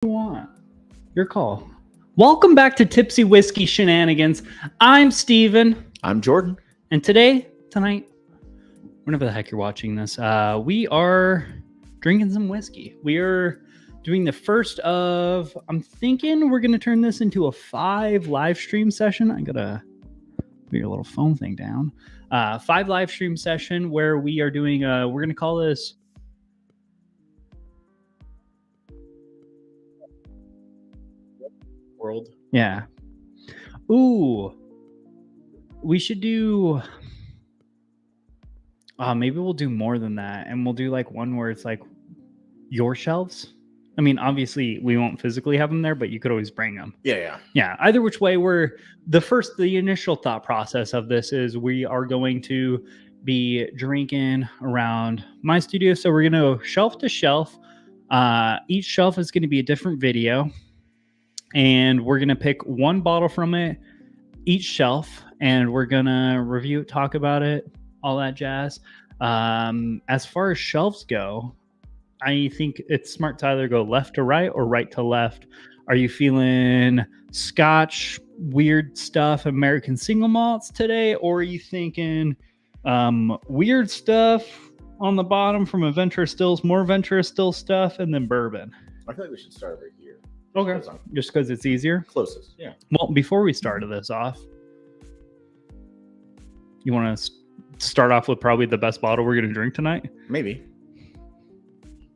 You want. Your call. Welcome back to Tipsy Whiskey Shenanigans. I'm Steven. I'm Jordan. And tonight, whenever the heck you're watching this, we are drinking some whiskey. We are doing the first of, I'm thinking we're going to turn this into a 5 live stream session. I got to put your little phone thing down. 5 live stream session where we are doing, we're going to call this World. Yeah. Ooh. We should do. Maybe we'll do more than that, and we'll do like one where it's like your shelves. I mean, obviously we won't physically have them there, but you could always bring them. Yeah. Either which way, the initial thought process of this is we are going to be drinking around my studio. So we're going to go shelf to shelf. Each shelf is going to be a different video. And we're going to pick one bottle from it, each shelf, and we're going to review it, talk about it, all that jazz. As far as shelves go, I think it's smart to either go left to right or right to left. Are you feeling Scotch, weird stuff, American single malts today? Or are you thinking weird stuff on the bottom from Adventurous Stills, more Adventurous Still stuff, and then bourbon? I feel like we should start right here. Okay. Just because it's easier? Closest, yeah. Well, before we started this off, you want to start off with probably the best bottle we're going to drink tonight? Maybe.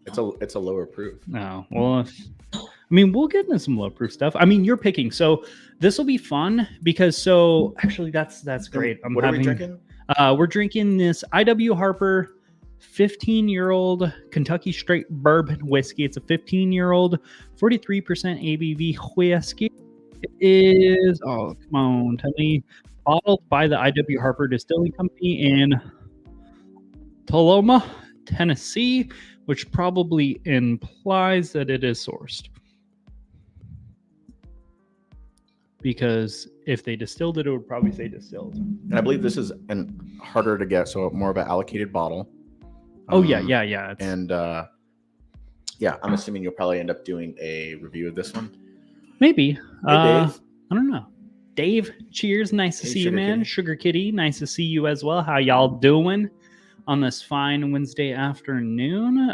It's a lower proof. No. Well, we'll get into some low proof stuff. I mean, you're picking. So this will be fun because actually that's great. What are we drinking? We're drinking this I.W. Harper 15-year-old Kentucky straight bourbon whiskey. It's a 15-year-old 43% ABV whiskey. It is, come on, tell me, bottled by the I.W. Harper Distilling Company in Tullahoma, Tennessee, which probably implies that it is sourced. Because if they distilled it, it would probably say distilled. And I believe this is harder to get, so more of an allocated bottle. Yeah. And I'm assuming you'll probably end up doing a review of this one. Maybe. Hey, Dave. I don't know. Dave, cheers. Nice to see you, man. Kitty. Sugar Kitty, nice to see you as well. How y'all doing on this fine Wednesday afternoon?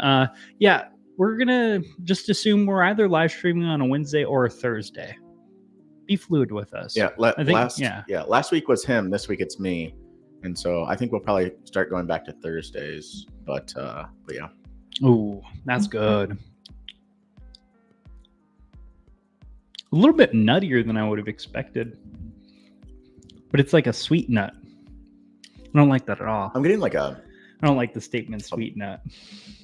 We're going to just assume we're either live streaming on a Wednesday or a Thursday. Be fluid with us. Yeah, last week was him. This week it's me. And so I think we'll probably start going back to Thursdays. But yeah. Ooh, that's good. A little bit nuttier than I would have expected. But it's like a sweet nut. I don't like that at all. I'm getting I don't like the statement sweet nut.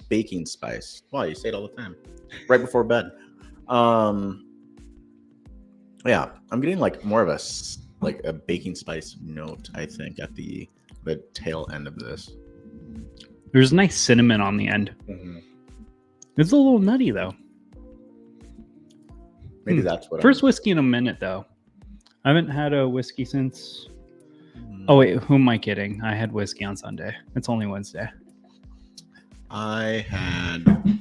Baking spice. Wow, you say it all the time. Right before bed. Yeah, I'm getting like more of a baking spice note, I think, at the tail end of this. There's nice cinnamon on the end. Mm-hmm. It's a little nutty though. Maybe that's what. First whiskey in a minute though. I haven't had a whiskey since. Oh wait, who am I kidding? I had whiskey on Sunday. It's only Wednesday. I had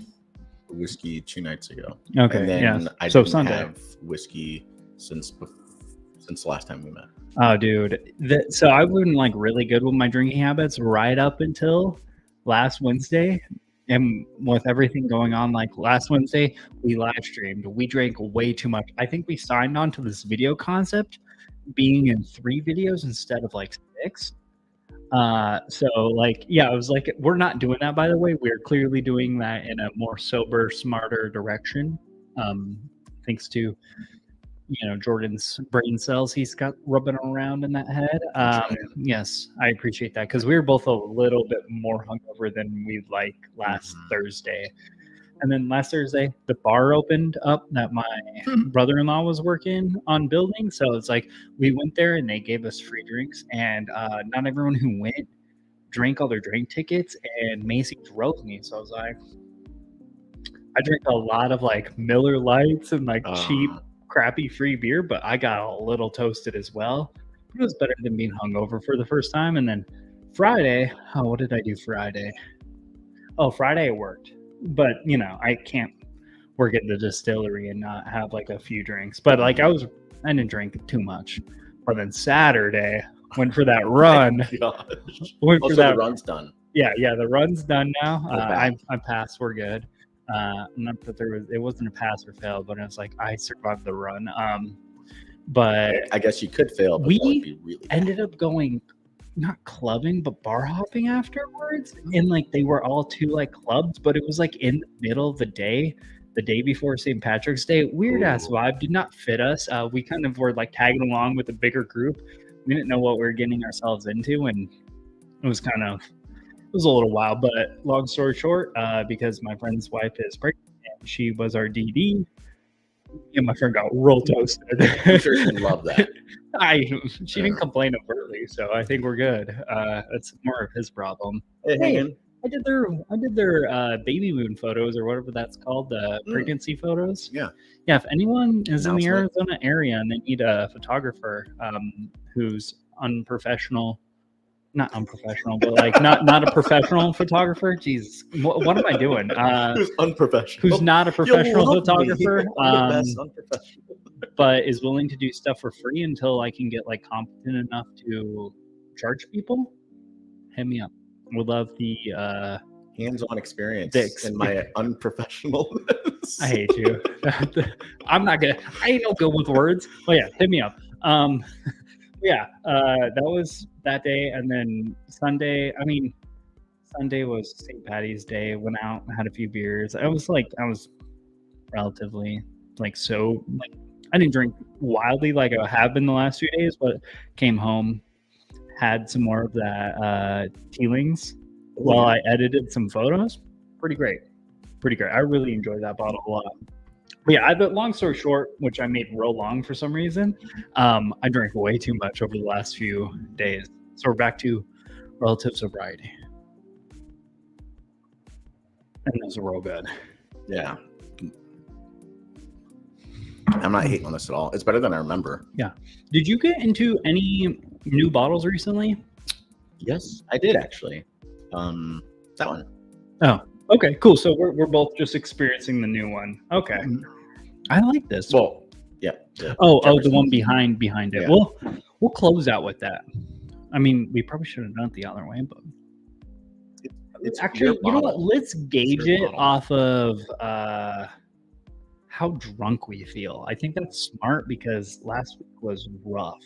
whiskey 2 nights ago. Okay, and then yeah. I so didn't Sunday. have whiskey since the last time we met. Oh, dude. So I've been like really good with my drinking habits right up until last Wednesday. And with everything going on, like last Wednesday, we live streamed. We drank way too much. I think we signed on to this video concept being in 3 videos instead of like 6. I was like, we're not doing that, by the way. We're clearly doing that in a more sober, smarter direction. Thanks to Jordan's brain cells he's got rubbing around in that head. Yes, I appreciate that because we were both a little bit more hungover than we'd like last Thursday. And then last Thursday, the bar opened up that my brother-in-law was working on building. So it's like we went there and they gave us free drinks. And not everyone who went drank all their drink tickets. And Macy's wrote me. So I was like, I drank a lot of like Miller Lights and like cheap, crappy free beer. But I got a little toasted as well. It was better than being hungover for the first time. And then Friday, what did I do Friday? Oh, Friday I worked. But, I can't work at the distillery and not have like a few drinks. But like I didn't drink too much. But then Saturday went for that run. The run's done. Yeah, the run's done now. I passed. We're good. Not that it wasn't a pass or fail, but it was like I survived the run. But I guess you could fail. But we ended up going not clubbing, but bar hopping afterwards, and like they were all two like clubs, but it was like in the middle of the day before St. Patrick's Day. Weird ass vibe, did not fit us. We kind of were like tagging along with a bigger group. We didn't know what we were getting ourselves into, and it was a little wild. But long story short, because my friend's wife is pregnant and she was our DD, and my friend got real toasted. I'm sure she loved that. She didn't complain overtly, so I think we're good. That's more of his problem. Hey, I did their baby moon photos or whatever that's called, the pregnancy photos. Yeah. If anyone is in the Arizona area and they need a photographer who's not unprofessional, but like not a professional photographer. Jesus, what am I doing? Who's unprofessional? Who's not a professional photographer? But is willing to do stuff for free until I can get like competent enough to charge people. Hit me up. Would love the hands-on experience in my unprofessionalness. I hate you. I ain't no good with words. Oh yeah, hit me up. That was that day, and then Sunday was St. Patty's Day. Went out, had a few beers. I was relatively I didn't drink wildly like I have been the last few days, but came home, had some more of that Teelings while I edited some photos. Pretty great. I really enjoyed that bottle a lot. But but long story short, which I made real long for some reason, I drank way too much over the last few days. So we're back to relative sobriety. And those are real good. Yeah. I'm not hating on this at all. It's better than I remember. Yeah. Did you get into any new bottles recently? Yes, I did actually. That one. Oh, okay, cool. So we're both just experiencing the new one. Okay. I like this. Well, yeah. The one behind it. Yeah. We'll close out with that. I mean, we probably should have done it the other way, but it's actually, you know what? Let's gauge it off of how drunk we feel. I think that's smart because last week was rough.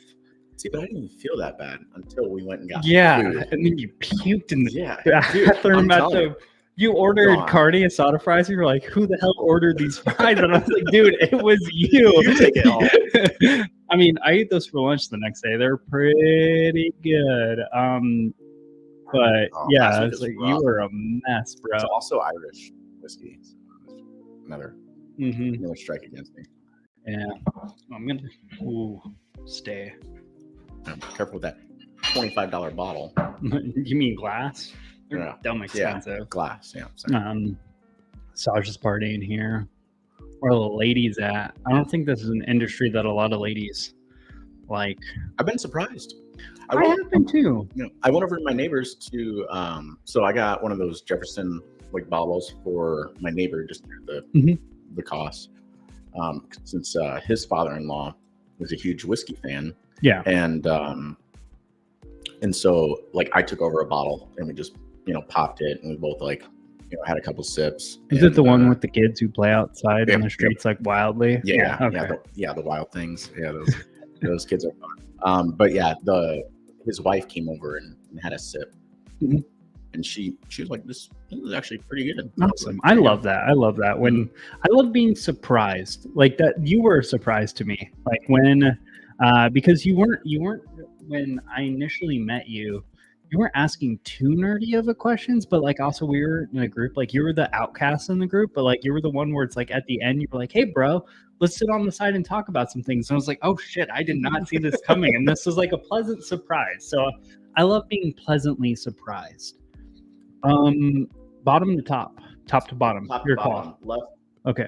See, but I didn't even feel that bad until we went and got food. And then you puked in the bathroom you ordered carne asada fries, and you're like, who the hell ordered these fries? And I was like, dude, it was you. You take it all. I mean, I ate those for lunch the next day. They're pretty good. But it's like you were a mess, bro. It's also Irish whiskey. So another strike against me. Yeah. I'm gonna stay. Careful with that $25 bottle. You mean glass? They're dumb expensive. Yeah, glass. Yeah. Saj is partying here. Where are the ladies at? I don't think this is an industry that a lot of ladies like. I've been surprised. I have been too. I went over to my neighbors to so I got one of those Jefferson bottles for my neighbor just near the cost. Since his father-in-law was a huge whiskey fan. Yeah. And so I took over a bottle and we just popped it, and we both had a couple sips. Is it the one with the kids who play outside on the streets wildly? Yeah. The wild things. Yeah, those kids are fun. But yeah, his wife came over and had a sip. And she was like, this is actually pretty good. Awesome. I love that. I love being surprised like that. You were a surprise to me, when because you weren't when I initially met you. You weren't asking too nerdy of a questions, but also we were in a group, you were the outcast in the group, but you were the one where it's at the end, you were like, hey bro, let's sit on the side and talk about some things. And I was like, oh shit, I did not see this coming. And this was a pleasant surprise. So I love being pleasantly surprised. Bottom to top to bottom, your call. Left. Okay.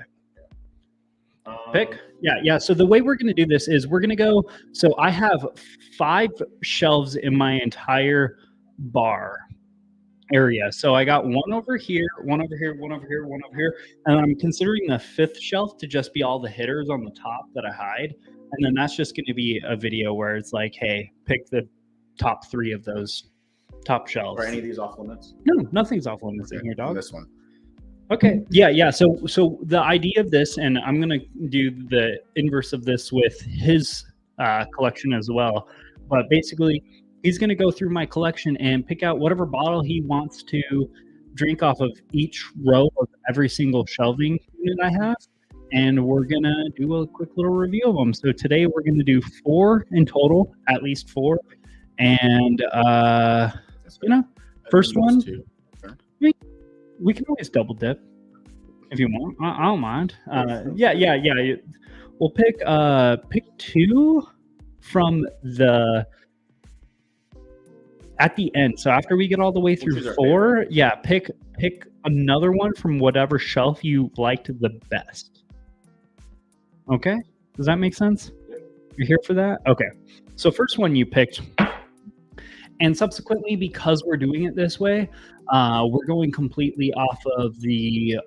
Pick. Yeah. So the way we're going to do this is we're going to go. So I have 5 shelves in my entire bar, area. So I got one over here, one over here, one over here, one over here, and I'm considering the fifth shelf to just be all the hitters on the top that I hide. And then that's just going to be a video where it's like, hey, pick the top 3 of those top shelves. Are any of these off limits? No, nothing's off limits in here, dog. And this one. Okay. Yeah. So the idea of this, and I'm gonna do the inverse of this with his collection as well. But basically, he's gonna go through my collection and pick out whatever bottle he wants to drink off of each row of every single shelving unit I have, and we're gonna do a quick little review of them. So today we're gonna do 4 in total, at least 4, and first one. We can always double dip if you want. I don't mind. Yeah. We'll pick 2 from the at the end. So after we get all the way through 4, pick another one from whatever shelf you liked the best. Okay? Does that make sense? You're here for that? Okay. So first one you picked. And subsequently, because we're doing it this way, we're going completely off of the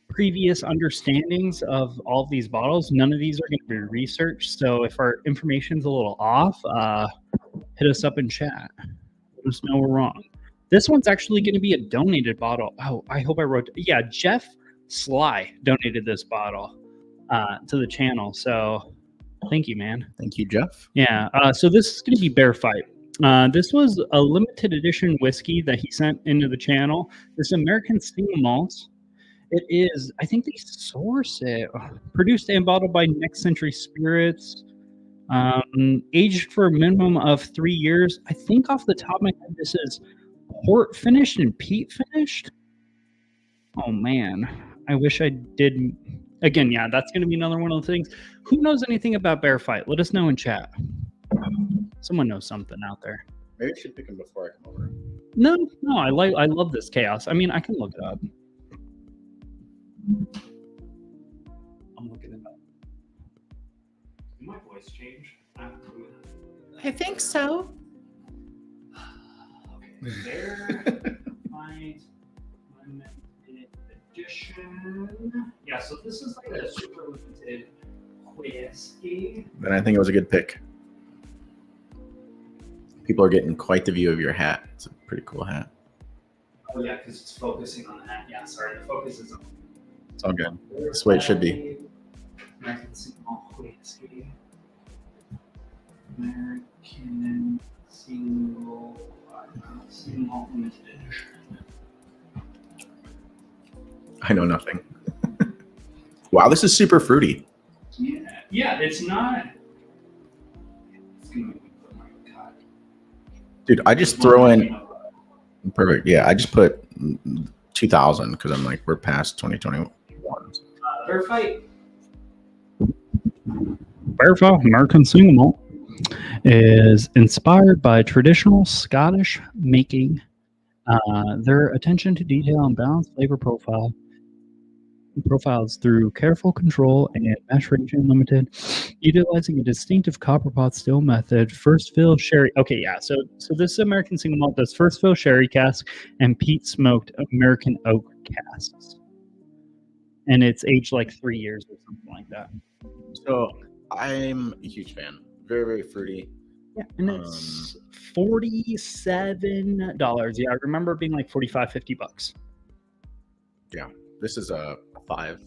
previous understandings of all of these bottles. None of these are going to be researched. So if our information's a little off, hit us up in chat. Let us know we're wrong. This one's actually going to be a donated bottle. Oh, I hope I wrote. Yeah, Jeff Sly donated this bottle to the channel. So thank you, man. Thank you, Jeff. Yeah. So this is going to be Bear Fight. This was a limited edition whiskey that he sent into the channel. This American single malt. It is, I think they source it, produced and bottled by Next Century Spirits, aged for a minimum of 3 years. I think off the top of my head, this is port finished and peat finished. Oh man, I wish I did. Again, yeah, that's going to be another one of the things. Who knows anything about Bear Fight? Let us know in chat. Someone knows something out there. Maybe I should pick them before I come over. No, I love this chaos. I mean, I can look it up. I'm looking it up. Did my voice change? I think so. Okay, Bear Fight limited edition. Yeah, so this is like a super limited whiskey. Then I think it was a good pick. People are getting quite the view of your hat. It's a pretty cool hat. Oh yeah, because it's focusing on the hat. Yeah, sorry, the focus is on. It's all good. That's the way it should be. American single whiskey. American single limited edition. I know nothing. Wow, this is super fruity. Yeah, it's not. It's gonna be, oh my God. Dude, I just throw in. Perfect. Yeah, I just put 2000 because I'm like, we're past 2021. Bear Fight. Bear Fight American Single Malt is inspired by traditional Scottish making. Their attention to detail and balanced flavor profiles through careful control and maturation limited, utilizing a distinctive copper pot still method. First fill sherry. Okay, yeah. So this American Single Malt does first fill sherry cask and peat smoked American oak casks, and it's aged like 3 years or something like that. So I'm a huge fan. Very, very fruity. Yeah, and it's $47. Yeah, I remember it being like $45-$50. Yeah, this is a 5.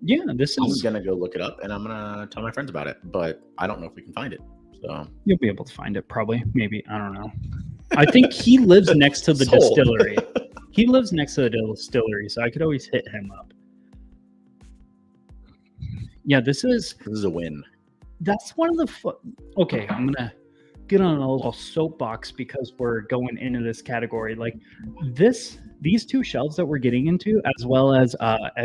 Yeah, this I'm is. gonna go look it up and I'm gonna tell my friends about it, but I don't know if we can find it. So You'll be able to find it probably. Maybe, I don't know. I think he lives next to the Sold. distillery. He lives next to the distillery, so I could always hit him up. Yeah, this is a win. That's one of the okay, I'm gonna get on a little soapbox because we're going into this category. Like these 2 shelves that we're getting into, as well as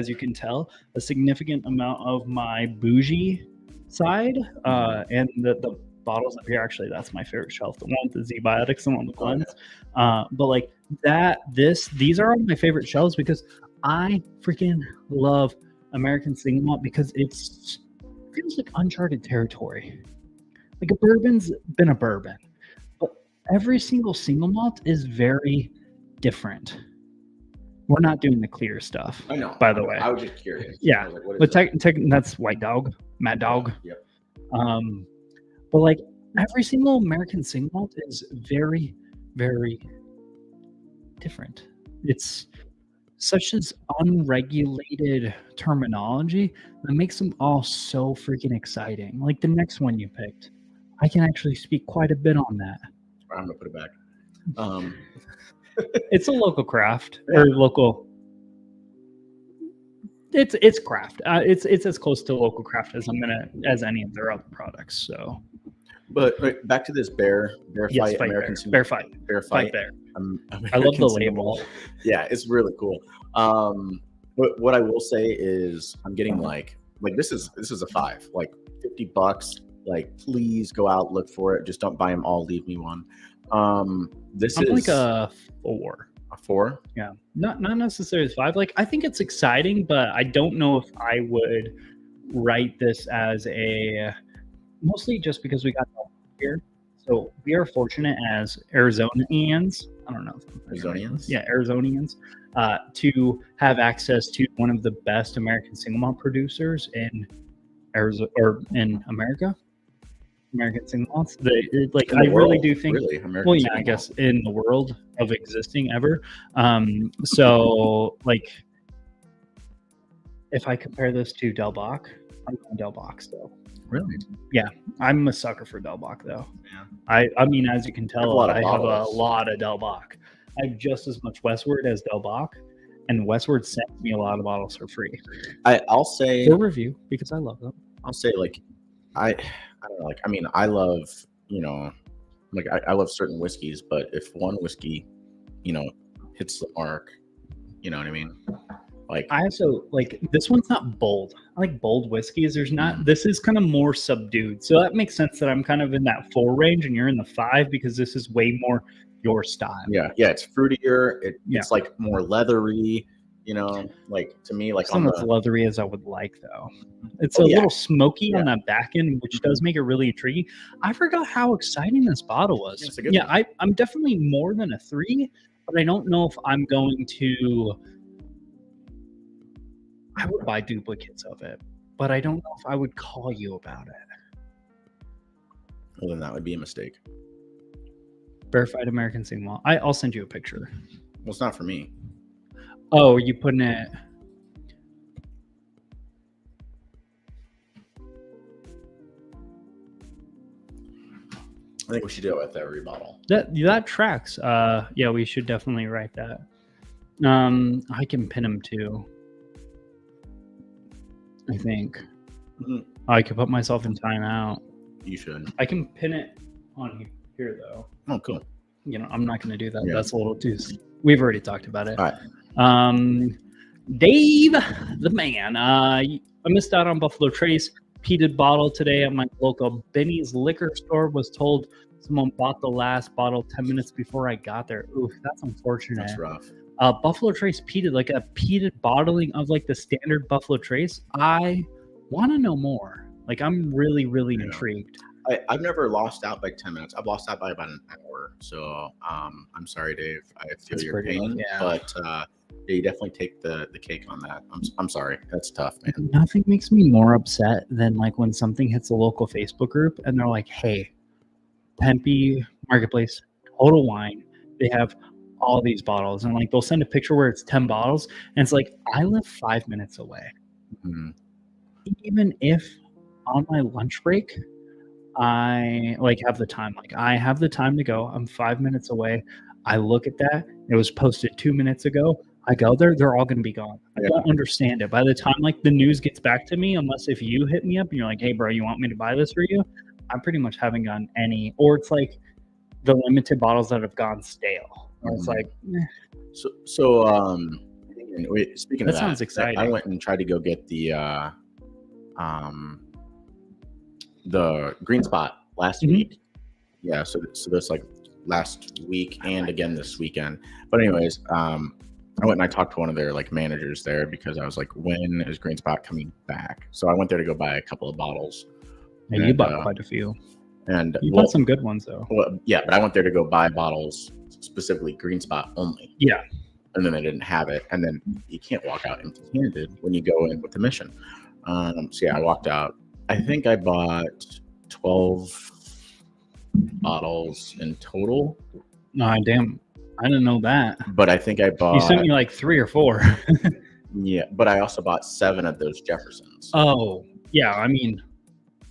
you can tell, a significant amount of my bougie side, and the bottles up here. Actually, that's my favorite shelf, the one with the Z-Biotics and all the blends. But like these are all my favorite shelves because I freaking love American Single Malt because it feels like uncharted territory. Like a bourbon's been a bourbon, but every single single malt is very different. We're not doing the clear stuff. I know. By the way, I was just curious. Yeah, I was like, what but is that's White Dog, Mad Dog. Yep. But like every single American single malt is very, very different. It's such as unregulated terminology that makes them all so freaking exciting. Like the next one you picked, I can actually speak quite a bit on that. I'm gonna put it back. It's a local craft or local. It's craft. It's as close to local craft as as any of their other products. So, but back to this bear yes, fight, American bear fight. Fight Bear. American I love the single. label. Yeah, it's really cool. What I will say is I'm getting like this is a 5, like $50. Like, please go out, look for it. Just don't buy them all. Leave me one. This I'm is like a 4. A 4? Yeah, not necessarily 5. Like, I think it's exciting, but I don't know if I would write this as a. Mostly just because we got here. So we are fortunate as Arizonians. I don't know. Arizonians? Yeah, Arizonians. To have access to one of the best American single malt producers in Arizona or in America. American single malts. I really do think. Really, American well, yeah, I guess in the world of existing ever. So like, if I compare this to Del Bach, I'm going Del Bach still. Really? Yeah, I'm a sucker for Del Bach though. Yeah. I mean, as you can tell, I have a bottles. lot of Del Bach. I have just as much Westward as Del Bach, and Westward sends me a lot of bottles for free. I'll say for review because I love them. I'll say like I don't know, like I mean I love like I love certain whiskeys, but if one whiskey hits the mark, you know what I mean. Like I also like this one's not bold. I like bold whiskeys. There's not. This is kind of more subdued, so that makes sense that I'm kind of in that 4 range and you're in the 5 because this is way more your style. Yeah, it's fruitier. It's like more leathery. Like to me, like it's not as leathery as I would like though. It's a yeah. little smoky on that back end, which does make it really intriguing. I forgot how exciting this bottle was. Yeah, I'm definitely more than a 3, but I don't know if I'm going to. I would buy duplicates of it, but I don't know if I would call you about it. Well, then that would be a mistake. Verified American single malt. I'll send you a picture. Well, it's not for me. Oh, are you putting it? I think we should do it with every bottle. That tracks. Yeah, we should definitely write that. I can pin them too. I think. I could put myself in timeout. You should. I can pin it on here though. Oh, cool. I'm not going to do that. Yeah. That's a little too. We've already talked about it. All right. Dave, the man. I missed out on Buffalo Trace peated bottle today at my local Benny's liquor store. Was told someone bought the last bottle 10 minutes before I got there. Oof, that's unfortunate. That's rough. Buffalo Trace peated, like a peated bottling of like the standard Buffalo Trace. I want to know more. Like I'm really, really intrigued. I've never lost out by 10 minutes. I've lost out by about an hour. So I'm sorry, Dave. I feel your pain, but you definitely take the cake on that. I'm sorry. That's tough, man. Nothing makes me more upset than like when something hits a local Facebook group and they're like, "Hey, Tempe Marketplace, Total Wine, they have all these bottles," and like they'll send a picture where it's 10 bottles, and it's like I live 5 minutes away. Mm-hmm. Even if on my lunch break I like have the time, like I have the time to go, I'm 5 minutes away, I look at that, it was posted 2 minutes ago, I go there, they're all going to be gone. I don't understand it. By the time like the news gets back to me, unless if you hit me up and you're like, "Hey bro, you want me to buy this for you?" I pretty much haven't gotten any, or it's like the limited bottles that have gone stale. Or it's like, speaking of that, sounds exciting. I went and tried to go get the green spot last week. Yeah, so this like last week and again this weekend. But anyways, I went and I talked to one of their like managers there because I was like, when is Green Spot coming back? So I went there to go buy a couple of bottles. You bought quite a few. And you bought some good ones though. Well, yeah, but I went there to go buy bottles specifically green spot only. Yeah. And then they didn't have it. And then you can't walk out empty-handed when you go in with the mission. So yeah, I walked out. I think I bought 12 bottles in total. No, damn. I didn't know that. But I think I bought... You sent me like 3 or 4. Yeah, but I also bought 7 of those Jeffersons. Oh, yeah. I mean,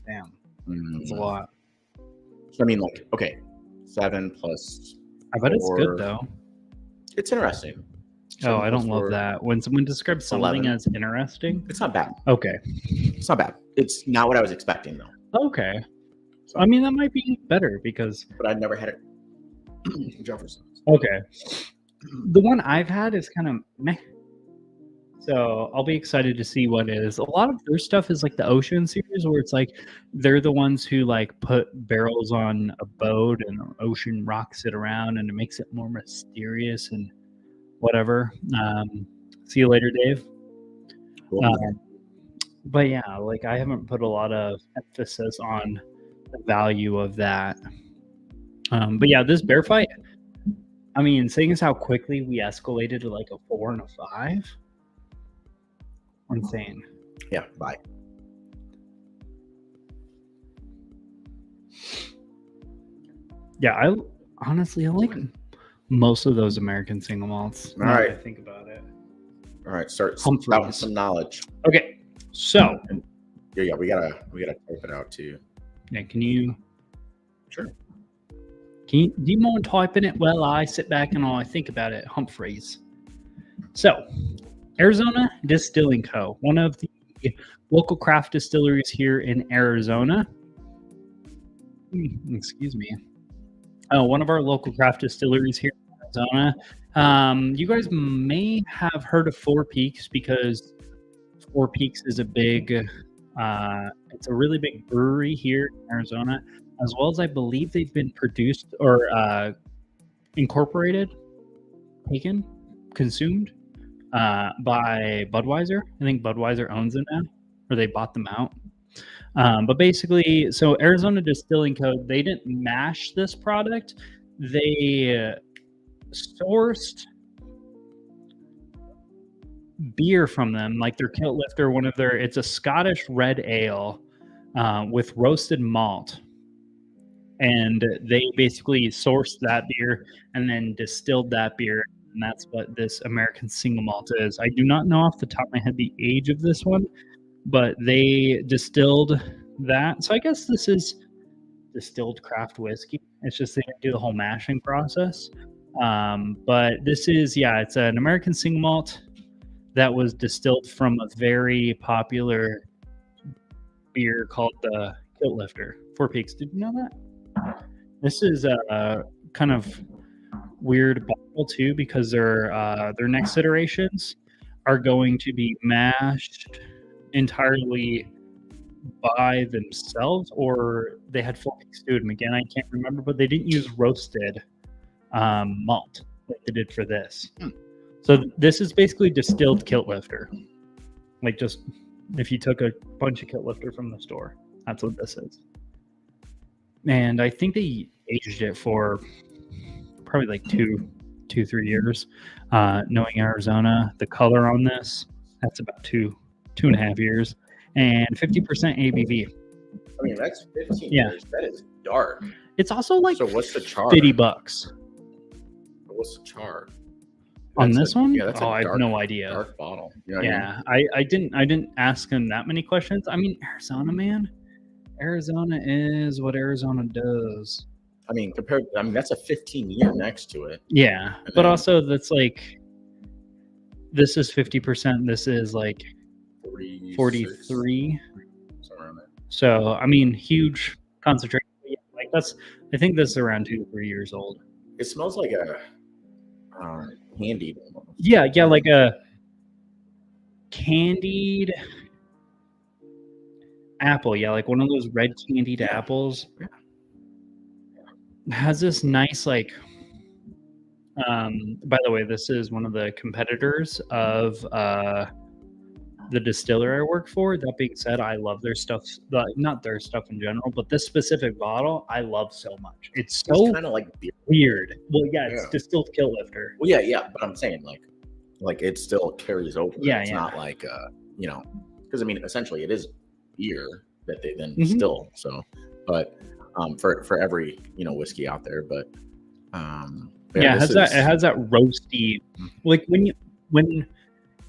damn. That's a lot. So I mean, like, okay, 7 plus I bet 4. It's good, though. It's interesting. Oh, I don't love that. When someone describes something 11. As interesting. It's not bad. Okay. It's not bad. It's not what I was expecting, though. Okay. So, I mean, that might be better because... But I'd never had it. Jefferson's. Okay. The one I've had is kind of meh. So I'll be excited to see what it is. A lot of their stuff is like the Ocean series where it's like they're the ones who like put barrels on a boat and the ocean rocks it around and it makes it more mysterious and whatever. See you later, Dave. But yeah, like I haven't put a lot of emphasis on the value of that. But yeah, this bear fight, I mean, seeing as how quickly we escalated to like a 4 and a 5. Insane. Yeah, bye. Yeah, I honestly like most of those American single malts. All right. I think about it. All right, start spouting some knowledge. Okay, so yeah, we gotta type it out too. Yeah, can you? Sure. Do you mind typing it while I sit back and I think about it? Humphreys. So, Arizona Distilling Co., one of the local craft distilleries here in Arizona. Excuse me. One of our local craft distilleries here in Arizona. You guys may have heard of Four Peaks because Four Peaks is a big, it's a really big brewery here in Arizona, as well as I believe they've been produced or incorporated, taken, consumed by Budweiser. I think Budweiser owns them now, or they bought them out. But basically, so Arizona Distilling Co., they didn't mash this product. They sourced beer from them, like their Kilt Lifter, it's a Scottish red ale with roasted malt. And they basically sourced that beer and then distilled that beer. And that's what this American single malt is. I do not know off the top of my head the age of this one, but they distilled that. So I guess this is distilled craft whiskey. It's just they didn't do the whole mashing process. But this is, it's an American single malt that was distilled from a very popular beer called the Kilt Lifter. Four Peaks. Did you know that? This is a kind of weird bottle too, because their next iterations are going to be mashed entirely by themselves, or they had Four Peaks do them again. I can't remember, but they didn't use roasted malt like they did for this. So this is basically distilled Kilt Lifter. Like just if you took a bunch of Kilt Lifter from the store, that's what this is. And I think they aged it for probably like 2-3 years. Knowing Arizona, the color on this, that's about 2.5 years, and 50% ABV. I mean, that's 15 years. That is dark. It's also like so. What's the char? $50. What's the char? On this one? Yeah, that's I have no idea. Dark bottle. You know what I mean? I didn't ask him that many questions. I mean, Arizona, man. Arizona is what Arizona does. I mean, that's a 15-year next to it. Yeah, but also that's like, this is 50%. This is like 43. Somewhere around there. So, I mean, huge concentration. Like I think this is around 2 to 3 years old. It smells like a candied. Yeah, like a candied apple. Yeah, like one of those red candied apples. Yeah. Has this nice like by the way, this is one of the competitors of the distiller I work for. That being said, I love their stuff, not their stuff in general, but this specific bottle I love so much. It's kind of like beer weird. Well, yeah, it's distilled kilt lifter. Well, yeah, but I'm saying like it still carries over. Yeah, it's yeah. not like because I mean essentially it is beer that they then distill. So, but for every whiskey out there, but it has that roasty, like when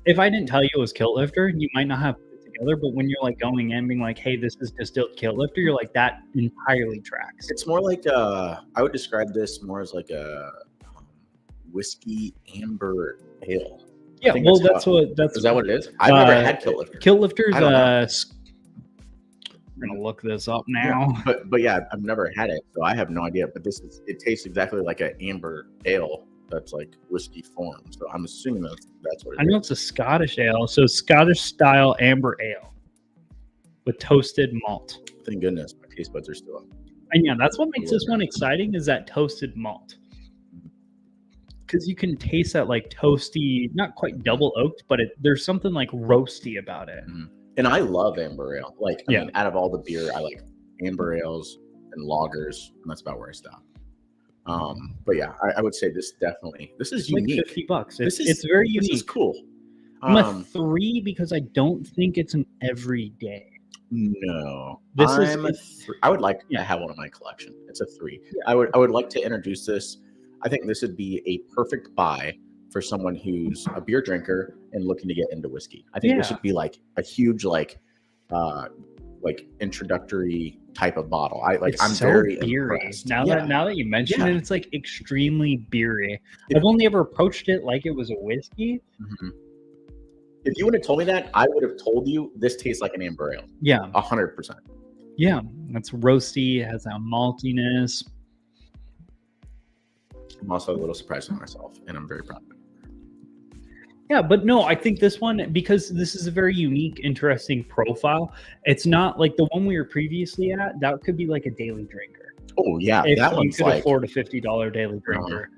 if I didn't tell you it was kilt lifter, you might not have put it together. But when you're like going in, being like, "Hey, this is distilled kilt lifter," you're like, that entirely tracks. It's more like I would describe this more as like a whiskey amber ale. Yeah, well, that's is that what it is? I've never had kilt lifter. Kilt lifter's I'm gonna look this up now. Yeah, but yeah, I've never had it, so I have no idea. But it tastes exactly like an amber ale that's like whiskey form. So I'm assuming that's what it is. I know it's a Scottish ale, so Scottish style amber ale with toasted malt. Thank goodness my taste buds are still up. And yeah, that's what makes this one exciting is that toasted malt. Because you can taste that like toasty, not quite double oaked, but there's something like roasty about it. Mm-hmm. And I love amber ale. Like, I mean, out of all the beer, I like amber ales and lagers, and that's about where I stop. But yeah, I would say this is unique. Like $50. It's very unique. This is cool. I'm a 3 because I don't think it's an everyday. No, I would like to have one in my collection. It's a 3. Yeah. I would like to introduce this. I think this would be a perfect buy for someone who's a beer drinker and looking to get into whiskey. I think this would be like a huge like introductory type of bottle. I'm so very beery. Impressed. Now that you mention it, it's like extremely beery. I've only ever approached it like it was a whiskey. Mm-hmm. If you would have told me that, I would have told you this tastes like an amber ale. Yeah, 100%. Yeah, it's roasty. It has that maltiness. I'm also a little surprised with myself, and I'm very proud of it. Yeah, but no, I think this one, because this is a very unique, interesting profile. It's not like the one we were previously at. That could be like a daily drinker. Oh yeah, if that you could afford a $50 daily drinker,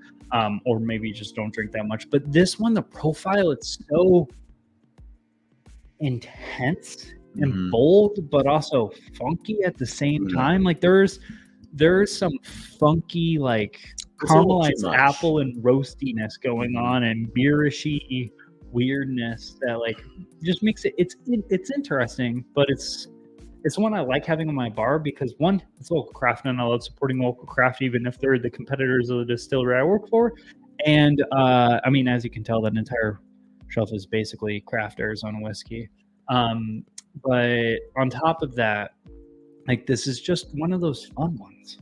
or maybe you just don't drink that much. But this one, the profile, it's so intense and bold, but also funky at the same time. Like there's some funky like caramelized apple and roastiness going on, and beerishy weirdness that like just makes it. It's interesting, but it's one I like having on my bar because one, it's local craft, and I love supporting local craft, even if they're the competitors of the distillery I work for. And I mean, as you can tell, that entire shelf is basically craft Arizona whiskey. But on top of that, like this is just one of those fun ones.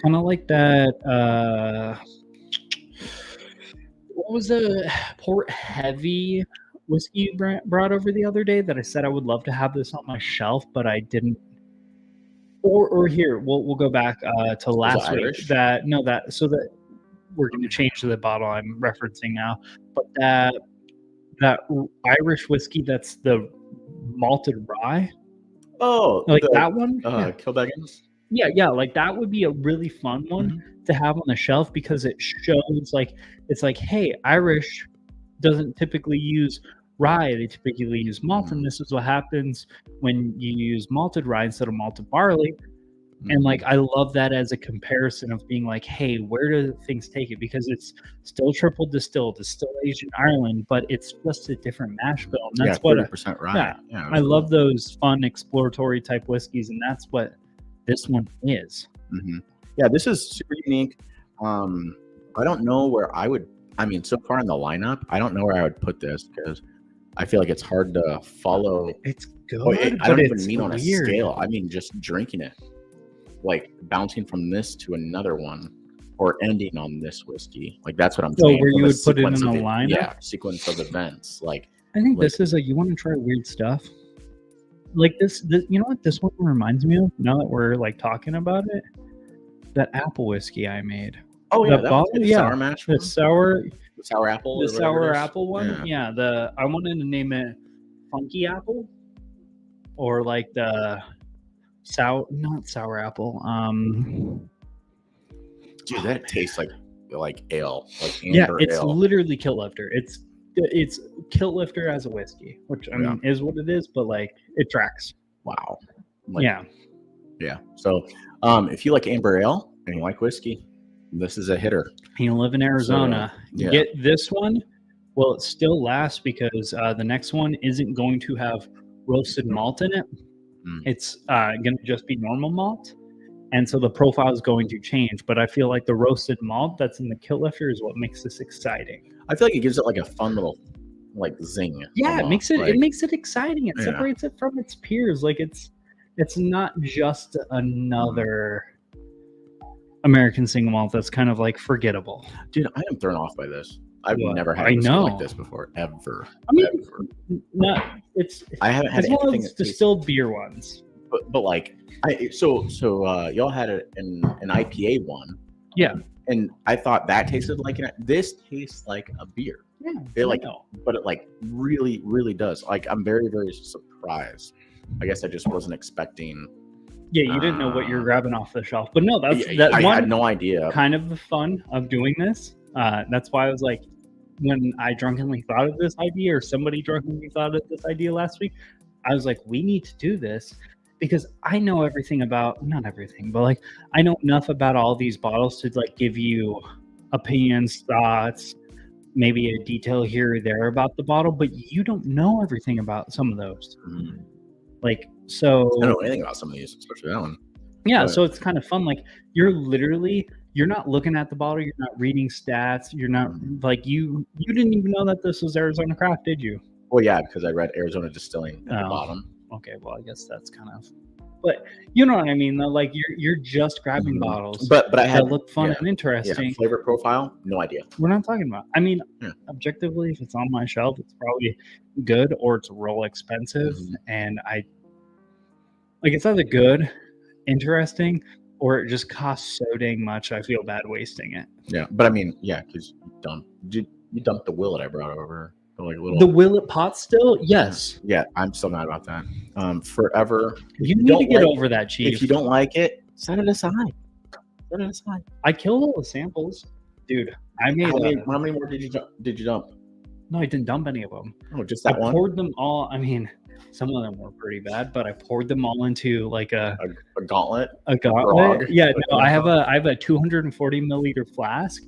Kind of like that. What was the Port Heavy whiskey you brought over the other day that I said I would love to have this on my shelf, but I didn't. Or here, we'll go back to last week. So that we're going to change the bottle I'm referencing now, but that Irish whiskey that's the malted rye. Oh, like that one? Kilbeggins? Yeah, like that would be a really fun one to have on the shelf because it shows like it's like, hey, Irish doesn't typically use rye, they typically use malt, and this is what happens when you use malted rye instead of malted barley. And like I love that as a comparison of being like, hey, where do things take it? Because it's still triple distilled, it's still aged in Ireland, but it's just a different mash bill. And that's 30% rye. Yeah, I love those fun exploratory type whiskeys, and that's what this one is. Yeah, this is super unique. I don't know where so far in the lineup, I don't know where I would put this because I feel like it's hard to follow. It's good. I don't even mean on a scale. I mean just drinking it. Like bouncing from this to another one or ending on this whiskey. Like that's what I'm saying. So where you would put it in the lineup? Yeah, sequence of events. Like I think this is you want to try weird stuff. Like this, you know what this one reminds me of now that we're like talking about it? That apple whiskey I made. Oh yeah, sour mash. The sour apple. The sour apple one. Yeah. I wanted to name it Funky Apple, or like the not sour apple. Dude, that tastes like ale. Like amber it's ale. Literally kilt lifter. It's kilt lifter as a whiskey, which I mean is what it is, but like it tracks. Wow. Yeah. So if you like amber ale and you like whiskey, This is a hitter. You live in Arizona. yeah. Get this one. Well, it still lasts because the next one isn't going to have roasted malt in it. It's going to just be normal malt. And so the profile is going to change. But I feel like the roasted malt that's in the Kilt Lifter is what makes this exciting. I feel like it gives it like a fun little like zing. Yeah, almost. it makes it exciting. It separates it from its peers. Like it's not just another American single malt that's kind of like forgettable. Dude, I am thrown off by this. I've never had whiskey like this before, ever. I mean, ever. I haven't had anything as distilled beer ones. But like so y'all had an IPA one. Yeah. And I thought that tasted like this tastes like a beer. Yeah. But it like really, really does. Like I'm very, very surprised. I guess I just wasn't expecting. Yeah, you didn't know what you're grabbing off the shelf. But no, I had no idea. Kind of the fun of doing this. That's why I was like, when I drunkenly thought of this idea, or somebody drunkenly thought of this idea last week, I was like, we need to do this because I know everything about, not everything, but like I know enough about all these bottles to like give you opinions, thoughts, maybe a detail here or there about the bottle, but you don't know everything about some of those. Like, so I don't know anything about some of these, especially that one. Yeah, so it's kind of fun. Like you're not looking at the bottle, you're not reading stats, you're not like you didn't even know that this was Arizona Craft, did you? Well, yeah, because I read Arizona Distilling at the bottom. Okay, well, I guess that's kind of, but you know what I mean though. Like you're just grabbing bottles, but I had that look fun and interesting. Yeah, flavor profile, no idea. We're not talking about. I mean, objectively, if it's on my shelf, it's probably good or it's real expensive, and it's either good, interesting, or it just costs so dang much. I feel bad wasting it. Yeah, but I mean, yeah, because you dumped the Willet I brought over. The Willet pot still? Yes. Yeah, I'm still mad about that. Forever. You need to get over that, Chief. If you don't like it, set it aside. Set it aside. I killed all the samples, dude. I made. How many more did you dump? No, I didn't dump any of them. Oh, just that one. I poured them all. I mean, some of them were pretty bad, but I poured them all into like a gauntlet. A gauntlet. Yeah. No, I have a 240 milliliter flask.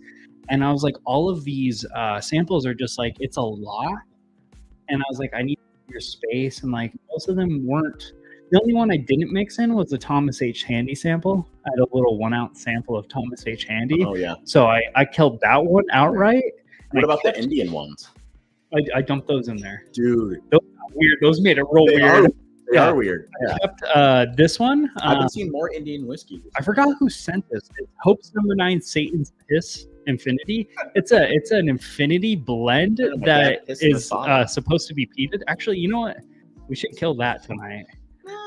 And I was like, all of these samples are just like, it's a lot. And I was like, I need your space. And like, most of them weren't. The only one I didn't mix in was the Thomas H. Handy sample. I had a little 1 ounce sample of Thomas H. Handy. Oh, yeah. So I killed that one outright. What about the Indian ones? I dumped those in there. Dude. Those are weird. Those made it real weird. They are weird. I kept this one. I've been seeing more Indian whiskey. I forgot who sent this. It's Hope's No. 9 Satan's Piss Infinity. It's an infinity blend that is supposed to be peated. Actually, you know what? We should kill that tonight.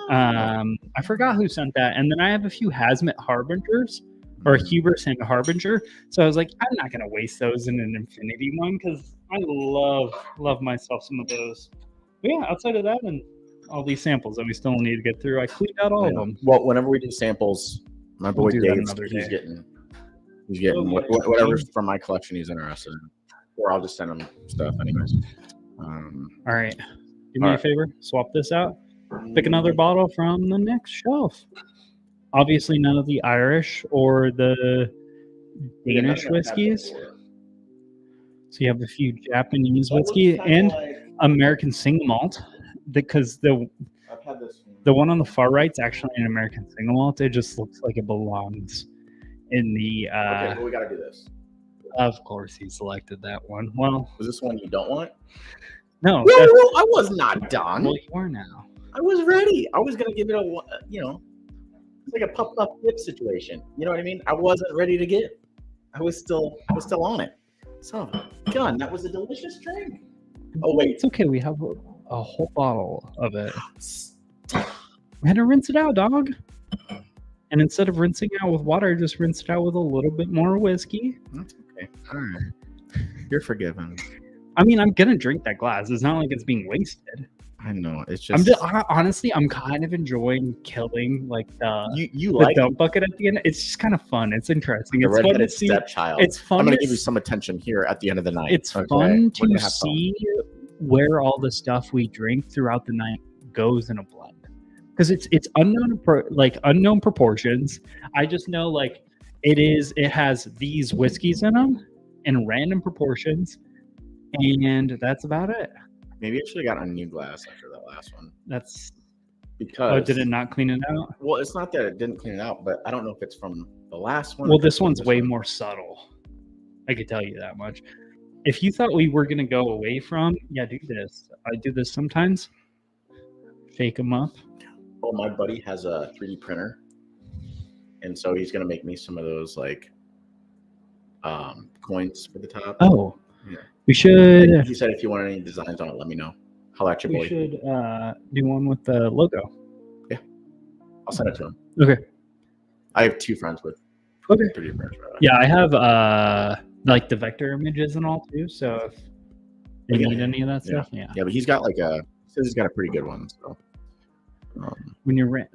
I forgot who sent that. And then I have a few Hazmat Harbingers or Hubris and Harbinger. So I was like, I'm not gonna waste those in an infinity one because I love myself some of those. But yeah, outside of that and all these samples that we still need to get through, I cleaned out all of them. Well, whenever we do samples, my boy Dave, he's getting whatever's from my collection he's interested in, or I'll just send him stuff anyways. All right, do me a favor, swap this out, pick another bottle from the next shelf. Obviously none of the Irish or the Danish whiskeys, so you have a few Japanese whiskey and American single malt, because the one on the far right is actually an American single malt. It just looks like it belongs in the okay, well, we gotta do this. Of course he selected that one. Well, was this one you don't want? No, I was not done. Well, you are now. I was ready. I was gonna give it it's like a puff dip situation. You know what I mean? I wasn't ready to get. I was still on it. So, God, that was a delicious drink. Oh wait, it's okay. We have a whole bottle of it. We had to rinse it out, dog. And instead of rinsing it out with water, I just rinsed it out with a little bit more whiskey. That's okay. All right. You're forgiven. I mean, I'm going to drink that glass. It's not like it's being wasted. I know. It's just... honestly, I'm kind of enjoying killing like the like dump bucket at the end. It's just kind of fun. It's interesting. The it's fun to see. Stepchild. It's fun. I'm going to give you some attention here at the end of the night. It's fun to see where all the stuff we drink throughout the night goes in a blend, because it's unknown unknown proportions. I just know like It has these whiskeys in them in random proportions, and that's about it. Maybe I should have gotten a new glass after that last one. That's Because did it not clean it out? Well, it's not that it didn't clean it out, but I don't know if it's from the last one. Well, this one's way more subtle. I could tell you that much. If you thought we were gonna go away from, do this. I do this sometimes. Shake them up. Oh, my buddy has a 3D printer, and so he's gonna make me some of those like coins for the top. Oh, yeah. We should. He said if you want any designs on it, let me know. Holla at your boy. We should do one with the logo. Yeah, I'll send it to him. Okay. I have 2 friends with 3D printers. Right? Yeah, I have like the vector images and all too. So if they need any of that stuff, yeah. But he's got like he says he's got a pretty good one. So when you're when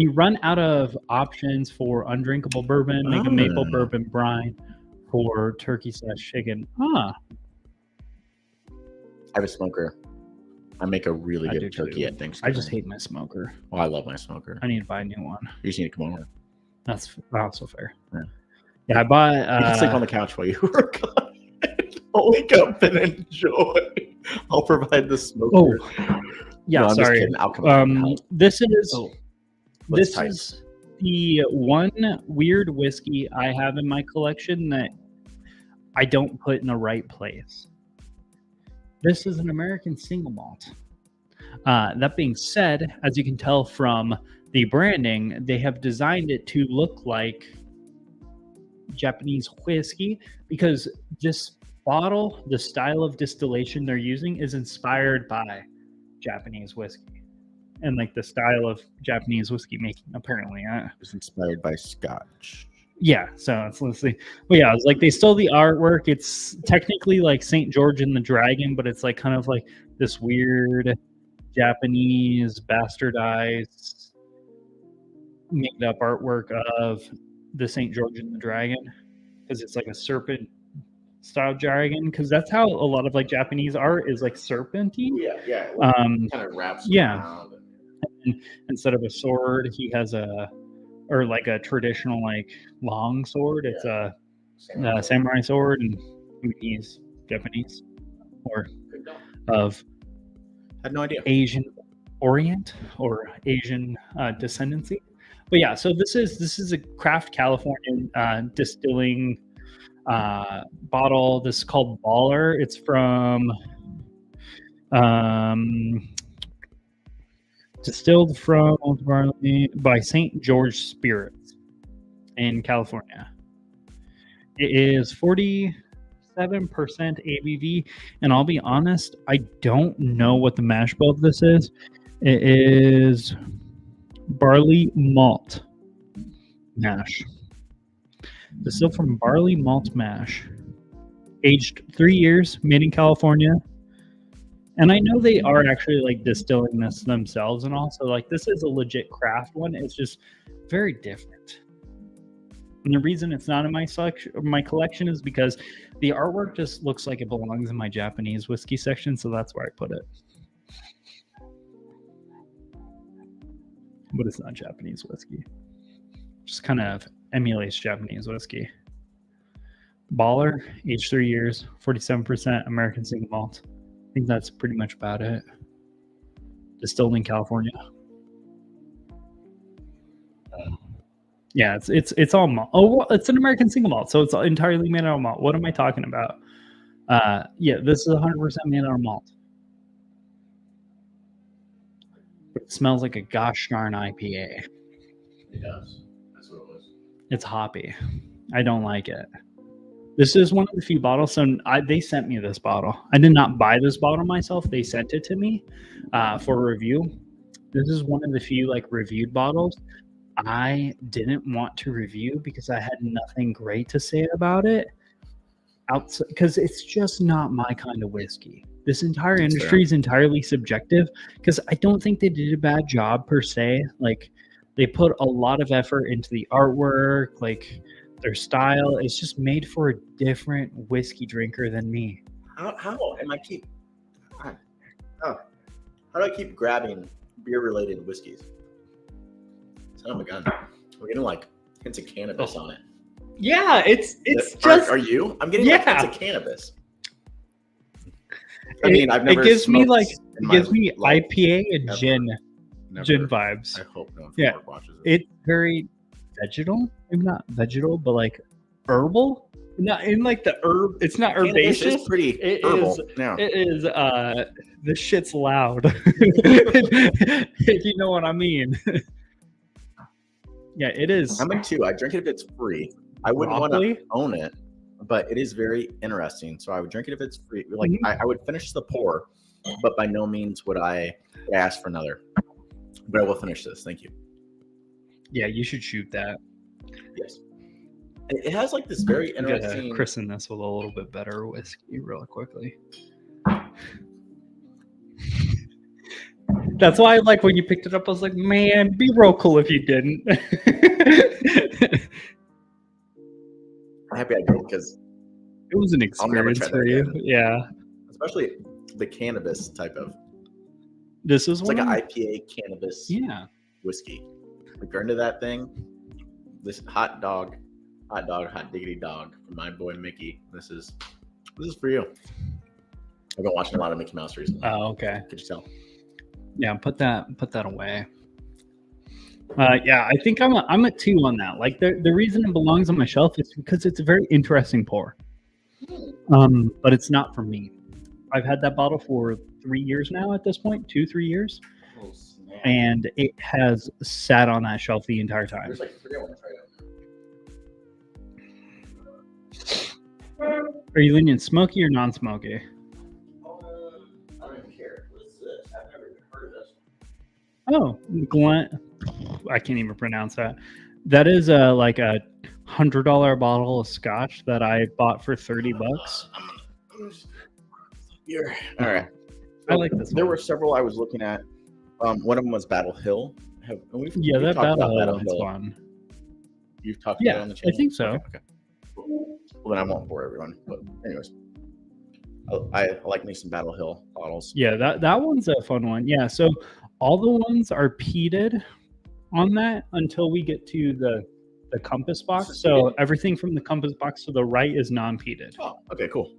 you run out of options for undrinkable bourbon, make a maple bourbon brine for turkey/chicken. I have a smoker. I make a really good turkey at Thanksgiving. I just hate my smoker. Oh, I love my smoker. I need to buy a new one. You just need to come over. That's also fair. Yeah, I bought. You can sleep on the couch while you work on it. I'll wake up and enjoy. I'll provide the smoker. Oh, yeah. No, sorry. I'll come. This is. This is the one weird whiskey I have in my collection that I don't put in the right place. This is an American single malt. That being said, as you can tell from the branding, they have designed it to look like Japanese whiskey because this bottle, the style of distillation they're using is inspired by Japanese whiskey. And like the style of Japanese whiskey making, apparently. It's inspired by Scotch. Yeah, so it's honestly, but yeah, it's like they stole the artwork. It's technically like St. George and the Dragon, but it's like kind of like this weird Japanese bastardized made up artwork of the St. George and the Dragon because it's like a serpent style dragon because that's how a lot of like Japanese art is like serpentine. Yeah. Kind of wraps around. And instead of a sword, he has a traditional like long sword. It's a samurai sword, and he's Japanese or of had no idea Asian Orient or Asian descendancy. But yeah, so this is a Craft California distilling bottle. This is called Baller. It's from distilled from by St. George Spirits in California. It is 47% ABV, and I'll be honest, I don't know what the mash bill of this is. It is barley malt mash. Distilled from barley malt mash. Aged 3 years, made in California. And I know they are actually like distilling this themselves and all. So like this is a legit craft one. It's just very different. And the reason it's not in my collection is because the artwork just looks like it belongs in my Japanese whiskey section. So that's where I put it. But it's not Japanese whiskey. Just kind of emulates Japanese whiskey. Baller, aged 3 years, 47% American single malt. I think that's pretty much about it. Distilled in California. Yeah, it's all malt. Oh, well, it's an American single malt, so it's entirely made out of malt. What am I talking about? Yeah, this is 100% made out of malt. But it smells like a gosh darn IPA. It does. That's what it was. It's hoppy. I don't like it. This is one of the few bottles. So they sent me this bottle. I did not buy this bottle myself. They sent it to me for review. This is one of the few like reviewed bottles I didn't want to review because I had nothing great to say about it. Because it's just not my kind of whiskey. This entire industry is entirely subjective because I don't think they did a bad job per se. Like they put a lot of effort into the artwork, like their style is just made for a different whiskey drinker than me. How do I keep grabbing beer related whiskeys? Son of a gun. We're getting like hints of cannabis on it. Yeah, it's just. Are you? I'm getting like hints of cannabis. I mean, I've never. It gives me life, IPA and ever. gin vibes. I hope no one Yeah, watches it. It's very vegetal, maybe not vegetal, but like herbal. Not in like the herb. It's not herbaceous. It's pretty herbal. It is. The shit's loud. If you know what I mean. Yeah, it is. I'm in two. I drink it if it's free. I wouldn't want to own it, but it is very interesting. So I would drink it if it's free. Like I would finish the pour, but by no means would I ask for another. But I will finish this. Thank you. Yeah, you should shoot that. Yes. It has like this very interesting. You gotta christen this with a little bit better whiskey real quickly. That's why, like, when you picked it up, I was like, man, be real cool if you didn't. I'm happy I did because it was an experience for you. Again. Yeah. Especially the cannabis type of. This is like an IPA cannabis whiskey. If you're into that thing, this hot diggity dog from my boy Mickey. This is for you. I've been watching a lot of Mickey Mouse recently. Oh, okay. Could you tell? Yeah, put that away. Yeah, I think I'm at 2 on that. Like the reason it belongs on my shelf is because it's a very interesting pour. But it's not for me. I've had that bottle for 3 years now at this point, 2-3 years. Oh, snap. And it has sat on that shelf the entire time. There's like 3 I want to try out. Are you leaning smoky or non-smoky? I don't even care. What is this? I've never even heard of this. Oh, Glen. I can't even pronounce that. That is like a $100 bottle of scotch that I bought for $30. Here. All right. I like this. There were several I was looking at. One of them was Battle Hill. That Battle Hill is fun. You've talked about it on the channel? I think so. Okay. Cool. Well, then I won't bore everyone. But anyways, I like me some Battle Hill bottles. Yeah, that one's a fun one. Yeah, so all the ones are peated on that until we get to the compass box. So everything from the compass box to the right is non-peated. Oh, okay, cool.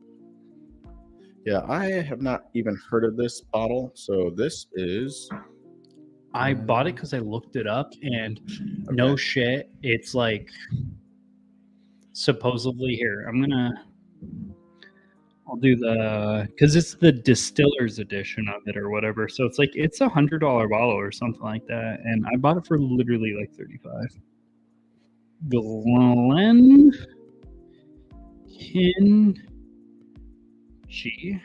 Yeah, I have not even heard of this bottle. So this is... I bought it because I looked it up, and no shit, it's like supposedly here. I'll do because it's the distiller's edition of it or whatever. So it's like it's $100 bottle or something like that, and I bought it for literally like $35. Glenkinchie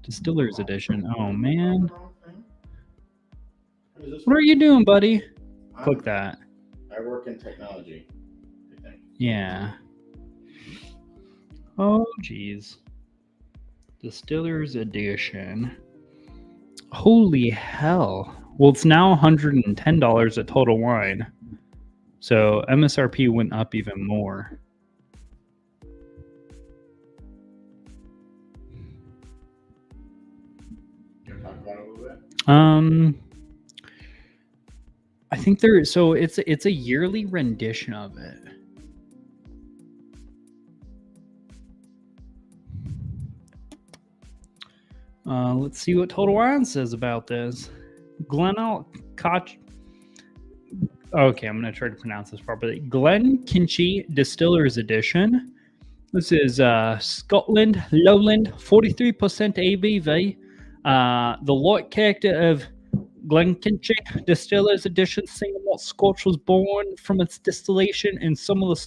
distiller's edition. Oh man. What are you doing, buddy? Click that. I work in technology, I think. Yeah. Oh, geez. Distiller's edition. Holy hell. Well, it's now $110 at Total Wine. So MSRP went up even more. Can you talk about it a little bit? I think it's a yearly rendition of it. Let's see what Total Wine says about this. Glenkinchie. Okay, I'm going to try to pronounce this properly. Glenkinchie Distiller's Edition. This is Scotland, Lowland, 43% ABV. The light character of Glenkinchie Distiller's Edition single malt Scotch was born from its distillation in some of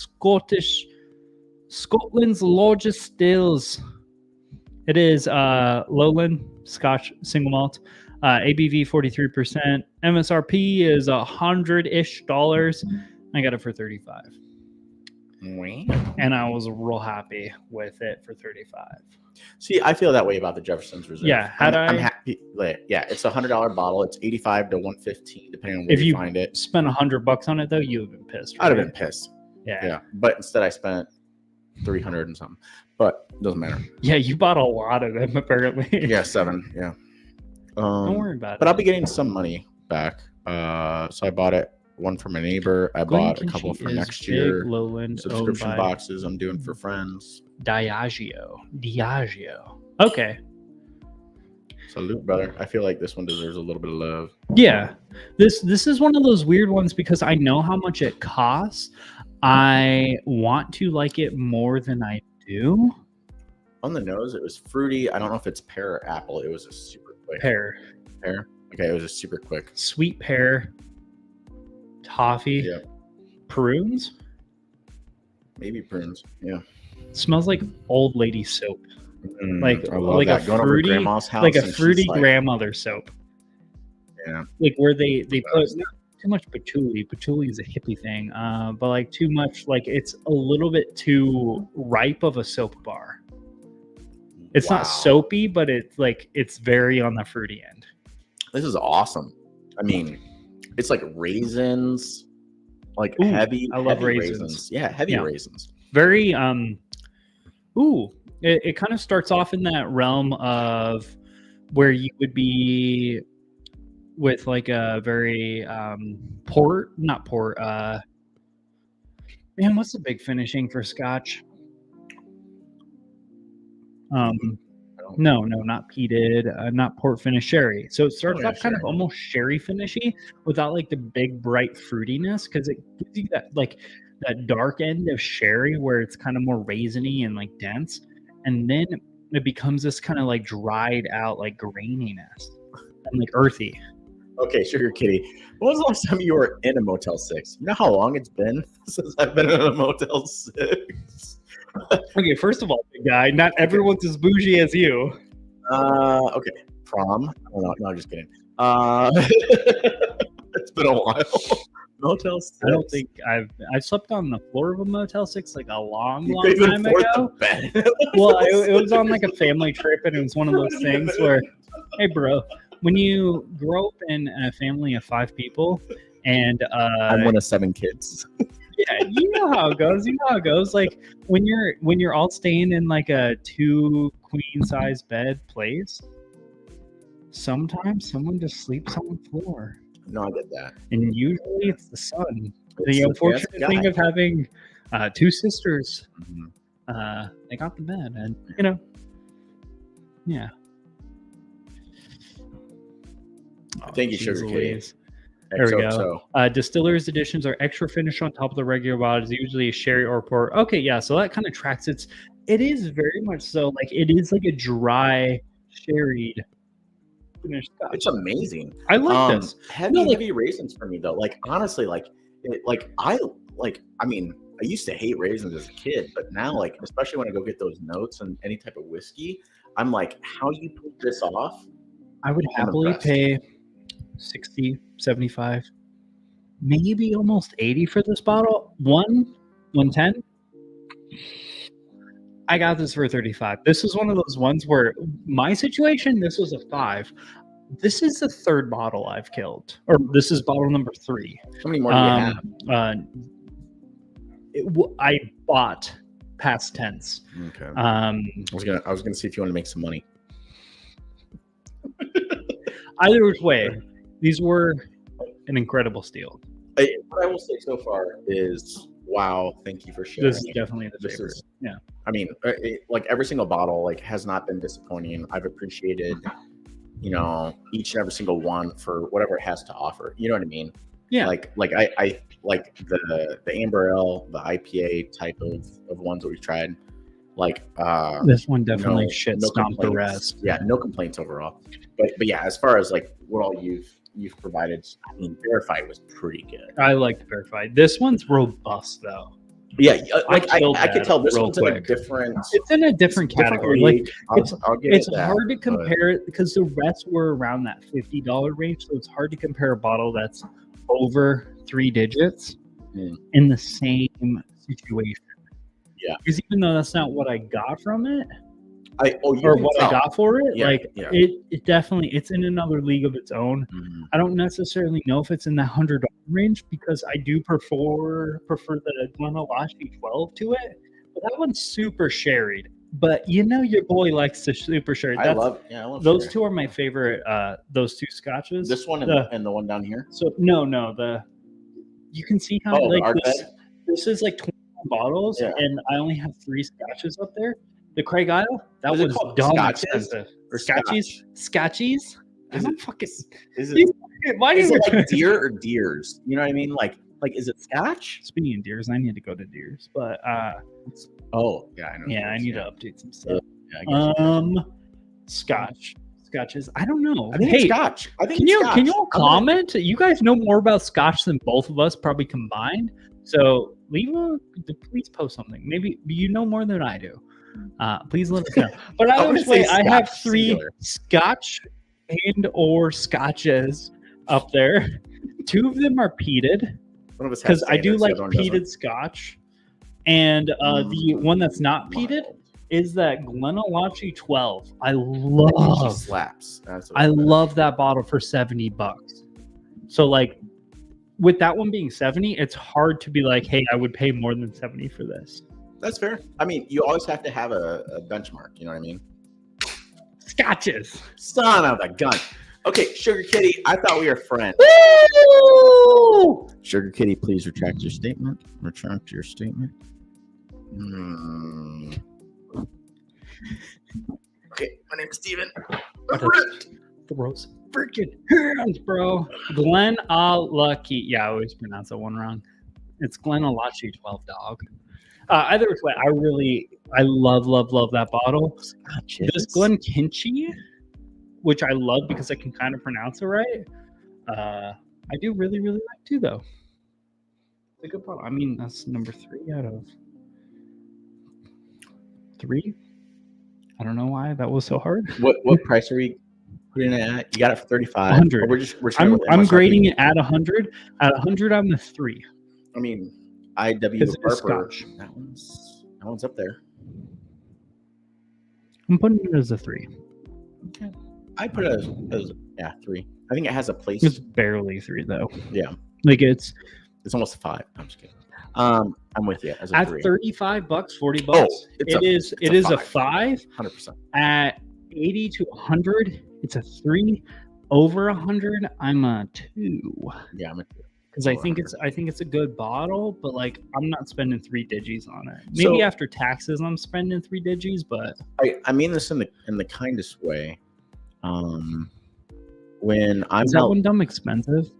Scotland's largest stills. It is Lowland Scotch single malt, ABV 43%. MSRP is $100-ish. I got it for $35. And I was real happy with it for $35. See, I feel that way about the Jefferson's Reserve. Yeah, I'm happy. Yeah, it's $100 bottle. It's $85 to $115 depending on where you find it. If you spent $100 on it though, you would have been pissed. Right? I'd have been pissed. Yeah. But instead, I spent $300 and something. But it doesn't matter. Yeah, you bought a lot of them apparently. Yeah, 7. Yeah. Don't worry about it. But I'll be getting some money back. So I bought it one for my neighbor. I Glen bought a couple Kinchy for is next big year. lowland Subscription owned by boxes I'm doing for friends. Diageo. Okay. Salute, brother. I feel like this one deserves a little bit of love. Yeah. This is one of those weird ones because I know how much it costs. I want to like it more than I do. On the nose, it was fruity. I don't know if it's pear or apple. It was a super quick Pear. Okay, it was a super quick. Sweet pear. Toffee. Yeah. Prunes. Maybe prunes. Yeah. Smells like old lady soap. Like I love like that. a Going over to fruity, grandma's house, like a and she's fruity like, grandmother soap. Yeah. Like where they put not too much patchouli. Patchouli is a hippie thing, but like too much. Like it's a little bit too ripe of a soap bar. It's Wow. not soapy, but it's very on the fruity end. This is awesome. I mean, it's like raisins, like Ooh, heavy. I love heavy raisins. Yeah, heavy Yeah. raisins. Very it kind of starts off in that realm of where you would be with like a very not port man, what's the big finishing for scotch? No, not peated, not port finish, sherry. So it starts off kind of almost sherry finishy without like the big bright fruitiness, because it gives you that like that dark end of sherry where it's kind of more raisiny and like dense, and then it becomes this kind of like dried out like graininess and like earthy. Okay, Sugar Kitty. When was the last time you were in a Motel 6? You know how long it's been since I've been in a Motel 6? Okay, first of all, big guy, not everyone's as bougie as you. Okay. Prom. No, I'm just kidding. It's been a while. Motel 6. I don't think I've slept on the floor of a Motel 6 like a long You time ago. Bed. Well, it was on like a family trip, and it was one of those things where, hey, bro, when you grow up in a family of 5 people, and I'm one of 7 kids. yeah, you know how it goes. Like when you're all staying in like a 2 queen size bed place, sometimes someone just sleeps on the floor. No, I get that. And usually it's the son. It's The the unfortunate best thing guy. of having 2 sisters, Mhm. they got the bed, and yeah. Thank you, Jeez Sugar Kitty. Louise. There we XOXO. go. Distillers editions are extra finish on top of the regular bottles, usually a sherry or port. Okay, yeah, so that kind of tracks. It is very much so. Like it is like a dry sherried finished scotch. It's amazing. I like this. Heavy raisins for me though. Like honestly, I mean, I used to hate raisins as a kid, but now like especially when I go get those notes and any type of whiskey, I'm like, how you pull this off? I would happily pay 60, 75, maybe almost 80 for this bottle. 110. I got this for 35. This is one of those ones where my situation, this was a 5. This is the 3rd bottle I've killed, or this is bottle number 3. How many more do you have? I bought past tense. Okay. I was gonna see if you want to make some money. Either which way, these were an incredible steal. What I will say so far is, wow, thank you for sharing. This is definitely the favorite. Yeah. I mean, like every single bottle, like has not been disappointing. I've appreciated, each and every single one for whatever it has to offer. You know what I mean? Yeah. Like I like the Amber Ale, the IPA type of ones that we've tried. Like this one definitely stomped the rest. Yeah, no complaints overall. But yeah, as far as like what all you've provided, I mean, Verified was pretty good. I liked Verified. This one's robust though. Yeah, I could tell this one's quick. in a different. It's in a different category. Like it's that, hard to compare it because the rest were around that $50 range, so it's hard to compare a bottle that's over 3 digits in the same situation. Yeah, because even though that's not what I got from it, I got for it, it definitely it's in another league of its own. Mm-hmm. I don't necessarily know if it's in the $100 range because I do prefer the Glenallachie 12 to it, but that one's super sherried. But your boy likes the super sherry. I love those sherry. 2 are my favorite. Those 2 scotches. This one and the one down here. So no, the you can see how like this is like 20 bottles, and I only have 3 scotches up there. The Craig Isle, that was dumb expensive. Or Scotchies. I don't fucking. Is it like deer or deers? You know what I mean? Like is it Scotch? Speaking of deers, I need to go to Deers, but oh yeah, I know. Yeah, I need to update some stuff. Yeah, Scotches. I don't know. I think it's Scotch. I think can you all comment? You guys know more about Scotch than both of us probably combined. So please post something. Maybe you know more than I do. Please let us know. But either way, I have 3 Scotch and or Scotches up there. 2 of them are peated because I do like peated Scotch, and the one that's not peated is that Glenallachie 12. I love slaps. I love that bottle for $70. So like with that one being 70, it's hard to be like, hey, I would pay more than 70 for this. That's fair. I mean, you always have to have a benchmark. You know what I mean? Scotches. Son of a gun. Okay, Sugar Kitty, I thought we were friends. Woo! Sugar Kitty, please retract your statement. Retract your statement. Okay, my name's Steven. Throws freaking hands, bro. Glenallachie. Yeah, I always pronounce that one wrong. It's Glenallachie 12, dog. Either way, I love that bottle. This Glenkinchie, which I love because I can kind of pronounce it right. I do really like too, though. It's a good bottle. I mean, that's number 3 out of 3. I don't know why that was so hard. What price are we putting it at? You got it for $35. 100. I'm grading it at 100. At 100, I'm a 3. I mean, IW Harper. That one's up there. I'm putting it as a 3. Okay. I put it as 3. I think it has a place. It's barely 3 though. Yeah. Like it's almost a 5. I'm just kidding. I'm with you. As a at 3. $35, $40. Oh, it is a 5. 100%. At 80 to 100, it's a 3. Over 100, I'm a 2. Yeah, I'm a 2. Because I think it's a good bottle, but like I'm not spending 3 digis on it. Maybe after taxes, I'm spending 3 digis, but I mean this in the kindest way. When I'm is that one dumb expensive?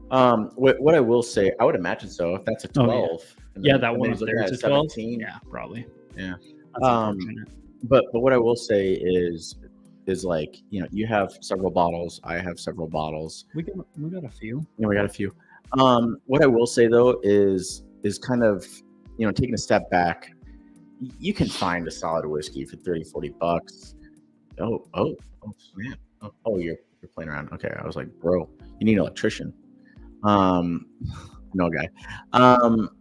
What I will say, I would imagine so. If that's a 12, that one up there is a 12. 17. Yeah, probably. Yeah. But what I will say is like, you know, you have several bottles, I have several bottles. We got a few. Yeah, we got a few. What I will say though is kind of, you know, taking a step back, you can find a solid whiskey for $30-$40. Oh, snap. Oh, you're playing around. Okay, I was like, bro, you need an electrician. No guy.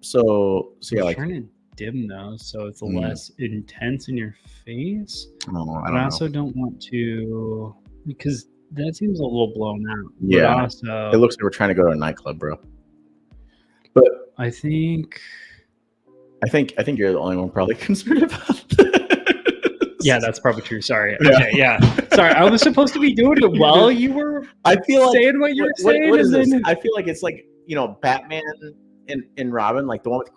So yeah, like turning dim though, so it's less intense in your face. Oh, I also don't want to, because that seems a little blown out. Yeah, also, it looks like we're trying to go to a nightclub, bro. But I think you're the only one probably concerned about this. Yeah, that's probably true. Sorry. Okay, yeah. Sorry, I was supposed to be doing it while you were. I feel like saying what you were saying. What is this? I feel like it's like, you know, Batman and Robin, like the one with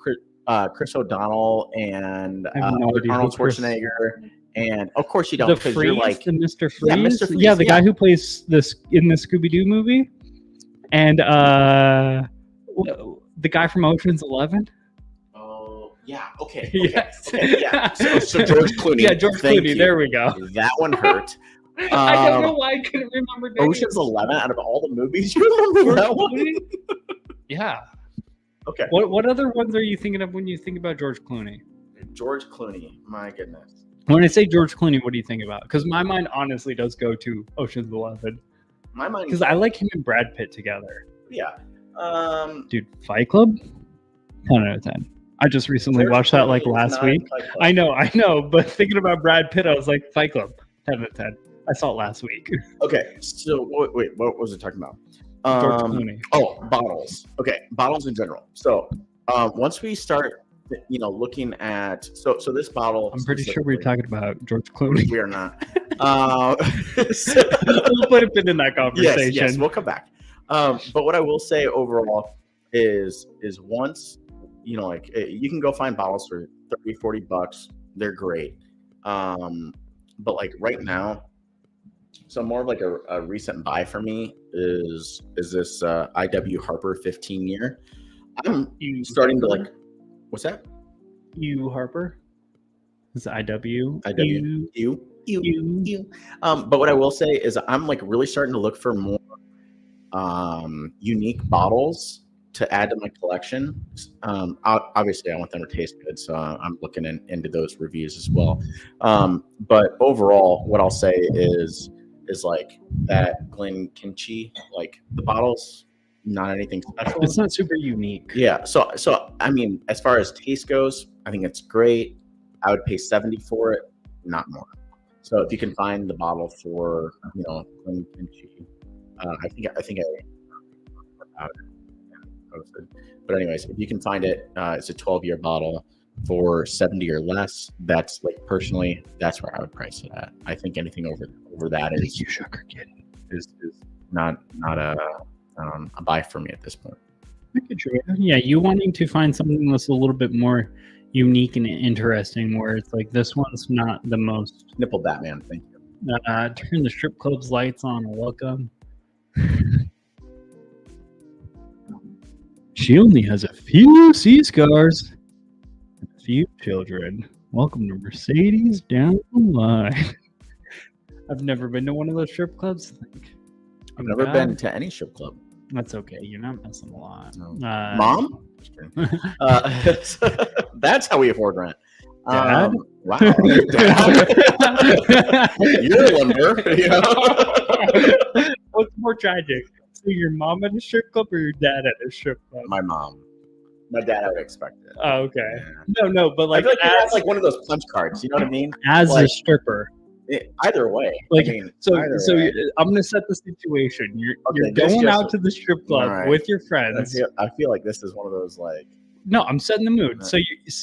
Chris O'Donnell and Arnold Schwarzenegger, and of course you don't, the because Freeze, you're like the Mr. Freeze. Yeah, Mr. Freeze, yeah, the guy who plays this in the Scooby-Doo movie, and the guy from Ocean's 11. Yeah. Okay. Yes. Okay, yeah. So George Clooney. Yeah, George Clooney. There we go. That one hurt. I don't know why I couldn't remember. Ocean's 11. Out of all the movies, you remember that one? Yeah. Okay. What other ones are you thinking of when you think about George Clooney? George Clooney. My goodness. When I say George Clooney, what do you think about? Because my mind honestly does go to Ocean's 11. My mind. Because I like him and Brad Pitt together. Yeah. Dude, Fight Club. 10 out of 10. I just recently watched that like last week. I know, but thinking about Brad Pitt, I was like, Fight Club, 10 out of 10. I saw it last week. Okay, so wait, what was it talking about? George Clooney. Oh, bottles. Okay, bottles in general. So once we start, you know, looking at so this bottle, I'm pretty sure we're talking about George Clooney. We are not. We'll put a pin in that conversation. Yes, we'll come back. But what I will say overall is once, like you can go find bottles for $30-$40. They're great. But like right now, so more of like a recent buy for me is this IW Harper 15-year. I'm starting to like, what's that? Harper? Is it IW? You. But what I will say is I'm like really starting to look for more unique bottles to add to my collection. Obviously, I want them to taste good, so I'm looking into those reviews as well. But overall, what I'll say is like that Glen Kimchi, like the bottles, not anything special. It's not super unique. Yeah. So I mean, as far as taste goes, I think it's great. I would pay $70 for it, not more. So if you can find the bottle for Glen Kimchi, I think I posted. But anyways, if you can find it, it's a 12-year bottle for 70 or less. That's like personally, that's where I would price it at. I think anything over that is you sugar kid is not a buy for me at this point. Yeah, you wanting to find something that's a little bit more unique and interesting, where it's like this one's not the most nipple Batman. Thank you. Turn the strip club's lights on. Welcome. She only has a few sea scars and a few children. Welcome to Mercedes down the line. I've never been to one of those strip clubs. I've never been to any strip club. That's okay. You're not missing a lot. No. Mom? That's how we afford rent. Dad? Wow. Dad. You're limber. What's more tragic? So your mom at a strip club or your dad at a strip club? My mom. My dad, I would expect it. Oh, okay. Yeah. No, but like, I feel like you have like one of those punch cards. You know what I mean? As like, a stripper. Either way. Like, I mean, so I'm gonna set the situation. You're going out to the strip club with your friends. I feel like this is one of those like. No, I'm setting the mood. So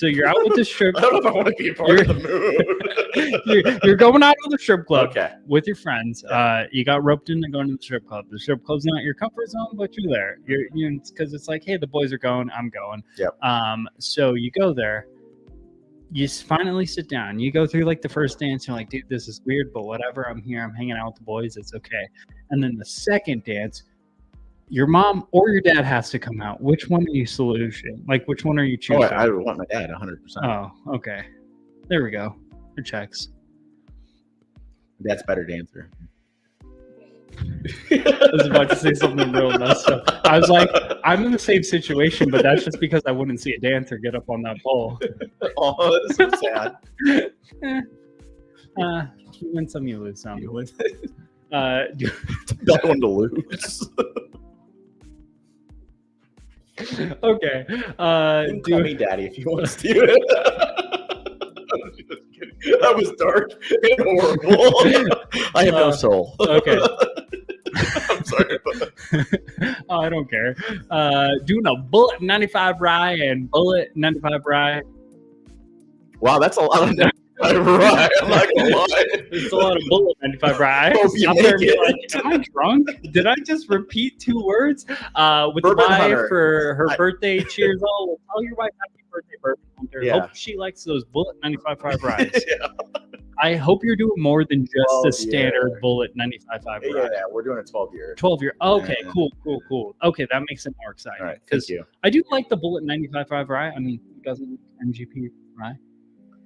you're out with the strip. I don't know if I want to be a part of the mood. you're going out to the strip club with your friends. Yeah. You got roped into going to the strip club. The strip club's not your comfort zone, but you're there. You're because it's like, hey, the boys are going, I'm going. Yep. So you go there. You finally sit down. You go through like the first dance. You're like, dude, this is weird, but whatever. I'm here. I'm hanging out with the boys. It's okay. And then the second dance, your mom or your dad has to come out. Which one are you solution? Like, which one are you choosing? I would want my dad 100%. Oh, okay. There we go. It checks. Dad's better dancer. I was about to say something real messed up. I was like, I'm in the same situation, but that's just because I wouldn't see a dancer get up on that pole. Oh, that's so sad. You win some, you lose some. You win. That one to lose. Okay. Call me daddy if you want to. That was dark and horrible. I have no soul. Okay. I'm sorry. Oh, I don't care. Doing a Bullet 95 rye and Bullet 95 rye. Wow, that's a lot of 95 rye. I'm not gonna lie. It's a lot of Bullet 95 rye. Hope you make it. Am I drunk? Did I just repeat 2 words? With Bourbon the wife Hunter. for her birthday. Cheers! Oh, tell your wife happy birthday, Bourbon Hunter. Yeah. Hope she likes those Bullet 95 ryes. Yeah. I hope you're doing more than just 12 the standard year. Bullet 95 rye. Yeah, we're doing a 12-year. 12-year. Okay, Yeah. Cool. Okay, that makes it more exciting. All right, thank Because you. I do like the Bullet 95 rye. I mean, it doesn't MGP rye,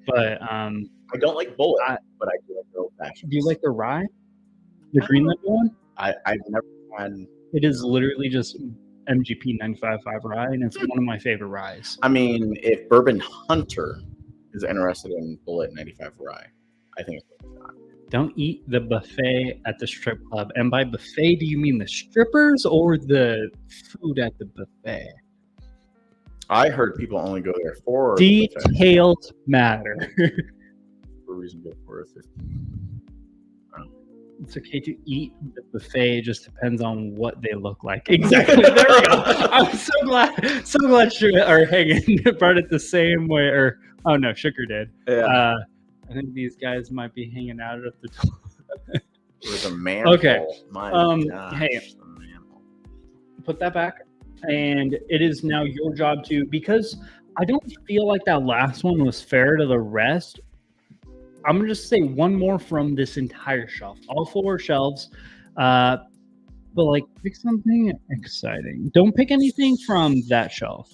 but I don't like Bullet, but I do like the old-fashioned. do you like the rye? The green label one? I've never had. It is literally just MGP 95 rye, and it's one of my favorite ryes. I mean, if Bourbon Hunter is interested in Bullet 95 rye, I think it's worth a shot. Don't eat the buffet at the strip club. And by buffet, do you mean the strippers or the food at the buffet? I heard people only go there for the buffet. Details matter. For a reason to go for it. It's okay to eat the buffet. It just depends on what they look like. Exactly. There we go. I'm so glad Hagen brought it the same way. Or oh no, Sugar did. Yeah. I think these guys might be hanging out at the top. It was a manhole. Okay. My gosh, hey. a manhole. put that back, and it is now your job to, because I don't feel like that last one was fair to the rest. I'm gonna just say one more from this entire shelf, all 4 shelves. But like, pick something exciting. Don't pick anything from that shelf.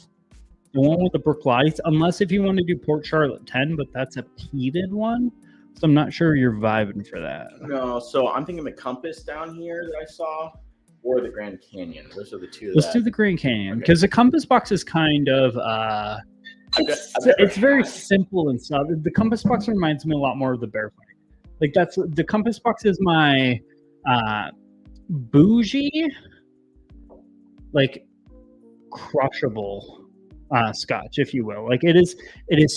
The one with the Brook Lights, unless if you want to do Port Charlotte 10, but that's a peated one. So I'm not sure you're vibing for that. No, so I'm thinking the Compass down here that I saw, or the Grand Canyon. Those are the two. Let's do the Grand Canyon, because the Compass box is kind of it's very simple and stuff. The Compass box reminds me a lot more of the Bear Fight. Like, that's the Compass box is my bougie, like, crushable scotch, if you will. Like, it is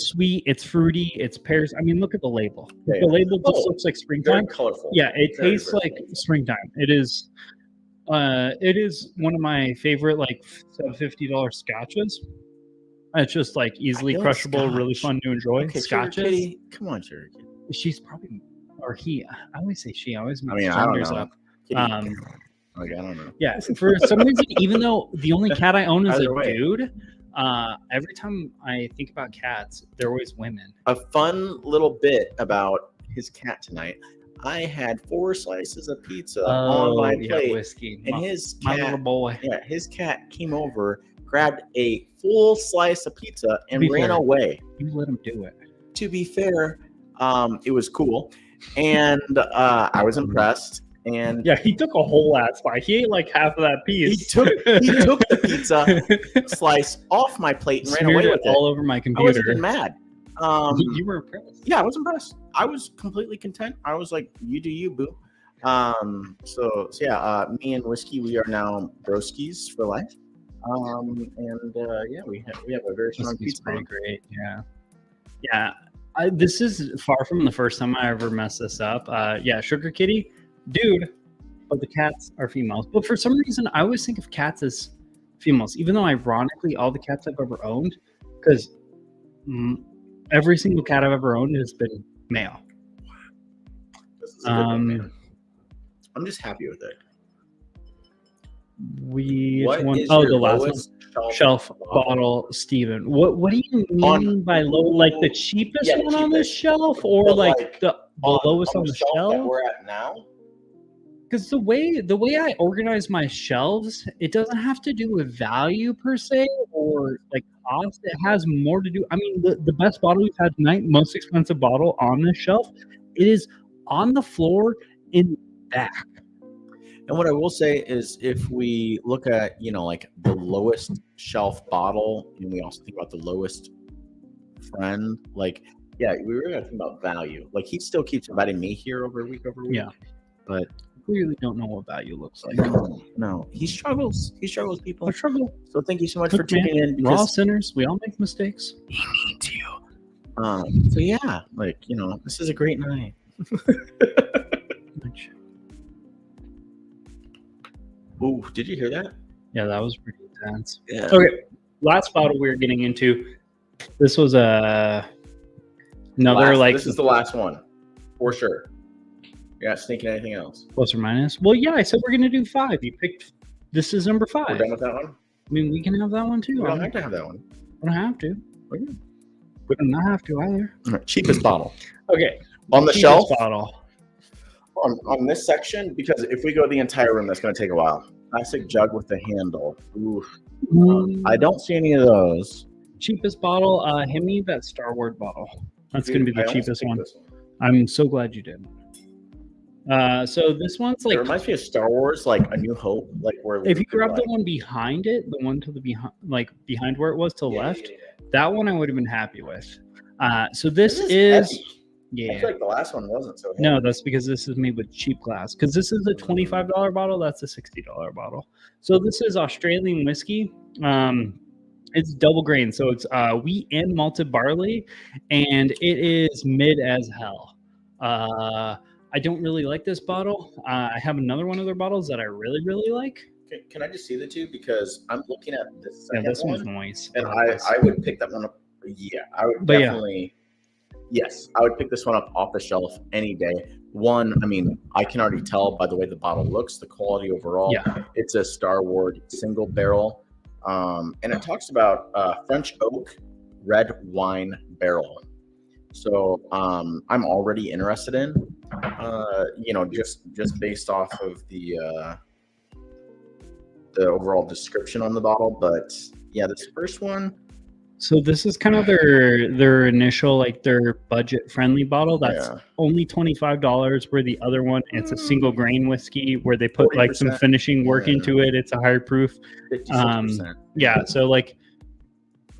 sweet, it's fruity, it's pears. I mean, look at the label. Yeah, the label just looks like springtime. Very colorful. Yeah, it Very tastes like springtime. It is one of my favorite, like, $50 scotches. It's just like easily crushable, really fun to enjoy. Okay, Scotches. Kitty. Come on, Sugar Kitty. She's probably, or he. I always say she. I always mix I don't genders know. up. Kitty, I don't know. Yeah, for some reason, even though the only cat I own is Either a way. dude, every time I think about cats, they're always women. A fun little bit about his cat tonight. I had 4 slices of pizza on my plate, whiskey. and his my little cat, boy. yeah, his cat came over, grabbed a full slice of pizza, and ran away. You let him do it. To be fair, it was cool, and I was impressed. And yeah, he took a whole ass bite. He ate like half of that piece. He took the pizza slice off my plate and ran away with it all over my I computer. wasn't even mad. You were impressed. Yeah, I was impressed. I was completely content. I was like, "You do you, boo." So yeah, me and Whiskey, we are now broskies for life. Yeah, we have a very strong pizza. Pretty great. Yeah. This is far from the first time I ever messed this up. Yeah, Sugar Kitty, dude, but the cats are females. But for some reason, I always think of cats as females, even though ironically, all the cats I've ever owned, because every single cat I've ever owned has been male. This is a good one, man. I'm just happy with it. The last one. Shelf bottle, Steven. What do you mean by low? Like the cheapest one on this shelf, or like the lowest on the shelf that we're at now? Because the way I organize my shelves, it doesn't have to do with value per se or like cost. It has more to do. I mean, the best bottle we've had tonight, most expensive bottle on this shelf, it is on the floor in the back. And what I will say is, if we look at, like the lowest shelf bottle, and we also think about the lowest friend, like, yeah, we really got to think about value. Like, he still keeps inviting me here over week. Yeah, but clearly don't know what value looks like. No, he struggles. He struggles, people. I struggle. So thank you so much for tuning in. We're all sinners. We all make mistakes. He needs you. So yeah, like, this is a great night. Ooh, did you hear that? Yeah, that was pretty intense. Yeah. Okay, last bottle we were getting into. This was this is the last one for sure. You're not sneaking anything else. Plus or minus. Well, yeah, I said we're gonna do 5. You picked. This is number 5. We're done with that one. I mean, we can have that one too. We don't have to have that one. We don't have to. We do not have to either. Cheapest bottle. Okay. On the shelf. Bottle. On this section, because if we go the entire room, that's going to take a while. Classic jug with the handle. Oof. I don't see any of those. Cheapest bottle. Hand me that Star Wars bottle. That's going to be the cheapest one. I'm so glad you did. So this one's like. It reminds me of Star Wars, like A New Hope, like where. If you grab the one behind it, the one to the behind where it was to the left, that one I would have been happy with. So this is. Heavy. Yeah. I feel like the last one wasn't so heavy. No, that's because this is made with cheap glass. Because this is a $25 bottle, that's a $60 bottle. So this is Australian whiskey. It's double grain, so it's wheat and malted barley, and it is mid as hell. I don't really like this bottle. I have another one of their bottles that I really, really like. Can I just see the two? Because I'm looking at this. Yeah, this one's moist. And I would pick that one up. Yeah, I would definitely. Yes, I would pick this one up off the shelf any day. one, I mean, I can already tell by the way the bottle looks, the quality overall. Yeah. It's a Star Wars single barrel. And it talks about French oak red wine barrel. So I'm already interested in, just based off of the overall description on the bottle. But yeah, this first one. So this is kind of their initial, like their budget friendly bottle. That's only $25. Where the other one, it's a single grain whiskey where they put like some finishing work into it. It's a higher proof. 56%. Yeah. So like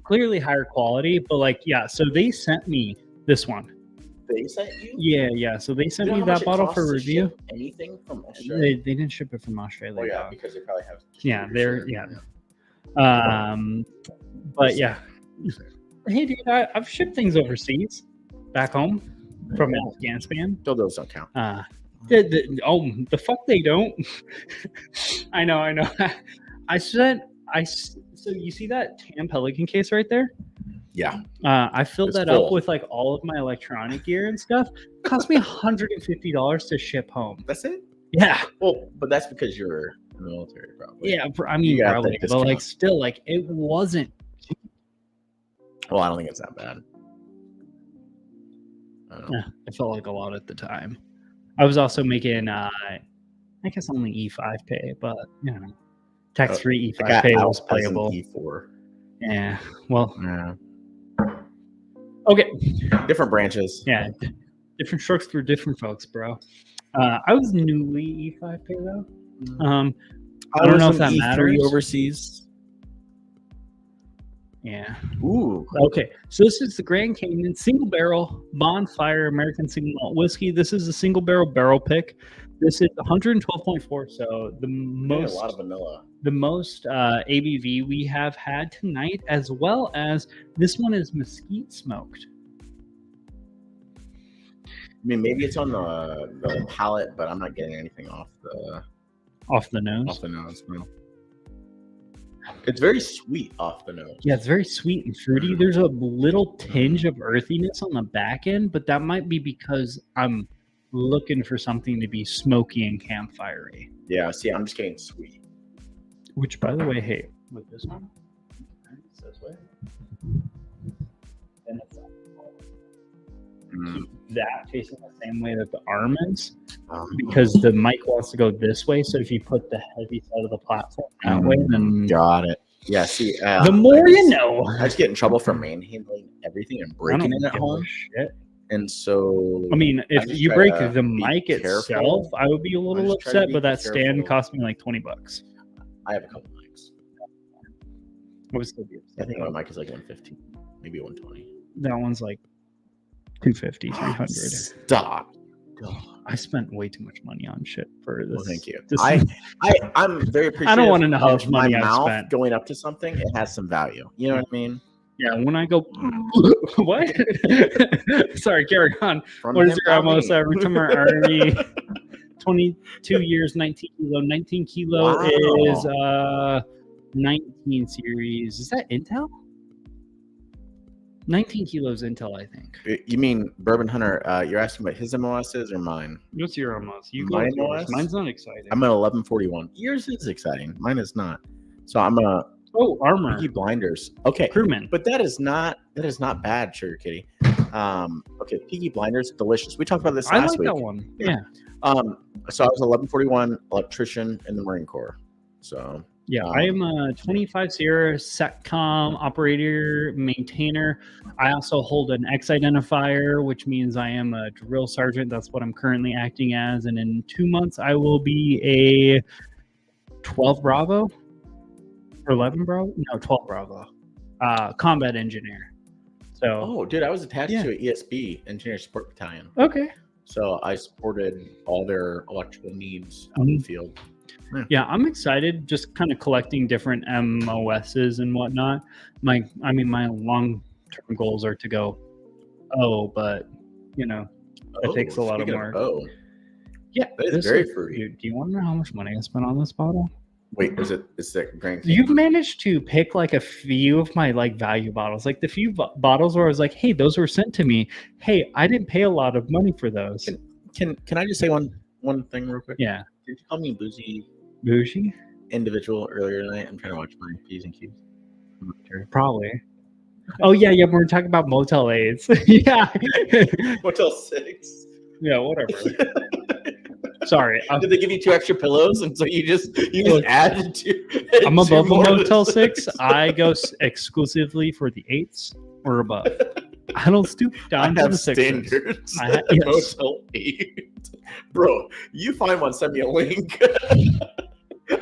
clearly higher quality, but like, yeah. So they sent me this one. They sent you? Yeah. So they sent me that bottle for review. Anything from Australia? They didn't ship it from Australia. Oh yeah, because they probably have. But yeah. Hey, dude, I've shipped things overseas, back home, from Afghanistan. Those don't count. The fuck they don't. I know. So you see that tan Pelican case right there? Yeah. I filled that up with like all of my electronic gear and stuff. It cost me $150 to ship home. That's it? Yeah. Well, but that's because you're in the military, probably. Yeah, I mean, probably, but like still, like it wasn't. Well, I don't think it's that bad. I felt like a lot at the time. I was also making, I guess only E5 pay, but tax-free E5 pay was playable. E4. Yeah. Well. Yeah. Okay. Different branches. Yeah. Different strokes for different folks, bro. I was newly E5 pay though. I don't know if that matters. Overseas. Yeah. Ooh. Okay. So this is the Grand Canyon Single Barrel Bonfire American Single Malt Whiskey. This is a single barrel pick. This is 112.4. So the most, a lot of vanilla. The most ABV we have had tonight, as well as this one is mesquite smoked. I mean, maybe it's on the palate, but I'm not getting anything off the nose. Off the nose, no. It's very sweet off the nose. Yeah, it's very sweet and fruity. There's a little tinge of earthiness on the back end, but that might be because I'm looking for something to be smoky and campfirey. Yeah, see, I'm just getting sweet. Which, by the way, hey, with this one, it's this way. And it's that facing the same way that the arm is, because the mic wants to go this way. So if you put the heavy side of the platform that way, then got it. Yeah, see, the more you know. I just get in trouble for manhandling everything and breaking it at home. Shit. And so, I mean, if you break the mic itself, I would be a little upset. But that stand cost me like $20. I have a couple mics. I would still be upset. I think my mic is like 115, maybe 120. That one's like 250, 300. Stop. I spent way too much money on shit for this. Well, thank you. I'm very appreciative. I don't want to know how much money I've spent. Going up to something, it has some value. You know what I mean? Yeah, when I go, what? Sorry, carry on. What is your almost return my Army? 22 years, 19 kilo. 19 kilo is 19 series. Is that Intel? 19 kilos Intel, I think. You mean Bourbon Hunter? You're asking what his MOS is or mine? What's your MOS? You go MOS? Mine's not exciting. I'm at 1141. Yours is exciting. Mine is not. So I'm a Armor. Peaky Blinders. Okay. Crewman. But that is not bad, Sugar Kitty. Okay, Peaky Blinders, delicious. We talked about this last week. I like that one. Yeah. So I was 1141 electrician in the Marine Corps. So yeah, I am a 25 Sierra SETCOM operator, maintainer. I also hold an X identifier, which means I am a drill sergeant. That's what I'm currently acting as. And in 2 months, I will be a 12 Bravo or 11 Bravo? No, 12 Bravo. Combat engineer. So, dude, I was attached to an ESB, Engineer Support Battalion. Okay. So I supported all their electrical needs out in the field. Yeah, I'm excited just kind of collecting different MOSs and whatnot. My long-term goals are to go, but, it takes a lot of work. Yeah. That is very fruity. Do you want to know how much money I spent on this bottle? Wait, is that Grand Canyon? You've managed to pick like a few of my like value bottles, like the few bottles where I was like, hey, those were sent to me. Hey, I didn't pay a lot of money for those. Can I just say one thing real quick? Yeah. Did you call me bougie Bougie? individual earlier tonight? I'm trying to watch my P's and Q's. Probably. Oh yeah, we're talking about Motel 8s. Yeah. Motel 6. Yeah, whatever. Sorry. Did they give you 2 extra pillows, and so you just added to? I'm above a Motel 6. I go exclusively for the 8s or above. I don't stoop down to the 6s. Standards. Yes. Motel 8. Bro, you find one, send me a link.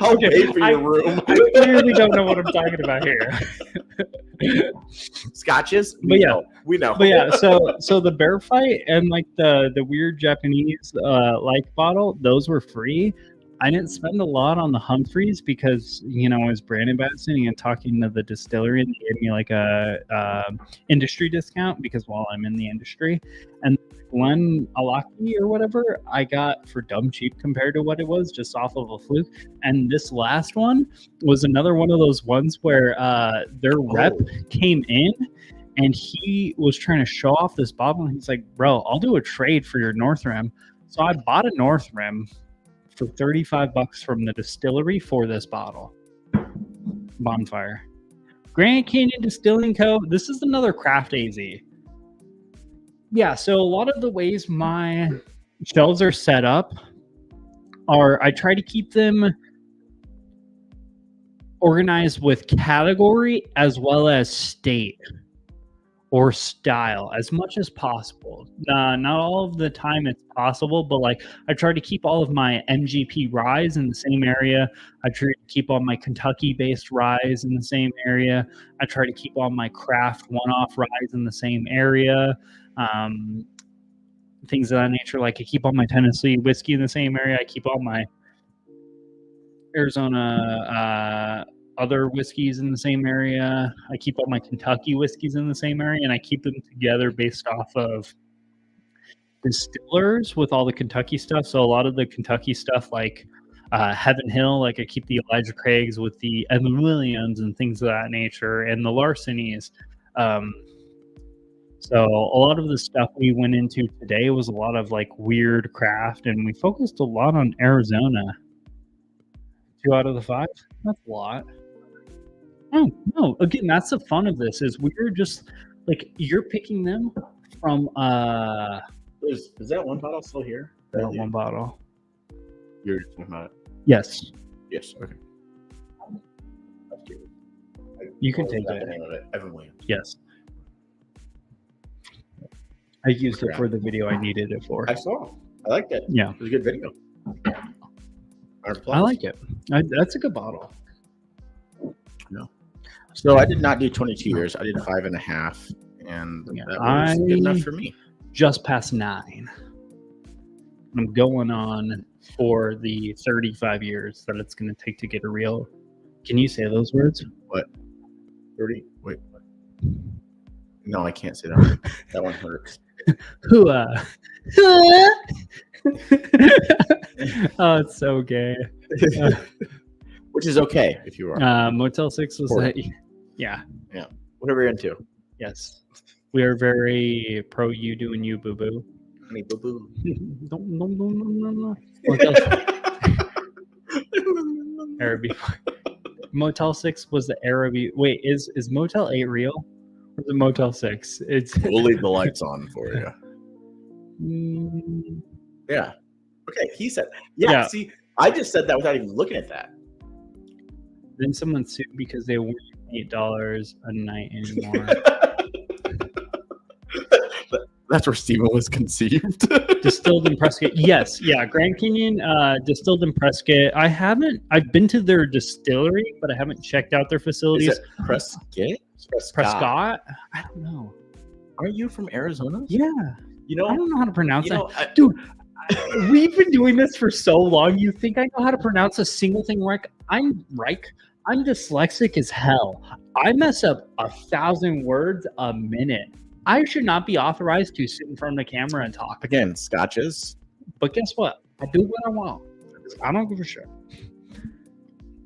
I'll pay for your room. I clearly don't know what I'm talking about here. Scotches? But yeah. We know. But yeah, so the bear fight and like the weird Japanese like bottle, those were free. I didn't spend a lot on the Humphreys because I was brand ambassadoring and talking to the distillery, and they gave me like a industry discount because I'm in the industry. And Glen Alaki or whatever I got for dumb cheap compared to what it was just off of a fluke. And this last one was another one of those ones where their rep came in and he was trying to show off this bottle, and he's like, bro, I'll do a trade for your North Rim. So I bought a North Rim for $35 from the distillery for this bottle. Bonfire. Grand Canyon Distilling Co. This is another craft AZ. Yeah, so a lot of the ways my shelves are set up are I try to keep them organized with category as well as state or style as much as possible. Not all of the time it's possible, but like I try to keep all of my MGP ryes in the same area. I try to keep all my Kentucky-based ryes in the same area. I try to keep all my craft one-off ryes in the same area. Things of that nature. Like I keep all my Tennessee whiskey in the same area. I keep all my Arizona other whiskeys in the same area. I keep all my Kentucky whiskeys in the same area, and I keep them together based off of distillers with all the Kentucky stuff. So a lot of the Kentucky stuff, like Heaven Hill, like I keep the Elijah Craigs with the Evan Williams and things of that nature, and the Larcenies. So a lot of the stuff we went into today was a lot of like weird craft, and we focused a lot on Arizona. 2 out of the 5. That's a lot. Oh no! Again, that's the fun of this is we're just like you're picking them from. Is that one bottle still here? That one bottle. You're talking about it? Yes. Yes. Okay. You can take the name of it. Evan Williams. Yes. I used it for the video I needed it for. I saw. I liked it. Yeah. It was a good video. I like it. That's a good bottle. No. So I did not do 22 years. I did 5.5, and that was good enough for me. Just past 9. I'm going on for the 35 years that it's going to take to get a real. Can you say those words? What? 30? Wait. What? No, I can't say that one. That one hurts. Oh, it's so gay. Which is okay if you are. Motel 6 was like, yeah. Whatever you're into. Yes. We are very pro you doing you, boo boo. Honey, boo boo. No. Araby. Motel 6 was the Araby. Wait, is Motel 8 real? Or is it Motel 6? We'll leave the lights on for you. Yeah. Okay, he said. Yeah, see, I just said that without even looking at that. Then someone sued because they weren't $8 a night anymore. That's where Steven was conceived. Distilled in Prescott. Yes. Yeah. Grand Canyon, distilled in Prescott. I've been to their distillery, but I haven't checked out their facilities. Is it Prescott? Prescott? I don't know. Aren't you from Arizona? Yeah. You know, I don't know how to pronounce that. Dude, we've been doing this for so long. You think I know how to pronounce a single thing right? I'm dyslexic as hell. I mess up 1,000 words a minute. I should not be authorized to sit in front of the camera and talk. Again, scotches. But guess what? I do what I want. I don't give a shit.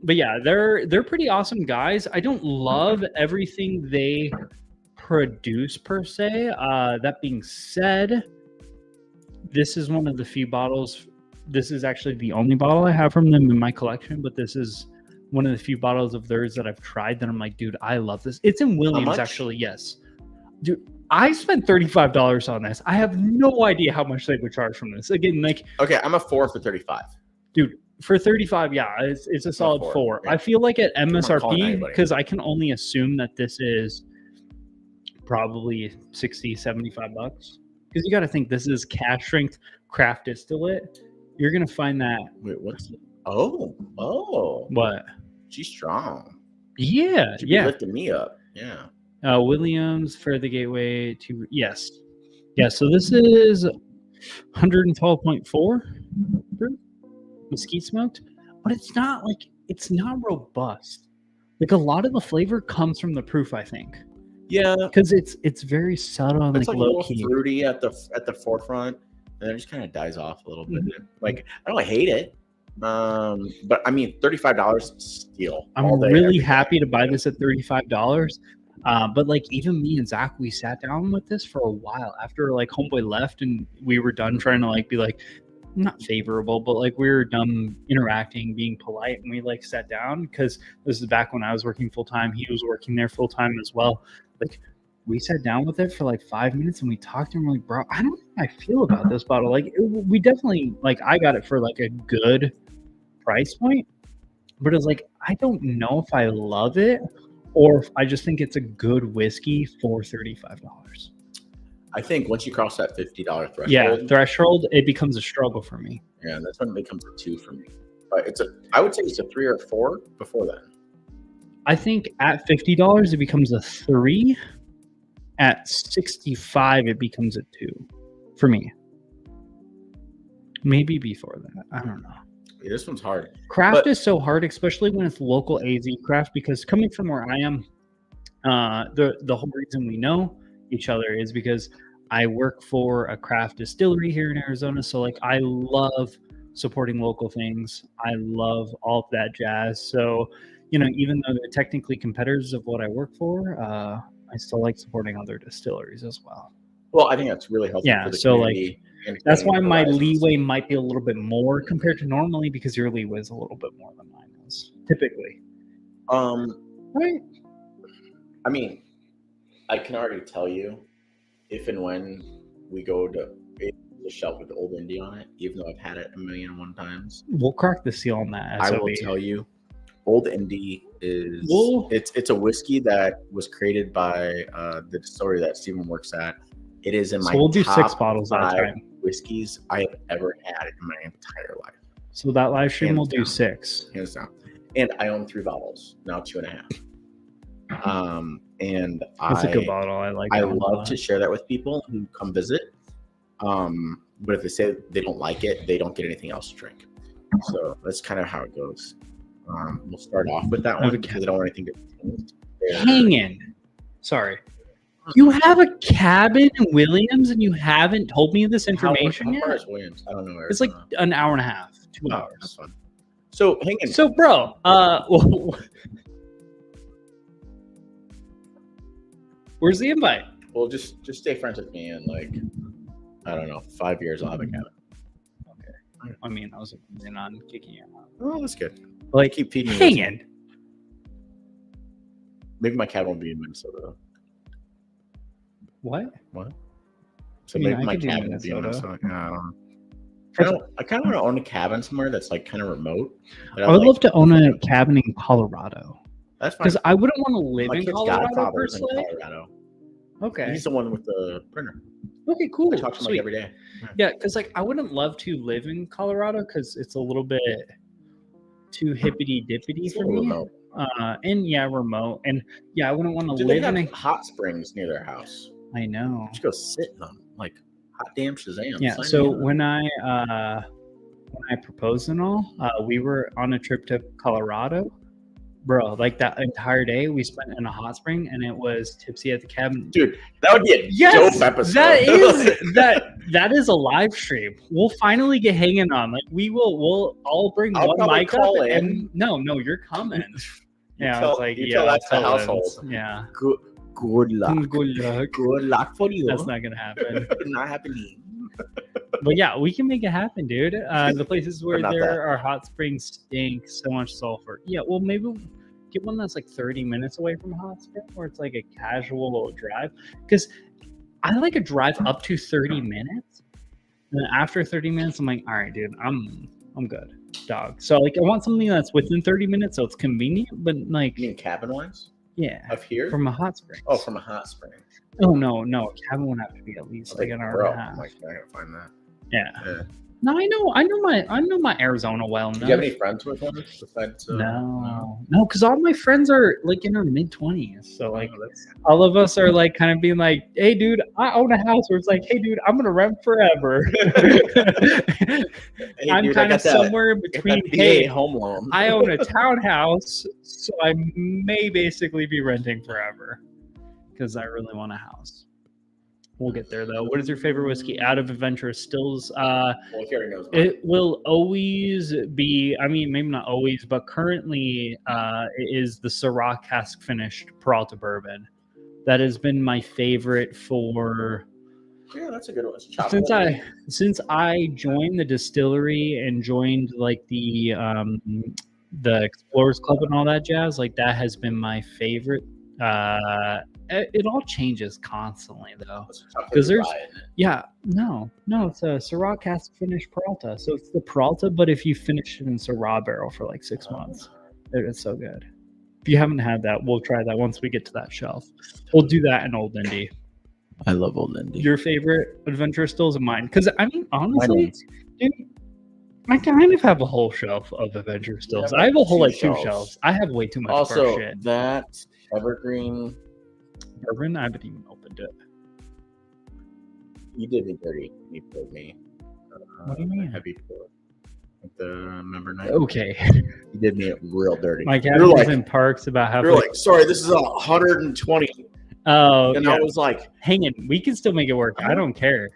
But yeah, they're pretty awesome guys. I don't love everything they produce per se. That being said, this is one of the few bottles. This is actually the only bottle I have from them in my collection, but this is one of the few bottles of theirs that I've tried that I'm like, dude, I love this. It's in Williams, actually. Yes, dude. I spent $35 on this. I have no idea how much they would charge from this. Again, like, okay, I'm a 4 for 35. Dude, for 35, yeah, it's a solid 4. Yeah. I feel like at MSRP, because I can only assume that this is probably 60, 75 bucks. Because you got to think this is cash strength craft distillate. You're gonna find that. Wait, what's it? Oh, What? She's strong. Yeah, She be lifting me up. Yeah. Williams for the gateway to yes. So this is 112.4 mesquite smoked, but it's not robust. Like a lot of the flavor comes from the proof, I think. Yeah, because it's very subtle and it's like a little low-key. fruity at the forefront, and then it just kind of dies off a little bit. Like I don't hate it, but I mean, $35 steal. I'm really happy to buy this at $35. But like even me and Zach, we sat down with this for a while after like homeboy left and we were done trying to like be like not favorable, but like we were done interacting, being polite, and we like sat down because this is back when I was working full time. He was working there full time as well. Like we sat down with it for like 5 minutes and we talked to him like, bro, I don't know how I feel about this bottle. Like we definitely like I got it for like a good price point, but it's like I don't know if I love it or if I just think it's a good whiskey for $35. I think once you cross that $50 threshold, it becomes a struggle for me. Yeah, that's when it becomes a 2 for me. But I would say it's a 3 or 4 before then. I think at $50 it becomes a 3. At 65 it becomes a 2 for me. Maybe before that. I don't know. Yeah, this one's hard. Craft is so hard, especially when it's local AZ craft, because coming from where I am, the whole reason we know each other is because I work for a craft distillery here in Arizona. So like I love supporting local things. I love all of that jazz. So, even though they're technically competitors of what I work for, I still like supporting other distilleries as well. Well, I think that's really helpful. Yeah, for the so community. That's why my leeway might be a little bit more compared to normally, because your leeway is a little bit more than mine is typically. Right. I mean, I can already tell you if and when we go to the shelf with the Old Indy on it, even though I've had it 1,000,001 times. We'll crack the seal on that. I will tell you, Old Indy is it's a whiskey that was created by the distillery that Stephen works at. It is in my we'll do top 6 bottles at a 5 time. whiskeys I have ever had in my entire life. So that live stream Hands will down. do 6. Hands down. And I own 3 bottles, now 2.5. And That's a good bottle. I like. I love to share that with people who come visit. But if they say they don't like it, they don't get anything else to drink. So that's kind of how it goes. We'll start off with that one because I don't want anything to taint. Hanging. Sorry. You have a cabin in Williams and you haven't told me this information How far yet? is Williams? I don't know. It's like an hour and a half, 2 hours. That's fun. So hanging. So, bro, where's the invite? Well, just stay friends with me and like, I don't know, 5 years I'll have a cabin. Okay. I mean, I was in on kicking you out. Oh, that's good. Like, Keep feeding me. hanging. Maybe my cabin will be in Minnesota. What? So I mean, maybe I my could do cabin will be in Minnesota. Minnesota. Yeah, I don't know. I kind of want to own a cabin somewhere that's like kind of remote. I would love to own a cabin in Colorado. That's fine. Because I wouldn't want to live My in kid's Colorado godfather per is se. in Colorado. Okay. He's the one with the printer. Okay, cool. I talk to him like Sweet. every day. Yeah, because like I wouldn't love to live in Colorado because it's a little bit too hippity dippity It's a for little me. remote. Remote, and I wouldn't want to Dude, they live have in a. hot springs near their house. I know. Just go sit in them, like hot damn Shazam. Yeah. Sign So me up. when I proposed and all, we were on a trip to Colorado, bro. Like that entire day we spent in a hot spring, and it was tipsy at the cabin. Dude, that would be a dope episode. That is that is a live stream. We'll finally get hanging on. Like we'll all bring I'll one probably mic up call and in. no, you're coming. Yeah, tell- it's like you tell that's the tell them. household. Yeah. Good luck. Good luck. Good luck for you. That's not gonna happen. Not happening. But yeah, we can make it happen, dude. The places where not that. there are hot springs stink so much sulfur. Yeah, well, maybe we'll get one that's like 30 minutes away from a hot spring, where it's like a casual drive. Because I like a drive up to 30 minutes, and then after 30 minutes, I'm like, all right, dude, I'm good, dog. So like, I want something that's within 30 minutes, so it's convenient, but like, You mean cabin wise? yeah, Of here? from a hot spring. Oh, from a hot spring. Oh no, a cabin would have to be at least like an hour and a half. I'm like, I gotta find that. Yeah. No, I know my Arizona well enough. Do you have any friends with him besides? No, because all my friends are like in their mid-20s. So like, that's all of us are like kind of being like, "Hey, dude, I own a house." Where it's like, "Hey, dude, I'm gonna rent forever." I'm dude, kind of somewhere between. Hey, home loan. I own a townhouse, so I may basically be renting forever because I really want a house. We'll get there though. What is your favorite whiskey out of adventurous stills? Well, he already knows mine. It will always be. I mean, maybe not always, but currently, it is the Ciroc cask finished Peralta bourbon. That has been my favorite for. Yeah, that's a good one. Since I joined the distillery and joined like the Explorers Club and all that jazz. Like that has been my favorite. It all changes constantly though, because there's no, it's a Syrah cask finished Peralta, so it's the Peralta, but if you finish it in Syrah barrel for like 6 months, it's so good. If you haven't had that, we'll try that once we get to that shelf. We'll do that in Old Indy. I love Old Indy. Your favorite adventure stills of mine? Because I mean, honestly, dude, I kind of have a whole shelf of adventure stills. I have a whole like 2 shelves. I have way too much also shit. That Evergreen bourbon, I haven't even opened it. You did me dirty. You told me. What do you mean? Heavy pour. Like the member night. Okay. You did me real dirty. My cat was in Parks about halfway. You're like, sorry, this is 120. Oh, and yeah. I was like, hang it. We can still make it work. I don't care.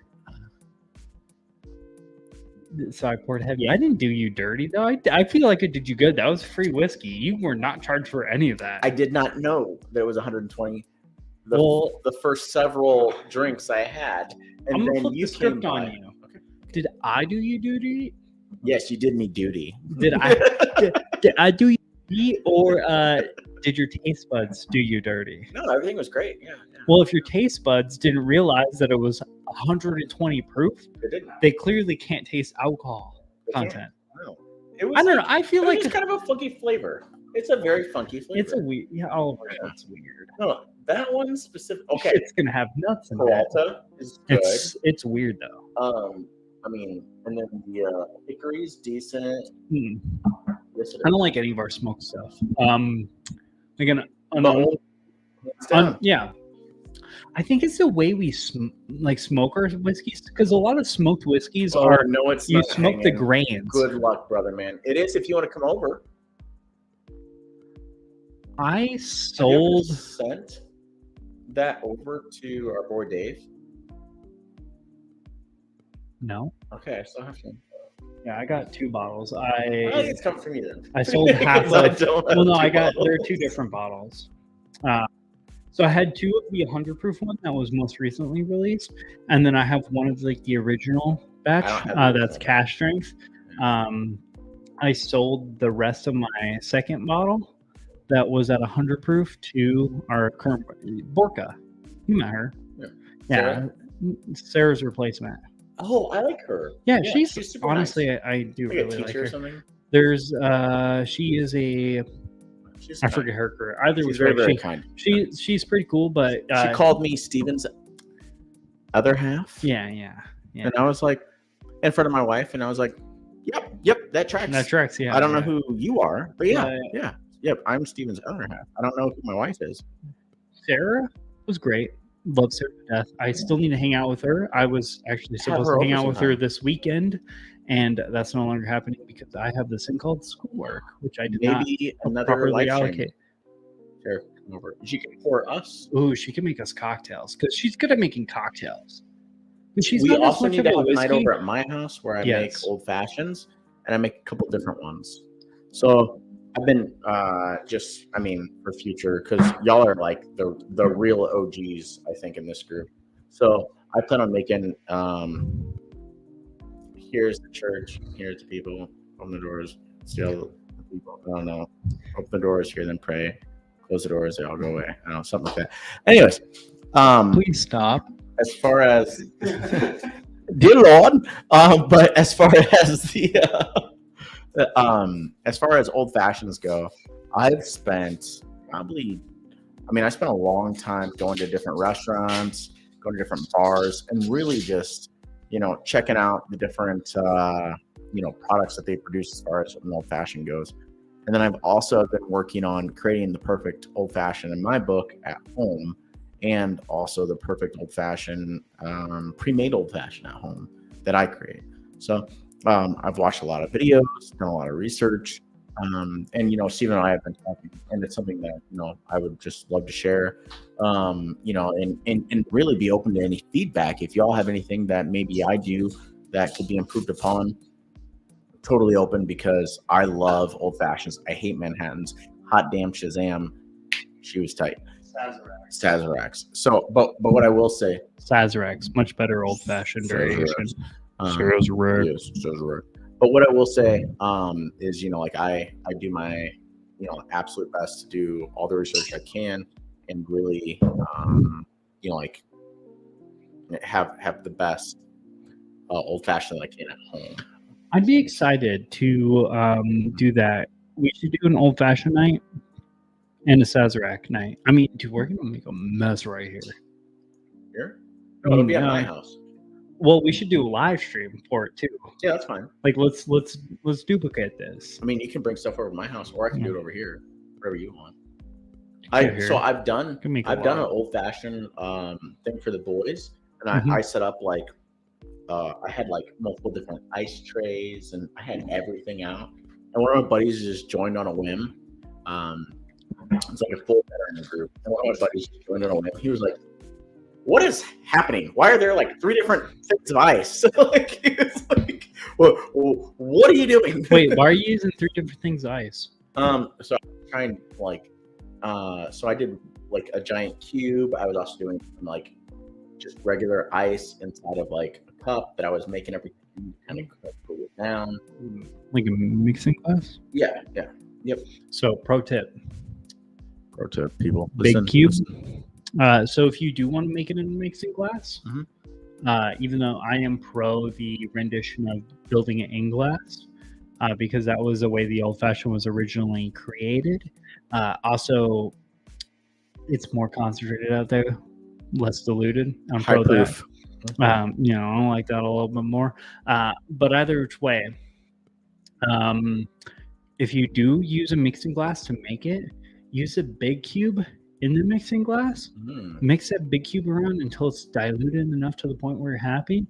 So I poured heavy. I didn't do you dirty though. I feel like I did you good. That was free whiskey. You were not charged for any of that. I did not know that it was 120. The first several drinks I had, and I'm gonna then flip you the script came on by. you. Okay. Did I do you duty? Yes, you did me duty. Did I? did I do you dirty, or did your taste buds do you dirty? No, everything was great. Yeah. Well, if your taste buds didn't realize that it was 120 proof, they clearly can't taste alcohol content. No. I don't know. I feel like it's kind of a funky flavor. It's a very funky flavor. It's a weird. Yeah, all over it. It's weird. No, that one specific. Okay, it's gonna have nuts in Peralta is good. It's weird though. I mean, and then the hickory's decent. Yes, I don't like any of our smoked stuff. Again, yeah. I think it's the way we smoke our whiskeys, because a lot of smoked whiskeys are no, it's you not smoke the grains. Good luck, brother, man. It is if you want to come over. I sold sent that over to our boy Dave. No. Okay, I still have some. Yeah, I got 2 bottles. I think it's coming from you then. I sold half of. Well, no, there are 2 different bottles. So I had 2 of the 100 proof one that was most recently released, and then I have one of like the original batch that's cash strength. I sold the rest of my second bottle that was at 100 proof to our current Borka. You met her. Yeah. Sarah's replacement. Oh, I like her. Yeah, she's honestly nice. I do really like her. Or something? There's she is a I forget her career. Either was very kind. She's pretty cool, but she called me Steven's other half. Yeah. And I was like, in front of my wife, and I was like, "Yep, that tracks." That tracks. Yeah. I don't know who you are, but yep, I'm Steven's other half. I don't know who my wife is. Sarah was great. Loves her to death. I still need to hang out with her. I was actually supposed to hang out with her this weekend, and that's no longer happening because I have this thing called schoolwork, which I did not properly allocate. Sure, come over. She can pour us. Ooh, she can make us cocktails because she's good at making cocktails. But we also need to have a night over at my house where I make old fashions, and I make a couple different ones. So I've been for future, because y'all are like the real OGs, I think, in this group. So I plan on making here's the church, here's the people, open the doors, see all the people. I don't know. Open the doors, hear them pray, close the doors, they all go away. I don't know, something like that. Anyways, Please stop. as far as dear Lord, but as far as as far as old fashions go, I've spent I spent a long time going to different restaurants, going to different bars, and really just, checking out the different, products that they produce as far as an old fashioned goes. And then I've also been working on creating the perfect old fashioned in my book at home, and also the perfect old fashioned, pre-made old fashioned at home that I create. So I've watched a lot of videos, done a lot of research, and Stephen and I have been talking, and it's something that I would just love to share, and really be open to any feedback. If y'all have anything that maybe I do that could be improved upon, totally open, because I love old fashions. I hate Manhattans. Hot damn Shazam, she was tight. Sazeracs. So, but what I will say, Sazeracs, much better old fashioned variation. Sazerac. Yes, Sazerac. But what I will say is, I do my, absolute best to do all the research I can, and really, have the best old fashioned that I can at home. I'd be excited to do that. We should do an old fashioned night and a Sazerac night. I mean, dude, we're gonna make a mess right here. Here? No, it'll be at my house. Well, we should do a live stream for it too. Yeah, that's fine. Like, let's duplicate this. I mean, you can bring stuff over to my house, or I can do it over here, whatever you want. So I've done an old fashioned thing for the boys, and I set up like I had like multiple different ice trays, and I had everything out. And one of my buddies just joined on a whim. It's like a full veteran group, and one of my buddies just joined on a whim. He was like, "What is happening? Why are there like 3 different things of ice?" Like, it's like, well, what are you doing? Wait, why are you using 3 different things of ice? So I'm trying so I did like a giant cube. I was also doing like just regular ice inside of like a cup that I was making everything kind of cool it down. Like a mixing glass? Yeah. Yep. So pro tip, people. Big cube. So if you do want to make it in a mixing glass, even though I am pro the rendition of building it in glass, because that was the way the old fashioned was originally created. Also, it's more concentrated out there, less diluted. I'm pro that. I like that a little bit more. But either which way, if you do use a mixing glass to make it, use a big cube in the mixing glass. Mix that big cube around until it's diluted enough to the point where you're happy.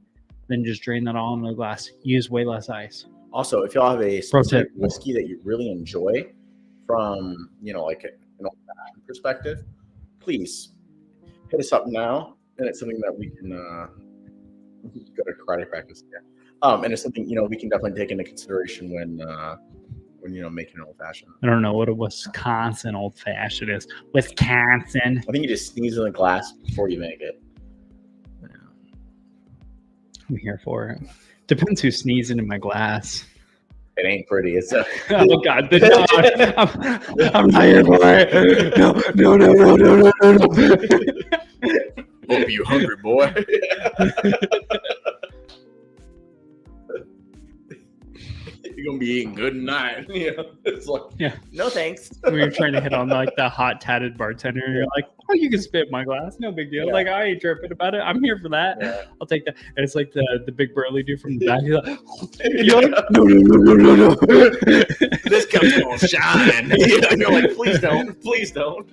Then just drain that all into the glass. Use way less ice. Also, if y'all have a specific whiskey that you really enjoy from, like an old-fashioned perspective, please hit us up now. And it's something that we can go to karate practice. Yeah. And it's something, we can definitely take into consideration when making an old fashioned. I don't know what a Wisconsin old fashioned is. Wisconsin. I think you just sneeze in the glass before you make it. Yeah. I'm here for it. Depends who's sneezing in my glass. It ain't pretty. It's a oh God, I'm not here for it. No. Hope you hungry, boy. You're gonna be eating good tonight. It's like, no thanks. We were trying to hit on like the hot tatted bartender. And you're like, oh, you can spit in my glass, no big deal. Like, I ain't tripping about it. I'm here for that. I'll take that. And it's like the big burly dude from the back. He's like, no. This cup's gonna shine. You're like, please don't.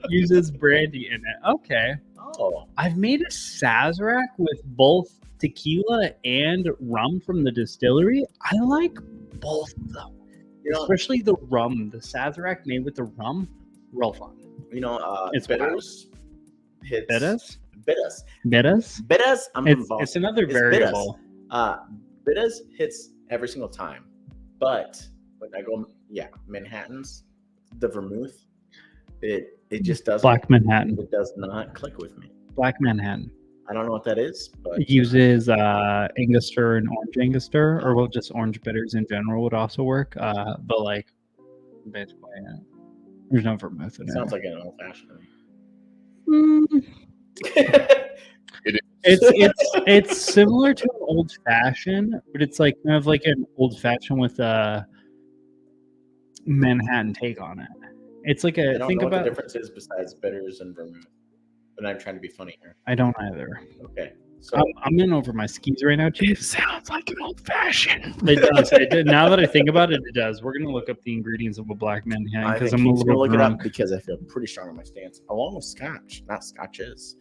Uses brandy in it. Okay. Oh, I've made a Sazerac with both tequila and rum from the distillery. I like both of them, especially the rum. The Sazerac made with the rum, real fun. It's bitters. Bitters. It's another variable. Bitters hits every single time, but when I go, Manhattans, the vermouth, it just doesn't. Black Manhattan. It does not click with me. Black Manhattan. I don't know what that is, but It uses Angostura and orange Angostura, or well, just orange bitters in general would also work. But like, basically, there's no vermouth in it it. sounds like an old fashioned. Mm, It is. it's similar to an old fashioned, but it's like kind of like an old fashioned with a Manhattan take on it. It's like I a don't think know what about. the difference is besides bitters and vermouth. But I'm trying to be funny here. I don't either. Okay. So I'm in over my skis right now, Chief. sounds like an old fashioned. It does. Now that I think about it, it does. We're gonna look up the ingredients of a black Manhattan I because think I'm a he's gonna little look it up drunk. because I feel pretty strong on my stance, along with scotch, not scotches.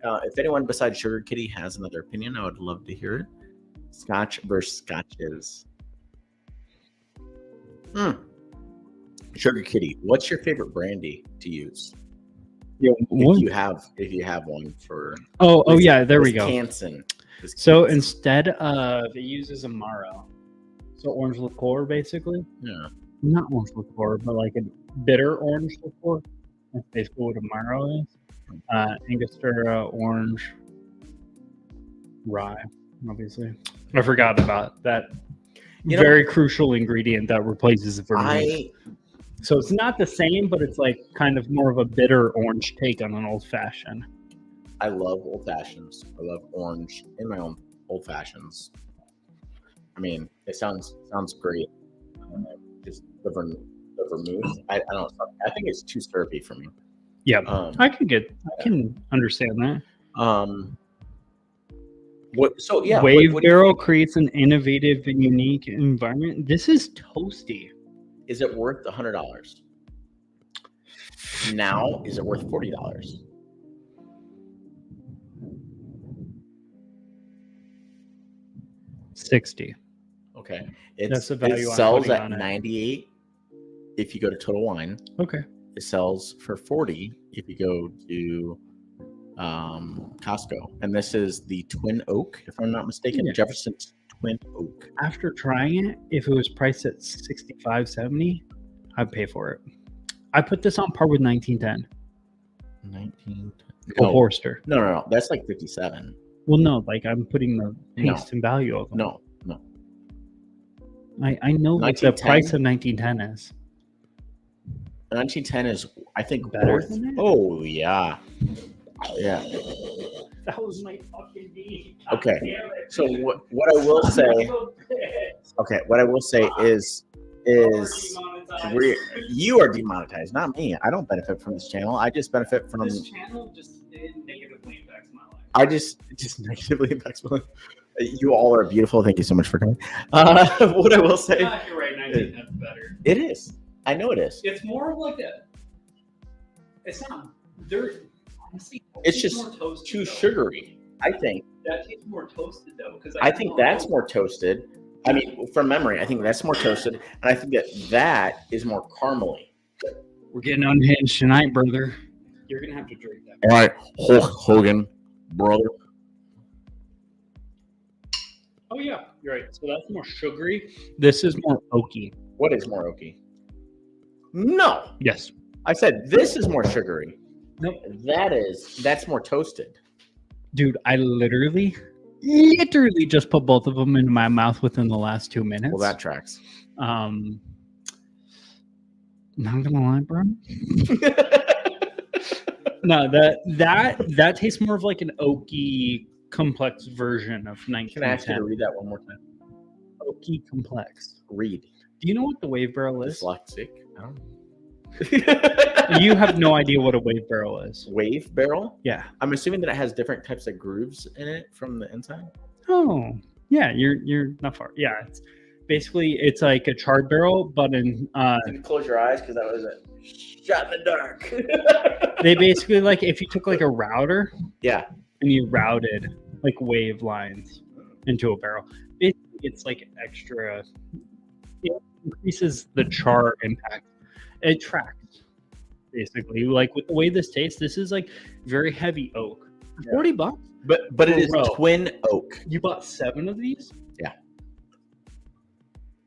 If anyone besides Sugar Kitty has another opinion, I would love to hear it. Scotch versus scotches. Sugar Kitty, what's your favorite brandy to use? Yeah, If you have one for oh yeah, there we go. Wisconsin. So instead of it uses Amaro, so orange liqueur basically. Yeah. Not orange liqueur, but like a bitter orange liqueur. That's basically what Amaro is. Angostura, orange, rye, obviously. I forgot about that very crucial ingredient that replaces vermouth. So it's not the same, but it's like kind of more of a bitter orange take on an old fashioned. I love old fashions. I love orange in my own old fashions. I mean, it sounds great. Just the vermouth. I don't. I think it's too syrupy for me. Yeah, I can understand that. What? So yeah, Wave what Barrel creates an innovative and unique environment. This is toasty. Is it worth $100? Now, is it worth $40? $60. Okay, That's the value it I'm sells putting at on it. $98 if you go to Total Wine. Okay. It sells for $40 if you go to Costco, and this is the Twin Oak, if I'm not mistaken. Yeah. Jefferson's Twin Oak. After trying it, if it was priced at $65.70, I'd pay for it. I put this on par with 1910. 1910. Forster. No. That's like 57. Well, no, like I'm putting the taste and value of them. No. I know what the price of 1910 is. 1910 is, I think, Better worth. than that? Oh yeah. Yeah. That was my fucking knee. Okay. So what I will say. Okay. What I will say is you are demonetized, not me. I don't benefit from this channel. I just benefit from this channel. Just negatively impacts my life. I just negatively impacts my life. You all are beautiful. Thank you so much for coming. What I will say. You're right. 1910's better. It is. I know it is. It's more of like a. It's not dirt. Honestly, It's just too sugary. I think. That tastes more toasted though, because I think that's more toasted. I mean, from memory, I think that's more toasted, and I think that is more caramely. We're getting unhinged tonight, brother. You're gonna have to drink that. All right, Hulk Hogan, brother. Oh yeah, you're right. So that's more sugary. This is more oaky. What is more oaky? No, Yes. I said this is more sugary. Nope. That's more toasted. Dude, I literally just put both of them in my mouth within the last 2 minutes. Well, that tracks. Not gonna lie, bro. No, that tastes more of like an oaky complex version of 1910. Can I ask you to read that one more time? Oaky complex. Read. Do you know what the wave barrel is? Dyslexic. I don't know. You have no idea what a wave barrel is. Wave barrel? Yeah. I'm assuming that it has different types of grooves in it from the inside. Oh, yeah. You're not far. Yeah. It's like a charred barrel, but in You can close your eyes because that was a shot in the dark. they basically like if you took like a router, Yeah. and you routed like wave lines into a barrel. Basically, it's like extra. It increases the char impact. It tracks basically. Like with the way this tastes, this is like very heavy oak. Yeah. $40. But it is Bro. twin oak. You bought 7 of these? Yeah.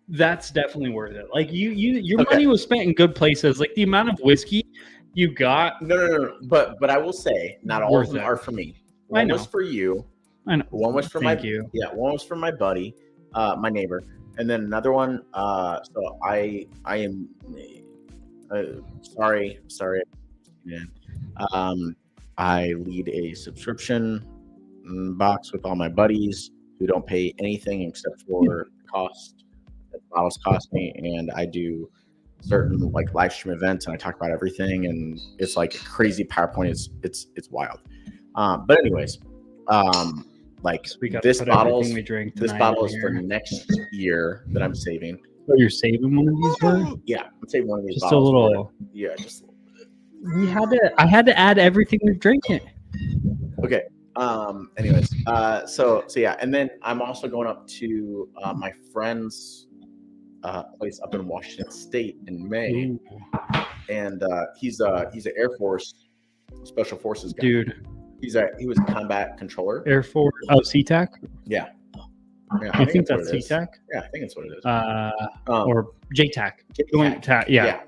That's definitely worth it. Like your Okay. money was spent in good places. Like the amount of whiskey you got. No. But I will say, not all of Worth them it. are for me. One was for you. I know. One was for Thank you. Yeah, one was for my buddy, my neighbor, and then another one. So I am sorry. I lead a subscription box with all my buddies who don't pay anything except for cost that bottles cost me, and I do certain like live stream events and I talk about everything, and it's like a crazy PowerPoint. It's wild. But anyways, like So we got this bottle is for next year that I'm saving. So you're saving one of these for? Yeah, I'm saving one of these Just bottles. a little. Yeah, just a little bit. I had to add everything we've drinking. Okay. Anyways, so yeah, and then I'm also going up to my friend's place up in Washington State in May. Ooh. And he's an Air Force Special Forces guy. Dude. He was a combat controller. Air Force. Oh, CTAC? Yeah. I think that's CTAC. Yeah, I think that's what it is. Or JTAC. Yeah.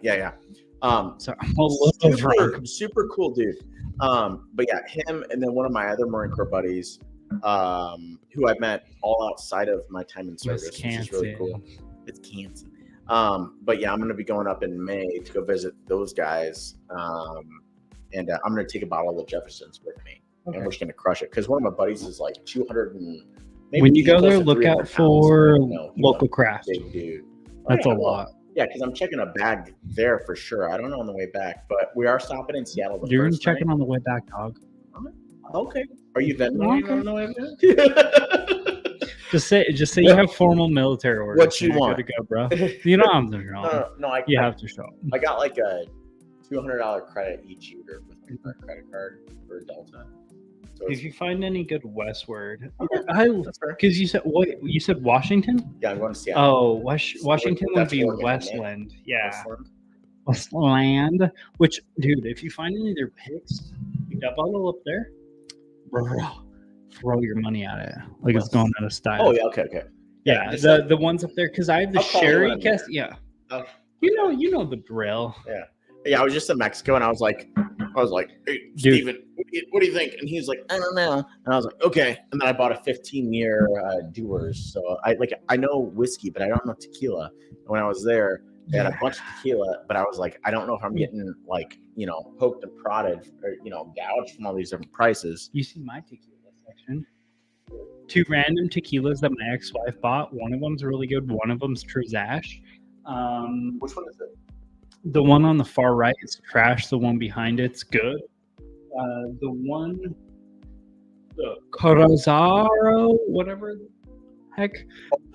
So I'm a little drunk. Super cool dude. But yeah, him and then one of my other Marine Corps buddies, who I met all outside of my time in service, which is really cool. It's Kansas. But yeah, I'm going to be going up in May to go visit those guys. And I'm going to take a bottle of the Jeffersons with me. Okay. And we're just going to crush it. Because one of my buddies is like 200 and maybe when you go there, look out for local craft. Big dude. That's a lot. Yeah, because I'm checking a bag there for sure. I don't know on the way back, but we are stopping in Seattle. You're checking on the way back, dog. Okay. Are you Venmoing on the way back? Just say you have formal military orders. What you want? Good to go, bro. You don't have to show. No. You have to show. I got like a $200 credit each year with my credit card for Delta. So if you find any good westward, because you said Washington. Yeah, I'm going to Seattle. Oh, Washington would be Westland. Yeah, Westland. Which, dude, if you find any of their picks, that bottle up there, bro, throw your money at it like it's going out of style. Oh yeah, okay. Yeah, the ones up there because I have the sherry cast. Yeah, you know the drill. Yeah. I was just in Mexico and I was like, hey, Steven, what do you think? And he's like, I don't know. And I was like, okay. And then I bought a 15-year Dewar's. So I know whiskey, but I don't know tequila. And when I was there, they had a bunch of tequila, but I was like, I don't know if I'm getting poked and prodded or gouged from all these different prices. You see my tequila section. 2 random tequilas that my ex-wife bought. One of them's really good. One of them's Trizash. Which one is it? The one on the far right is trash. The one behind it's good. The Corazaro, whatever the heck.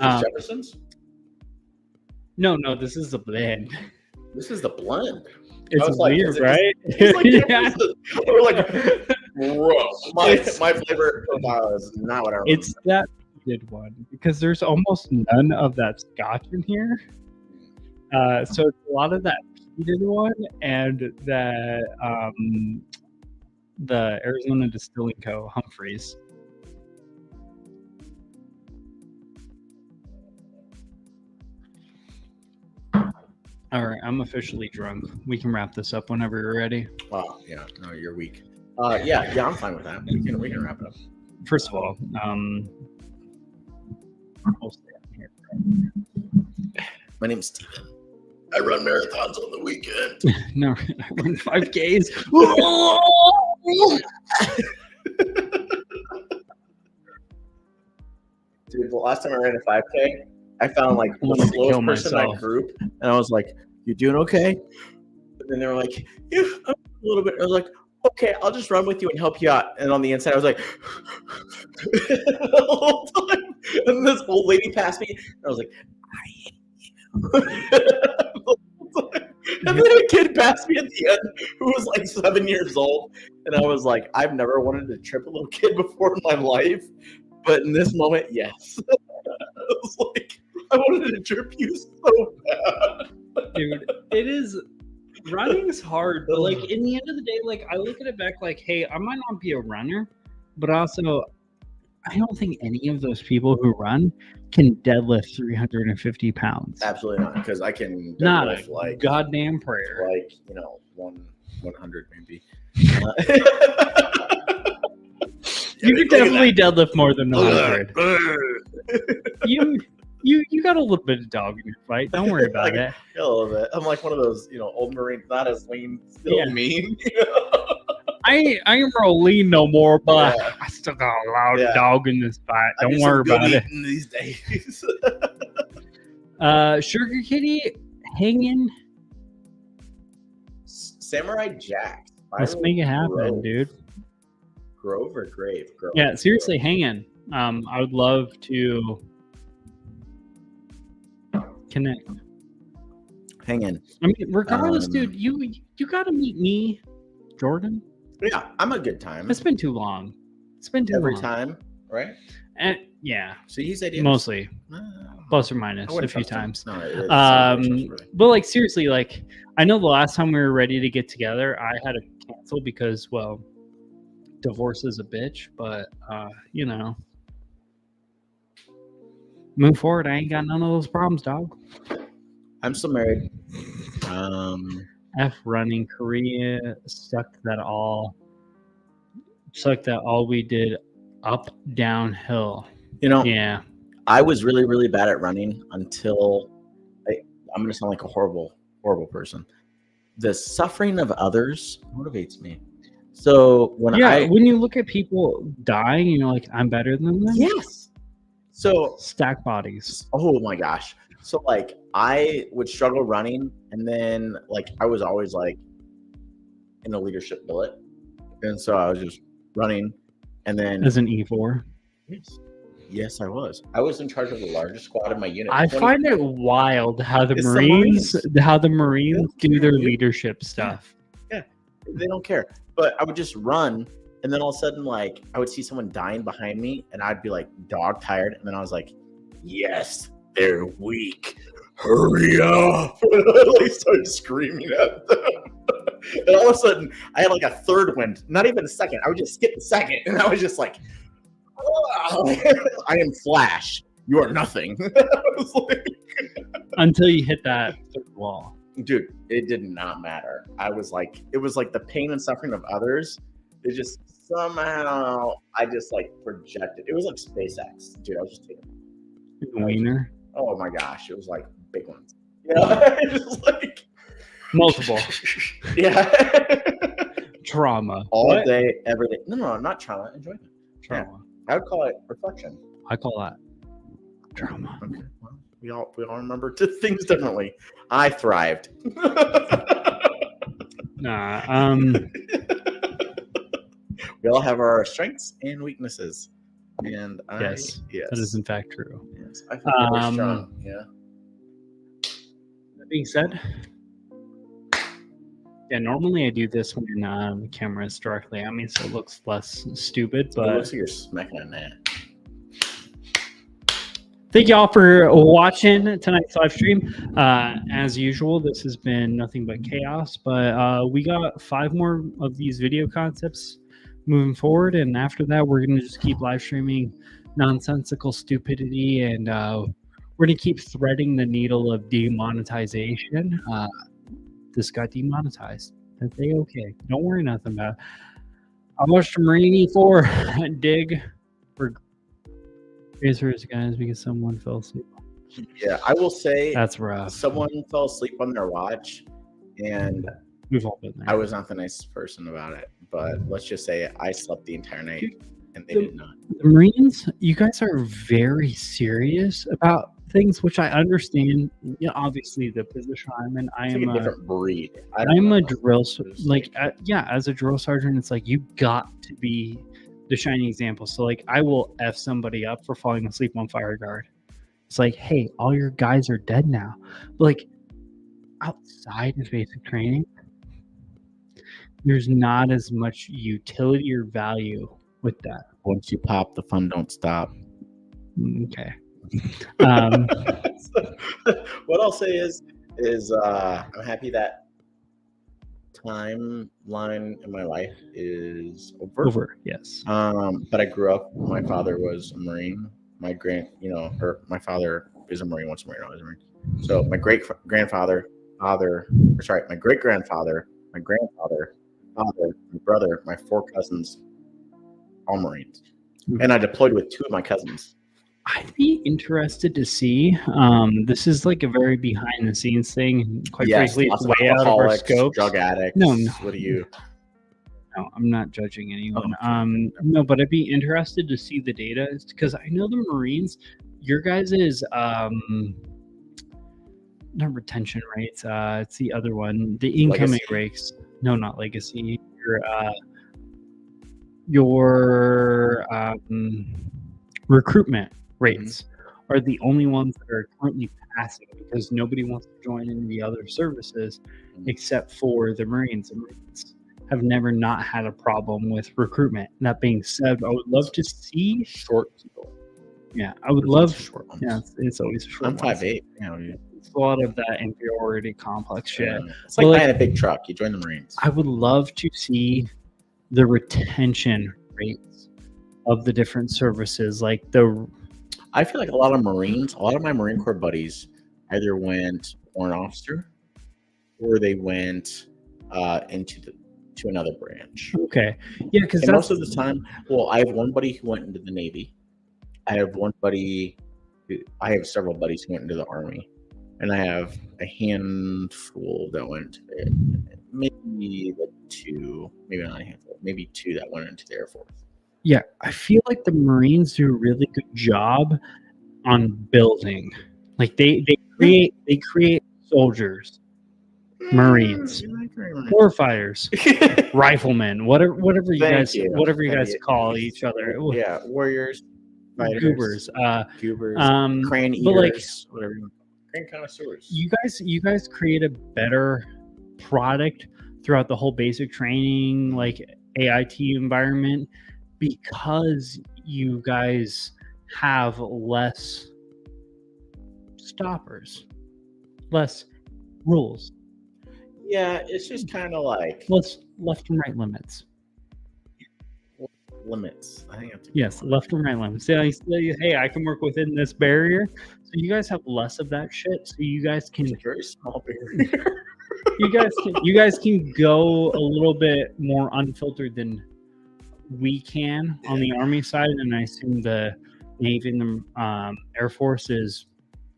Jefferson's? No, this is the blend. This is the blend. It's weird, right? Yeah. We're like, bro, my flavor profile is not what I remember. It's that good one because there's almost none of that Scotch in here. So it's a lot of that peated one and the Arizona Distilling Co. Humphreys. All right, I'm officially drunk. We can wrap this up whenever you're ready. Wow, yeah, no, you're weak. Yeah, I'm fine with that. We can wrap it up. First of all, I'll stay up here. My name's Steven. I run marathons on the weekend. No, I run 5Ks. Dude, the last time I ran a 5K, I found like the slowest person in my group, and I was like, "You doing okay?" But then they were like, "Yeah, I'm a little bit." I was like, "Okay, I'll just run with you and help you out." And on the inside, I was like, the whole time. And this old lady passed me, and I was like, "I hate you." And then a kid passed me at the end who was like 7 years old, and I was like, "I've never wanted to trip a little kid before in my life, but in this moment, yes." I was like, I wanted to trip you so bad. Dude, it is running's hard, but like in the end of the day, like I look at it back like, hey, I might not be a runner, but also I don't think any of those people who run can deadlift 350 pounds. Absolutely not, because I can deadlift like goddamn prayer. Like, 100 maybe. You could definitely deadlift more than 100. You got a little bit of dog in your fight. Don't worry about it. A little bit. I'm like one of those, old Marines, not as lean, still mean. I ain't real lean no more, but I still got a loud dog in this fight. Don't worry about it. These days. Sugar Kitty hanging. Samurai Jack. Let's make it happen, dude. Grove or Grave? Grove. Yeah, seriously, hanging. I would love to connect. Hanging. I mean, regardless, dude, you got to meet me, Jordan. Yeah, I'm a good time. It's been too long. It's been too Every long. time, right? And yeah. So he said yes. Mostly. Plus or minus a few times. No, but like seriously, like I know the last time we were ready to get together, I had to cancel because, well, divorce is a bitch, but move forward. I ain't got none of those problems, dog. I'm still married. F running Korea sucked that all we did up downhill. Yeah. I was really, really bad at running until I'm going to sound like a horrible, horrible person. The suffering of others motivates me. So when you look at people dying, you're like, I'm better than them. Yes. So stack bodies. Oh my gosh. So like I would struggle running, and then like I was always like in a leadership billet, and so I was just running, and then as an E4. Yes, I was. I was in charge of the largest squad in my unit. I find it wild how the Marines do their leadership stuff. Yeah, they don't care. But I would just run, and then all of a sudden, like I would see someone dying behind me, and I'd be like dog tired, and then I was like, "Yes, they're weak. Hurry up!" I started screaming at them, and all of a sudden, I had like a third wind. Not even a second. I would just skip the second, and I was just like, I am Flash. You are nothing. Until you hit that third wall. Dude, it did not matter. It was like the pain and suffering of others. It just somehow I just like projected. It was like SpaceX, dude. I was just taking wiener. Oh my gosh, it was like big ones. Yeah, just like multiple. Yeah. Trauma. All day, every day. No, not trauma. Enjoyment. Trauma. Yeah. I would call it reflection. I call that trauma. Okay. Well, we all remember things differently. I thrived. Nah. We all have our strengths and weaknesses. And yes, that is in fact true. Yes, I feel very strong. Yeah. That being said, yeah, normally I do this when the camera is directly at me, so it looks less stupid. But it looks like you're smacking a net. Thank y'all for watching tonight's live stream. As usual, this has been nothing but chaos, but we got 5 more of these video concepts moving forward, and after that, we're going to just keep live streaming nonsensical stupidity, and we're going to keep threading the needle of demonetization. This got demonetized. That's okay. Don't worry nothing about it. I watched Marine E4 dig for Razors, guys, because someone fell asleep. Yeah, I will say that's rough. Someone fell asleep on their watch, and we've all been there. I was not the nicest person about it, but let's just say I slept the entire night, and they did not. The Marines, you guys are very serious about things, which I understand. Yeah, obviously the position I'm in, I am a different breed. I'm a drill, as a drill sergeant, it's like you got to be the shining example. So like I will F somebody up for falling asleep on fire guard. It's like, hey, all your guys are dead now. But like outside of basic training, there's not as much utility or value with that. Once you pop, the fun don't stop. Okay. What I'll say is I'm happy that timeline in my life is over. Yes. But I grew up. My father was a Marine. My father is a Marine. Once a Marine, always a Marine. So my great grandfather, my great grandfather, my grandfather, father, my brother, my 4 cousins, all Marines. and I deployed with 2 of my cousins. I'd be interested to see. This is like a very behind the scenes thing. Quite frankly, it's lots of way out of our alcoholics, scope. drug addicts. No. What do you? No, I'm not judging anyone. Okay. No, but I'd be interested to see the data because I know the Marines, your guys' not retention rates. It's the other one, the incoming rates. No, not legacy. Your recruitment rates are the only ones that are currently passing because nobody wants to join in the other services except for the Marines. The Marines have never not had a problem with recruitment. That being said, I would love to see short people. Yeah, I would love short ones. Yeah, it's always short. I'm 5'8". It's a lot of that inferiority complex shit. It's like buying a big truck. You join the Marines. I would love to see the retention rates of the different services. I feel like a lot of my Marine Corps buddies either went warrant officer or they went to another branch. Okay. Yeah, because most of the time, I have one buddy who went into the Navy. I have several buddies who went into the Army, and I have a handful that went maybe two, maybe not a handful, maybe 2 that went into the Air Force. Yeah, I feel like the Marines do a really good job on building. Like they create soldiers, Marines, warfighters, riflemen, whatever you guys call each other. Yeah, warriors, fighters, goobers, crane eaters, whatever. Crane connoisseurs. You guys create a better product throughout the whole basic training, like AIT environment, because you guys have less stoppers, less rules. Yeah, it's just kind of like less left and right limits. Limits. I think yes, left and right limits. Yeah, hey, I can work within this barrier. So you guys have less of that shit. So you guys can it's a very small barrier. you guys can go a little bit more unfiltered than we can on the Army side, and I assume the Navy and the Air Force is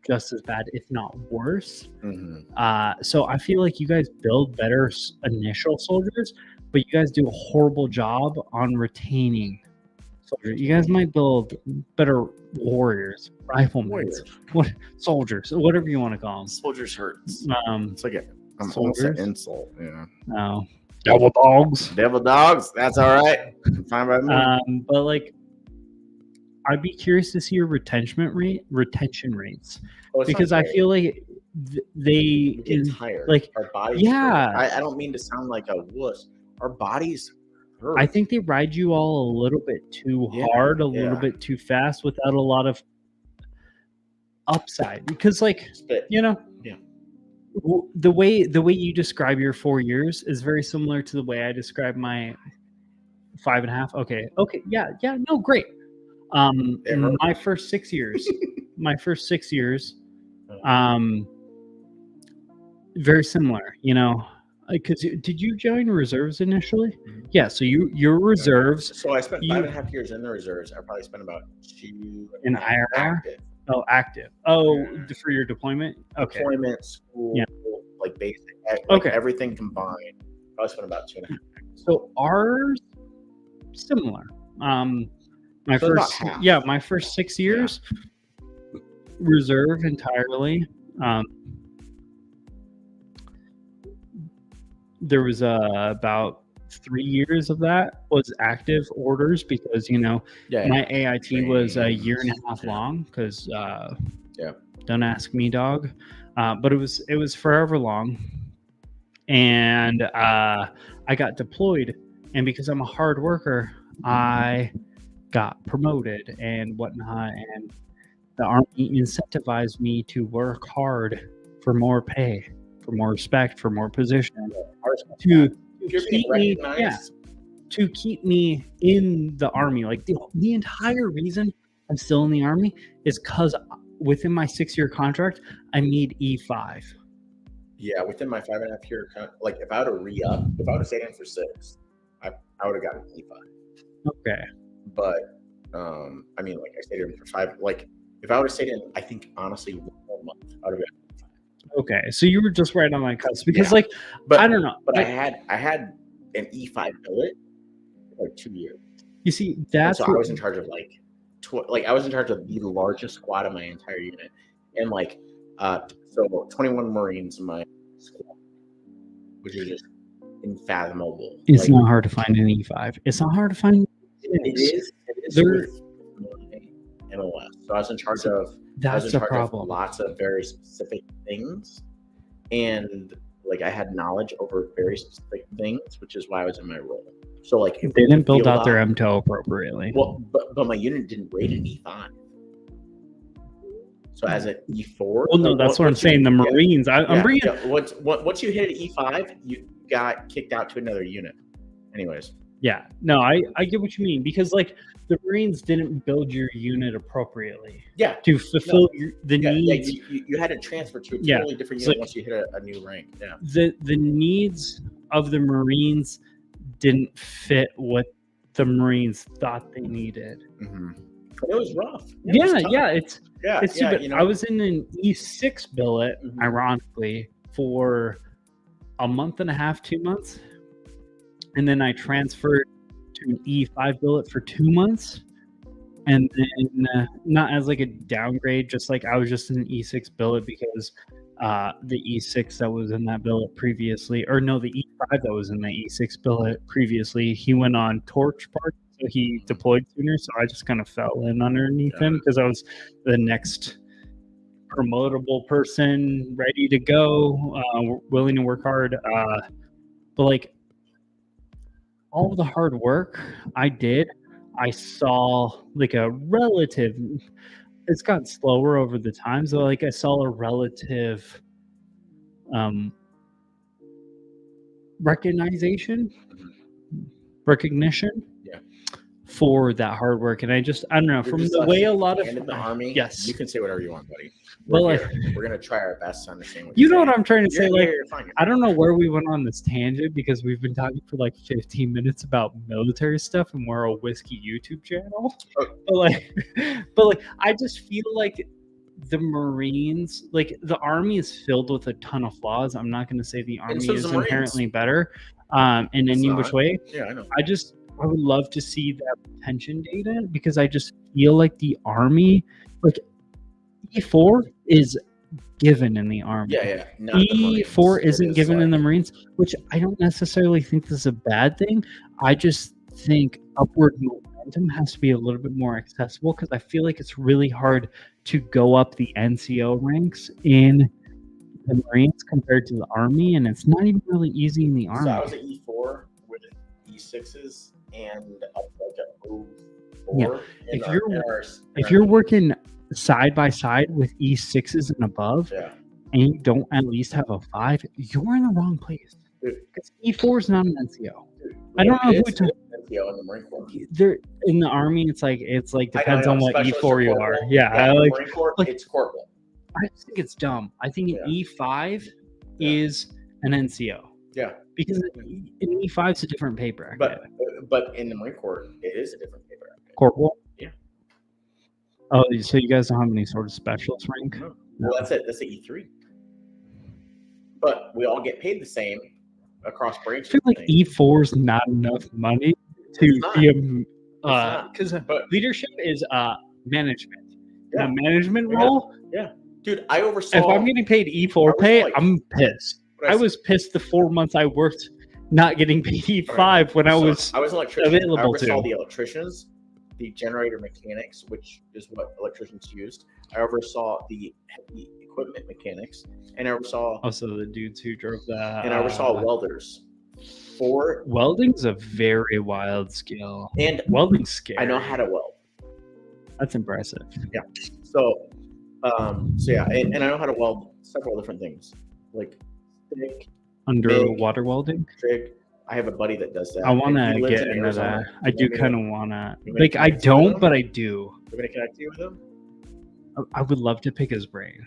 just as bad, if not worse. So I feel like you guys build better initial soldiers, but you guys do a horrible job on retaining soldiers. You guys might build better warriors, riflemen, soldiers, whatever you want to call them. Soldiers hurts. It's like almost an insult. Yeah. No. Devil dogs. That's all right. Fine by me. But like, I'd be curious to see your retention rates because I feel like they get tired. Like our bodies. Yeah, I don't mean to sound like a wuss. Our bodies hurt. I think they ride you all a little bit too hard, a little bit too fast, without a lot of upside. Because, like, the way you describe your 4 years is very similar to the way I describe my 5.5. Okay, yeah, no, great. My first 6 years, very similar, because did you join reserves initially? Yeah, so you're reserves. So I spent 5.5 years in the reserves. I probably spent about 2 in IRR. Active. Oh, active. Oh, for your deployment. Okay. Deployment, school, like basic, everything combined. I spent about 2.5. So ours similar. My first 6 years reserve entirely. There was about 3 years of that was active orders because my AIT was a year and a half long because don't ask me, dog. But it was forever long, and I got deployed, and because I'm a hard worker, I got promoted and whatnot, and the Army incentivized me to work hard for more pay, for more respect, for more position, to keep me in the Army. Like the entire reason I'm still in the Army is because within my 6-year contract, I need E5. Yeah, within my 5.5 year, like if I would have if I would have stayed in for 6, I would have gotten E5. Okay. But I mean, like I stayed in for 5. Like if I would have stayed in, I think honestly 1 more month, I would have been. Okay, so you were just right on my cusp because, Yeah. like, But I don't know. But I had an E5 billet for like 2 years. You see, And that's so I what, was in charge of like I was in charge of the largest squad of my entire unit, and like so 21 Marines in my squad, which is just unfathomable. it's Like, not hard to find an E5. It's not hard to find. it is They're- with MOS. So I was in charge of That's the problem. lots of very specific things, and like I had knowledge over very specific things, which is why I was in my role. So like They didn't build out their MTO appropriately. Well, but my unit didn't rate an E5. So as an E4. Well, no, that's what I'm saying. The Marines. I'm bringing. Yeah. Once you hit an E5, you got kicked out to another unit. Anyways. Yeah. No, I get what you mean because like the Marines didn't build your unit appropriately. Yeah. To fulfill the needs. Yeah, you had to transfer to a Yeah. totally different unit once you hit a new rank. Yeah. The needs of the Marines didn't fit what the Marines thought they needed. Mm-hmm. It was rough. It's stupid. You know, I was in an E6 billet, ironically, for a month and a half, 2 months, and then I transferred to an E5 billet for 2 months, and then not as like a downgrade, just like I was just in an E6 billet because the E6 that was in that billet previously, or no, the E5 that was in the E6 billet previously, he went on torch party, so he deployed sooner. So I just kind of fell in underneath him because I was the next promotable person, ready to go, willing to work hard. But like all of the hard work I did, I saw like a relative. It's gotten slower over the time, so like I saw a relative recognition for that hard work, and I don't know, from the way a lot of in the Army. Yes, you can say whatever you want, buddy. We're gonna try our best to understand what you know what I'm trying to say. Like, I don't know where we went on this tangent because we've been talking for like 15 minutes about military stuff, and we're a whiskey YouTube channel. But like, I just feel like the Marines, like the Army, is filled with a ton of flaws. I'm not going to say the Army is inherently better in any which way. Yeah, I know. I would love to see that retention data because I just feel like the Army, like E4 is given in the Army. E4 isn't given in the Marines, which I don't necessarily think this is a bad thing. I just think upward momentum has to be a little bit more accessible because I feel like it's really hard to go up the NCO ranks in the Marines compared to the Army, and it's not even really easy in the Army. So I was at E4 with E6s and up like a 04. If you're working side by side with E6s and above, and you don't at least have a 5, you're in the wrong place. Because E4 is not an NCO. I don't know who to. NCO in the Marine Corps. They're in the Army. It's like depends on what E4 you are. Yeah, in the Marine Corps, it's corporal. I think it's dumb. I think an E5 is an NCO. Yeah, because an E5 is a different pay bracket. But in the Marine Corps, it is a different pay bracket. Corporal. Yeah. Oh, so you guys don't have any sort of specialist rank? No. Well, that's it. That's the E3. But we all get paid the same across branches. I feel like E4 is not enough money to be because leadership is management. Yeah. A management role. Yeah, dude, I oversaw. If I'm getting paid E4 pay, I'm pissed. I was pissed the 4 months I worked not getting paid E5 when I was an electrician. available I oversaw to. The electricians, the generator mechanics, which is what electricians used. I oversaw the heavy equipment mechanics, and I oversaw also the dudes who drove that. And I oversaw welders. Welding's a very wild skill, and welding's scary. I know how to weld. That's impressive. Yeah. So yeah, and I know how to weld several different things, like stick, underwater welding. Trig. I have a buddy that does that. I want to get into that. I do kind of want to. Like, I don't, but I do. We're gonna connect you with him. I would love to pick his brain.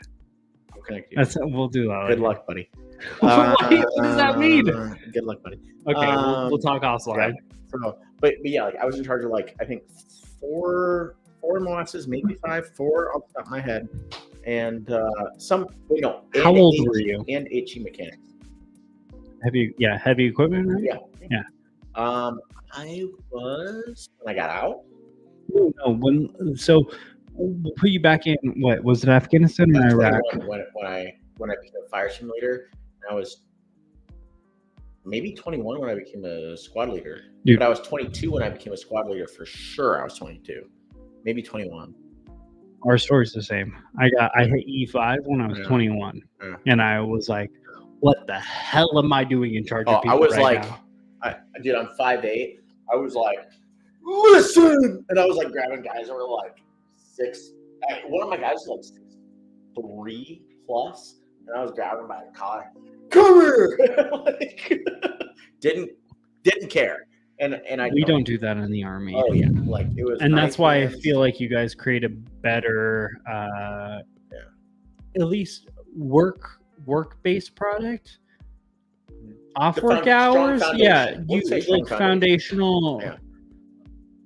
I'll connect you. We'll do that. Good luck, buddy. What does that mean? Good luck, buddy. Okay, we'll talk offline. Yeah. So, but yeah, like I was in charge of like I think four molasses, maybe 5, 4 off the top of my head, and How old were you? And HE mechanics. Heavy equipment, right? Yeah. I was when I got out. No, we'll put you back in. What was it, Afghanistan or Iraq? When I became a fire sim leader, I was maybe 21 when I became a squad leader. Dude. But I was 22 when I became a squad leader for sure. I was 22, maybe 21. Our story's the same. I hit E5 when I was 21, and I was like, "What the hell am I doing in charge of people?" I was right like, now? I'm 5'8". I was like, listen, and I was like grabbing guys that were like 6. One of my guys was like 6'3" plus, and I was grabbing by the collar. Come here, like, didn't care. And we don't do that in the Army. Oh yeah, like it was. And that's why I feel like you guys create a better, at least work-based product. Off work hours, you like foundational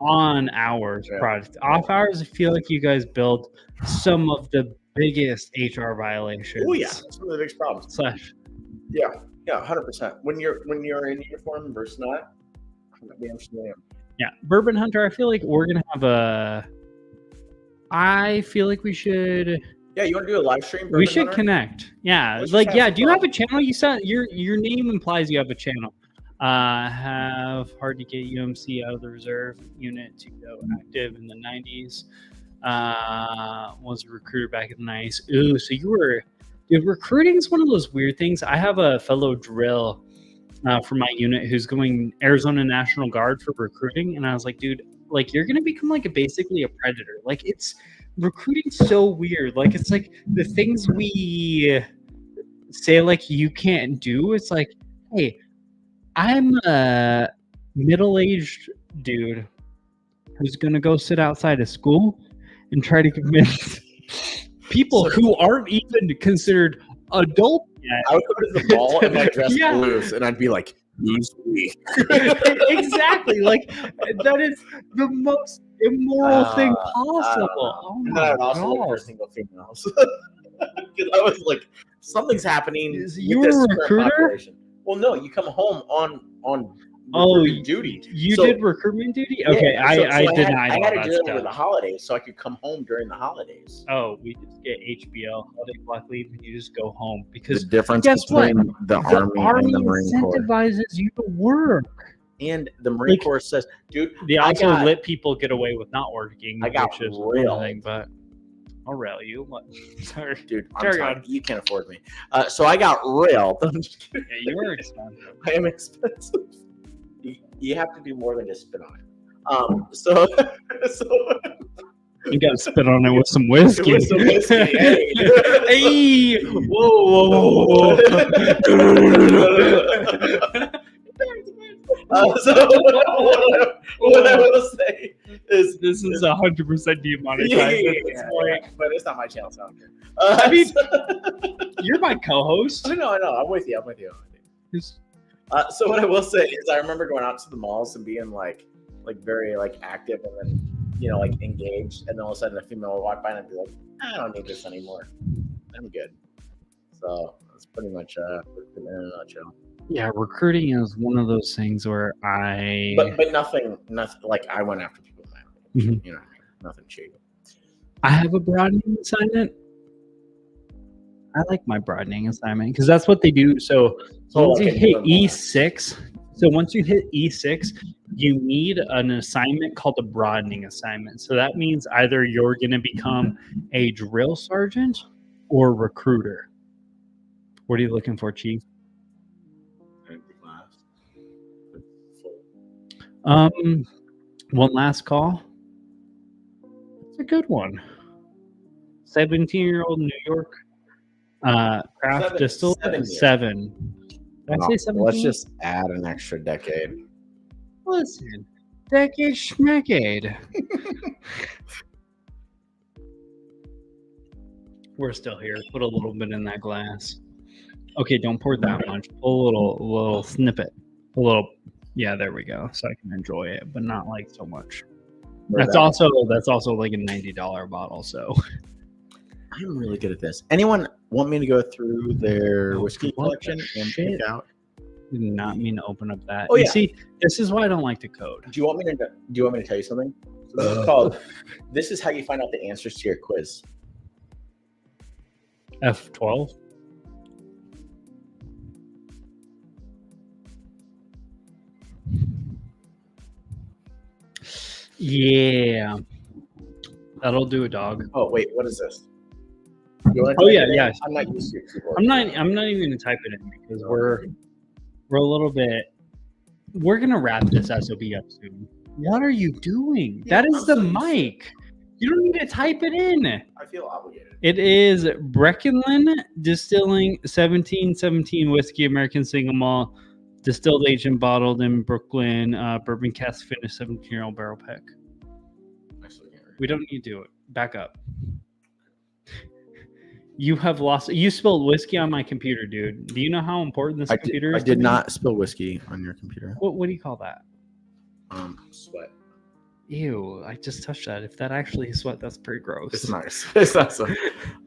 on hours product. Off hours, I feel like you guys build some of the biggest HR violations. Oh yeah, some of the biggest problems. Yeah, 100%. When you're in uniform versus not. Yeah, Bourbon Hunter, I feel like we're gonna have I feel like we should. Yeah, you want to do a live stream? We should connect. Yeah, do you have a channel? You said your name implies you have a channel. Have hard to get UMC out of the reserve unit to go active in the 90s. Was a recruiter back in the 90s. Ooh, so you were. Dude, recruiting is one of those weird things. I have a fellow drill for my unit who's going Arizona National Guard for recruiting, and I was like, dude, like you're gonna become like basically a predator. Like it's recruiting's so weird. Like it's like the things we say like you can't do. It's like, hey, I'm a middle-aged dude who's gonna go sit outside of school and try to convince people who aren't even considered adult yet. I would go to the mall and like dress blues, and I'd be like, "Who's me?" Exactly. Like that is the most immoral thing possible. Oh and my then I would also look for single females because I was like, "Something's happening." You were a recruiter? Population. Well, no, you come home on duty. You did recruitment duty? Okay, I denied I had to do it stuff. over the holidays, so I could come home during the holidays. Oh, we just get HBL, holiday block leave, and you just go home because the difference guess between what? the Army and the Marine Corps incentivizes you to work. And the Marine Corps says, dude, they also let people get away with not working. I got railed, but I'll rail you. What? Sorry, dude. You can't afford me. So I got railed. Yeah, you were expensive. I am expensive. You have to do more than just spit on it. So you got to spit on it with some whiskey. Hey, whoa. So what I will say is this is 100% demonetized at this point. But it's not my channel, so I mean, you're my co-host. I know. I'm with you. So what I will say is I remember going out to the malls and being like very like active and then like engaged, and then all of a sudden a female would walk by and I'd be like, I don't need this anymore. I'm good. So that's pretty much in a nutshell. Yeah, recruiting is one of those things where but nothing like I went after people in my age. You know what I mean? Nothing cheap. I have a broadening assignment. I like my broadening assignment because that's what they do. So once you hit E6, you need an assignment called a broadening assignment. So that means either you're going to become a drill sergeant or recruiter. What are you looking for, Chief? One last call. It's a good one. 17-year-old New York craft distillate. 7. Did I say 17? Let's just add an extra decade. Listen, decade schmecade. We're still here. Put a little bit in that glass. Okay, don't pour that much. Pull a little snippet. A little. Yeah, there we go. So I can enjoy it, but not like so much. That's also like a $90 bottle. So I'm really good at this. Anyone want me to go through their whiskey what the collection and shit? pick out? Did not mean to open up that. Oh, You yeah. see, this is why I don't like to code. Do you want me to tell you something? So this is called. This is how you find out the answers to your quiz. F12. Yeah, that'll do a dog. Oh wait, what is this? Oh yeah, yeah. I'm not used to your keyboard. I'm not even gonna type it in because we're a little bit. We're gonna wrap this SOB up soon. What are you doing? Yeah, that is I'm the so used to mic. You don't need to type it in. I feel obligated. It is Breckenlin Distilling 1717 whiskey, American single malt, distilled, aged, and bottled in Brooklyn, bourbon cask finished 17-year-old barrel pick. We don't need to do it. Back up. You have lost. You spilled whiskey on my computer, dude. Do you know how important this computer is? I did not spill whiskey on your computer. What do you call that? Sweat. Ew! I just touched that. If that actually is sweat, that's pretty gross. It's nice. It's awesome.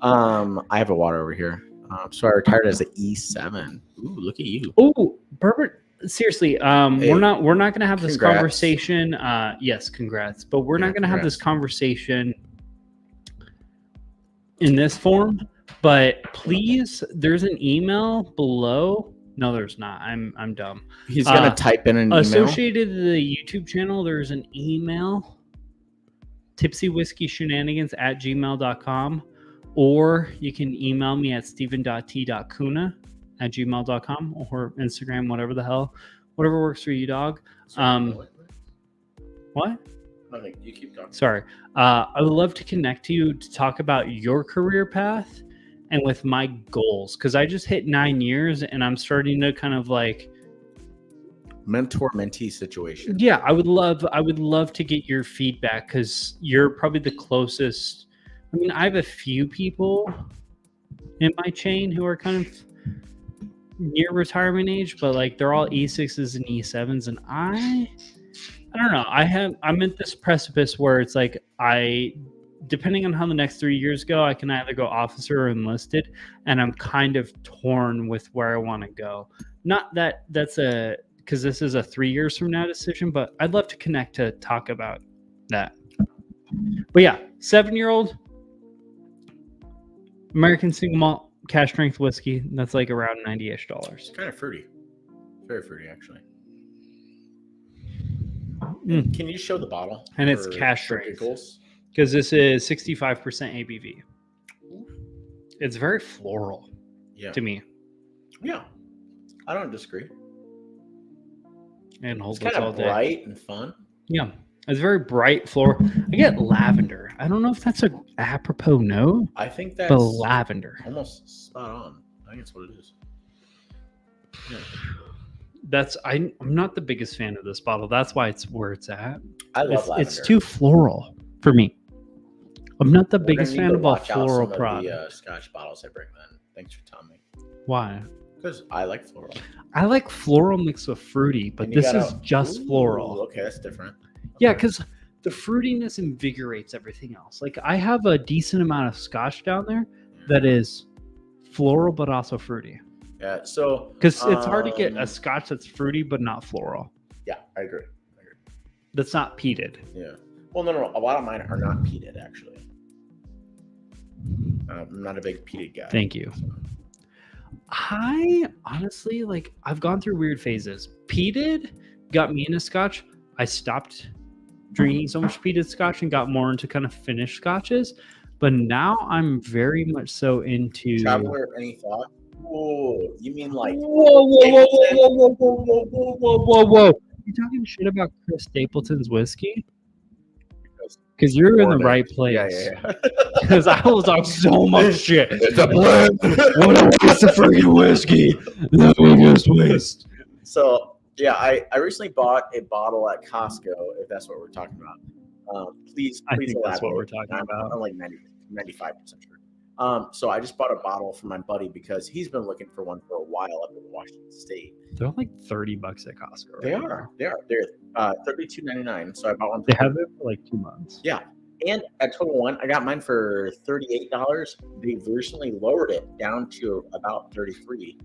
I have a water over here. So I retired as an E7. Ooh, look at you. Oh, bourbon. Seriously, Hey, we're not gonna have this congrats. conversation. Yes, congrats. But we're not gonna have this conversation in this form. But please, there's an email below. No, there's not. I'm dumb. He's gonna type in an email. Associated to the YouTube channel, there's an email, tipsywhiskeyshenanigans@gmail.com, or you can email me at steven.t.kuna@gmail.com or Instagram, whatever works for you, dog. What? Nothing. You keep talking. Sorry. I would love to connect to you to talk about your career path and with my goals, because I just hit 9 years and I'm starting to kind of like mentor-mentee situation. Yeah, I would love to get your feedback, because you're probably the closest. I mean, I have a few people in my chain who are kind of near retirement age, but like they're all E6s and E7s, and I don't know. I'm at this precipice where it's like depending on how the next 3 years go, I can either go officer or enlisted, and I'm kind of torn with where I want to go. Not that because this is a 3 years from now decision, but I'd love to connect to talk about that. But yeah, 7-year-old American single malt cask strength whiskey. That's like around $90-ish. Kind of fruity. Very fruity, actually. Can you show the bottle? And it's cask strength. Giggles? Because this is 65% ABV. It's very floral to me. Yeah, I don't disagree. And it's kind of bright and fun. Yeah, it's very bright floral. I get lavender. I don't know if that's a apropos note. I think that's but lavender. Almost spot on. I think that's what it is. Yeah. I'm not the biggest fan of this bottle. That's why it's where it's at. I love lavender. It's too floral for me. I'm not the biggest fan of a floral product. The Scotch bottles I bring then. Thanks for telling me. Why? Because I like floral. I like floral mixed with fruity, but this is just floral. Okay, that's different. Okay. Yeah, because the fruitiness invigorates everything else. Like I have a decent amount of Scotch down there that is floral but also fruity. Yeah, so because it's hard to get a Scotch that's fruity but not floral. Yeah, I agree. That's not peated. Yeah. Well, no. A lot of mine are not peated, actually. I'm not a big peated guy. Thank you. So. I honestly, I've gone through weird phases. Peated got me into Scotch. I stopped drinking so much peated Scotch and got more into kind of finished Scotches. But now I'm very much so into... Traveler, any thought? Whoa, you mean like... Whoa. You talking shit about Chris Stapleton's whiskey? Because you're in the right place. Yeah. Because I will talk so much shit. It's a blend. What a waste of freaking whiskey. The biggest waste. So, yeah, I recently bought a bottle at Costco, if that's what we're talking about. Please I think elaborate. that's what we're talking about. I'm like 95% sure. So I just bought a bottle for my buddy because he's been looking for one for a while up in Washington State. They're like $30 at Costco. They are. They're $32.99. So I bought one. They have it for like 2 months. Yeah. And at Total One, I got mine for $38. They've recently lowered it down to about $33.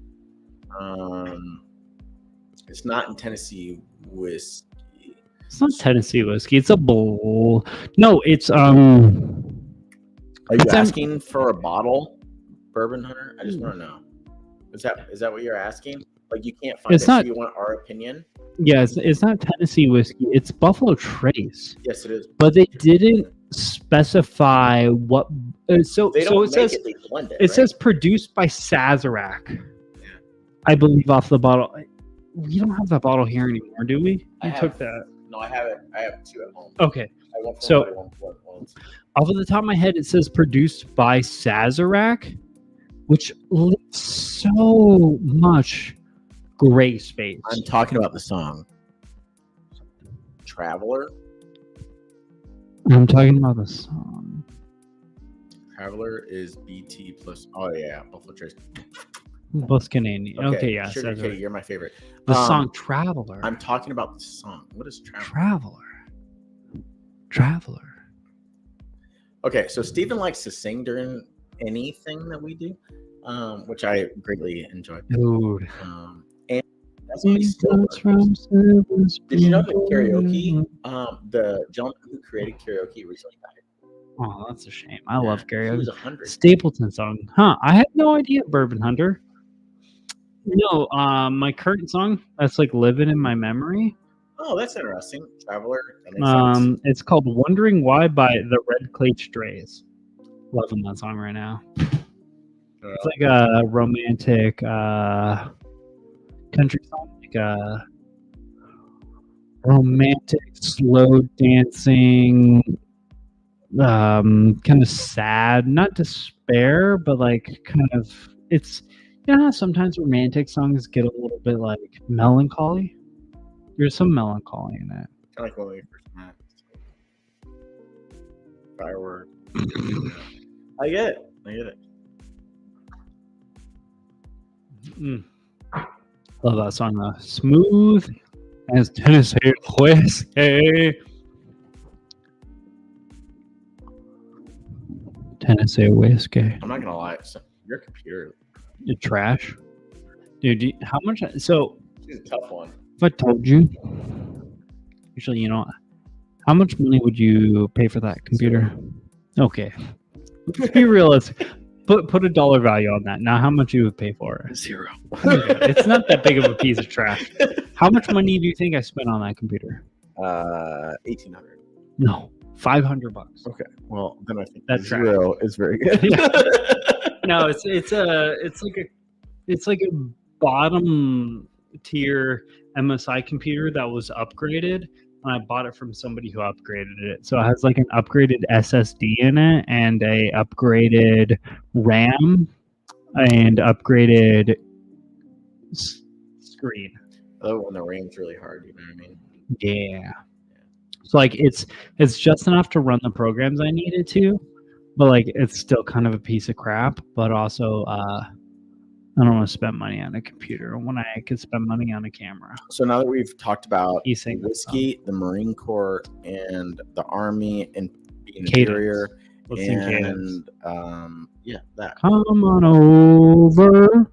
It's not in Tennessee whiskey. It's not Tennessee whiskey. It's a bowl. No, it's Are you asking for a bottle, Bourbon Hunter? I just want to know. Is that what you're asking? Like you can't find it's it, not, so you want our opinion? Yeah, it's not Tennessee whiskey. It's Buffalo Trace. Yes, it is. But they didn't specify what. So They don't it says they blend it. it says produced by Sazerac. I believe off the bottle. We don't have that bottle here anymore, do we? You took that. No, I have it. I have two at home. Okay. I went So- for one. Off of the top of my head, it says produced by Sazerac, which leaves so much gray space. I'm talking about the song Traveler. I'm talking about the song. Traveler is BT plus. Oh yeah, Buffalo Trace. Plus Canadian. Okay, yeah. Sugar Sazerac. K, you're my favorite. The song Traveler. I'm talking about the song. What is Traveler? Traveler. Okay, so Steven likes to sing during anything that we do, which I greatly enjoy. Dude. And that's what he's still working. Did you know that karaoke, the gentleman who created karaoke recently died? Oh, that's a shame. I love He karaoke. was 100. Stapleton song. Huh. I had no idea, Bourbon Hunter. No, my current song that's like living in my memory. Oh, that's interesting. Traveler. That makes sense. It's called Wondering Why by the Red Clay Strays. Loving that song right now. It's like a romantic country song, like a romantic, slow dancing, kind of sad, not despair, but like kind of it's how sometimes romantic songs get a little bit like melancholy. There's some melancholy in it. Kind of like when we first met. Firework. I get it. Love that song though. Smooth as Tennessee whiskey. Tennessee whiskey. I'm not gonna lie. Your computer. You're trash. Dude, how much? So, She's a tough one. if I told you, actually, how much money would you pay for that computer? Okay. Let's be realistic. Put a dollar value on that. Now, how much you would pay for it? 0. It's not that big of a piece of trash. How much money do you think I spent on that computer? $1,800. No, $500. Okay. Well, then I think That's 0 is very good. No, it's like a bottom tier MSI computer that was upgraded, and I bought it from somebody who upgraded it. So it has like an upgraded SSD in it and a upgraded RAM and upgraded screen. Although when the rain's really hard, you know what I mean? Yeah. So like it's just enough to run the programs I needed to, but like it's still kind of a piece of crap. But also, I don't want to spend money on a computer when I could spend money on a camera. So now that we've talked about He's saying whiskey, the Marine Corps, and the Army, and being Cadence. inferior, Let's sing Cadence. and that, Come on over.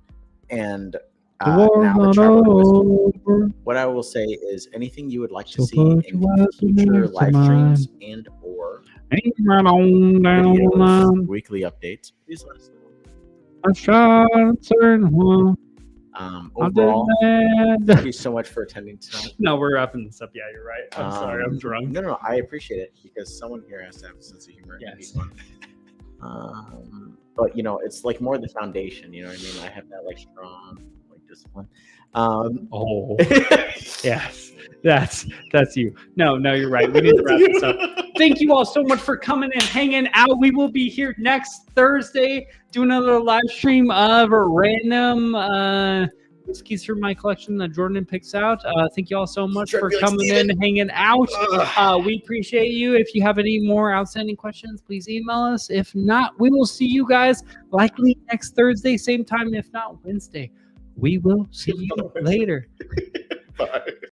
and The now war's the not travel whiskey. over. What I will say is anything you would like to So see put in your weapon future into live mine. streams and or Ain't right on down the videos, line. weekly updates, please let us know. I shot a certain one. I did Overall, thank that. you so much for attending tonight. No, we're wrapping this up. Yeah, you're right. I'm sorry. I'm drunk. No, I appreciate it because someone here has to have a sense of humor. And be Yes. fun. But it's like more the foundation. You know what I mean? I have that like strong like discipline. Oh, yes. That's you. No, you're right. We need to wrap this up. Thank you all so much for coming and hanging out. We will be here next Thursday. Do another live stream of a random whiskeys from my collection that Jordan picks out. Thank you all so much Sure, for be like, coming in, "Steven." hanging out. Ugh. We appreciate you. If you have any more outstanding questions, please email us. If not, we will see you guys likely next Thursday, same time, if not Wednesday. We will see you later. Bye.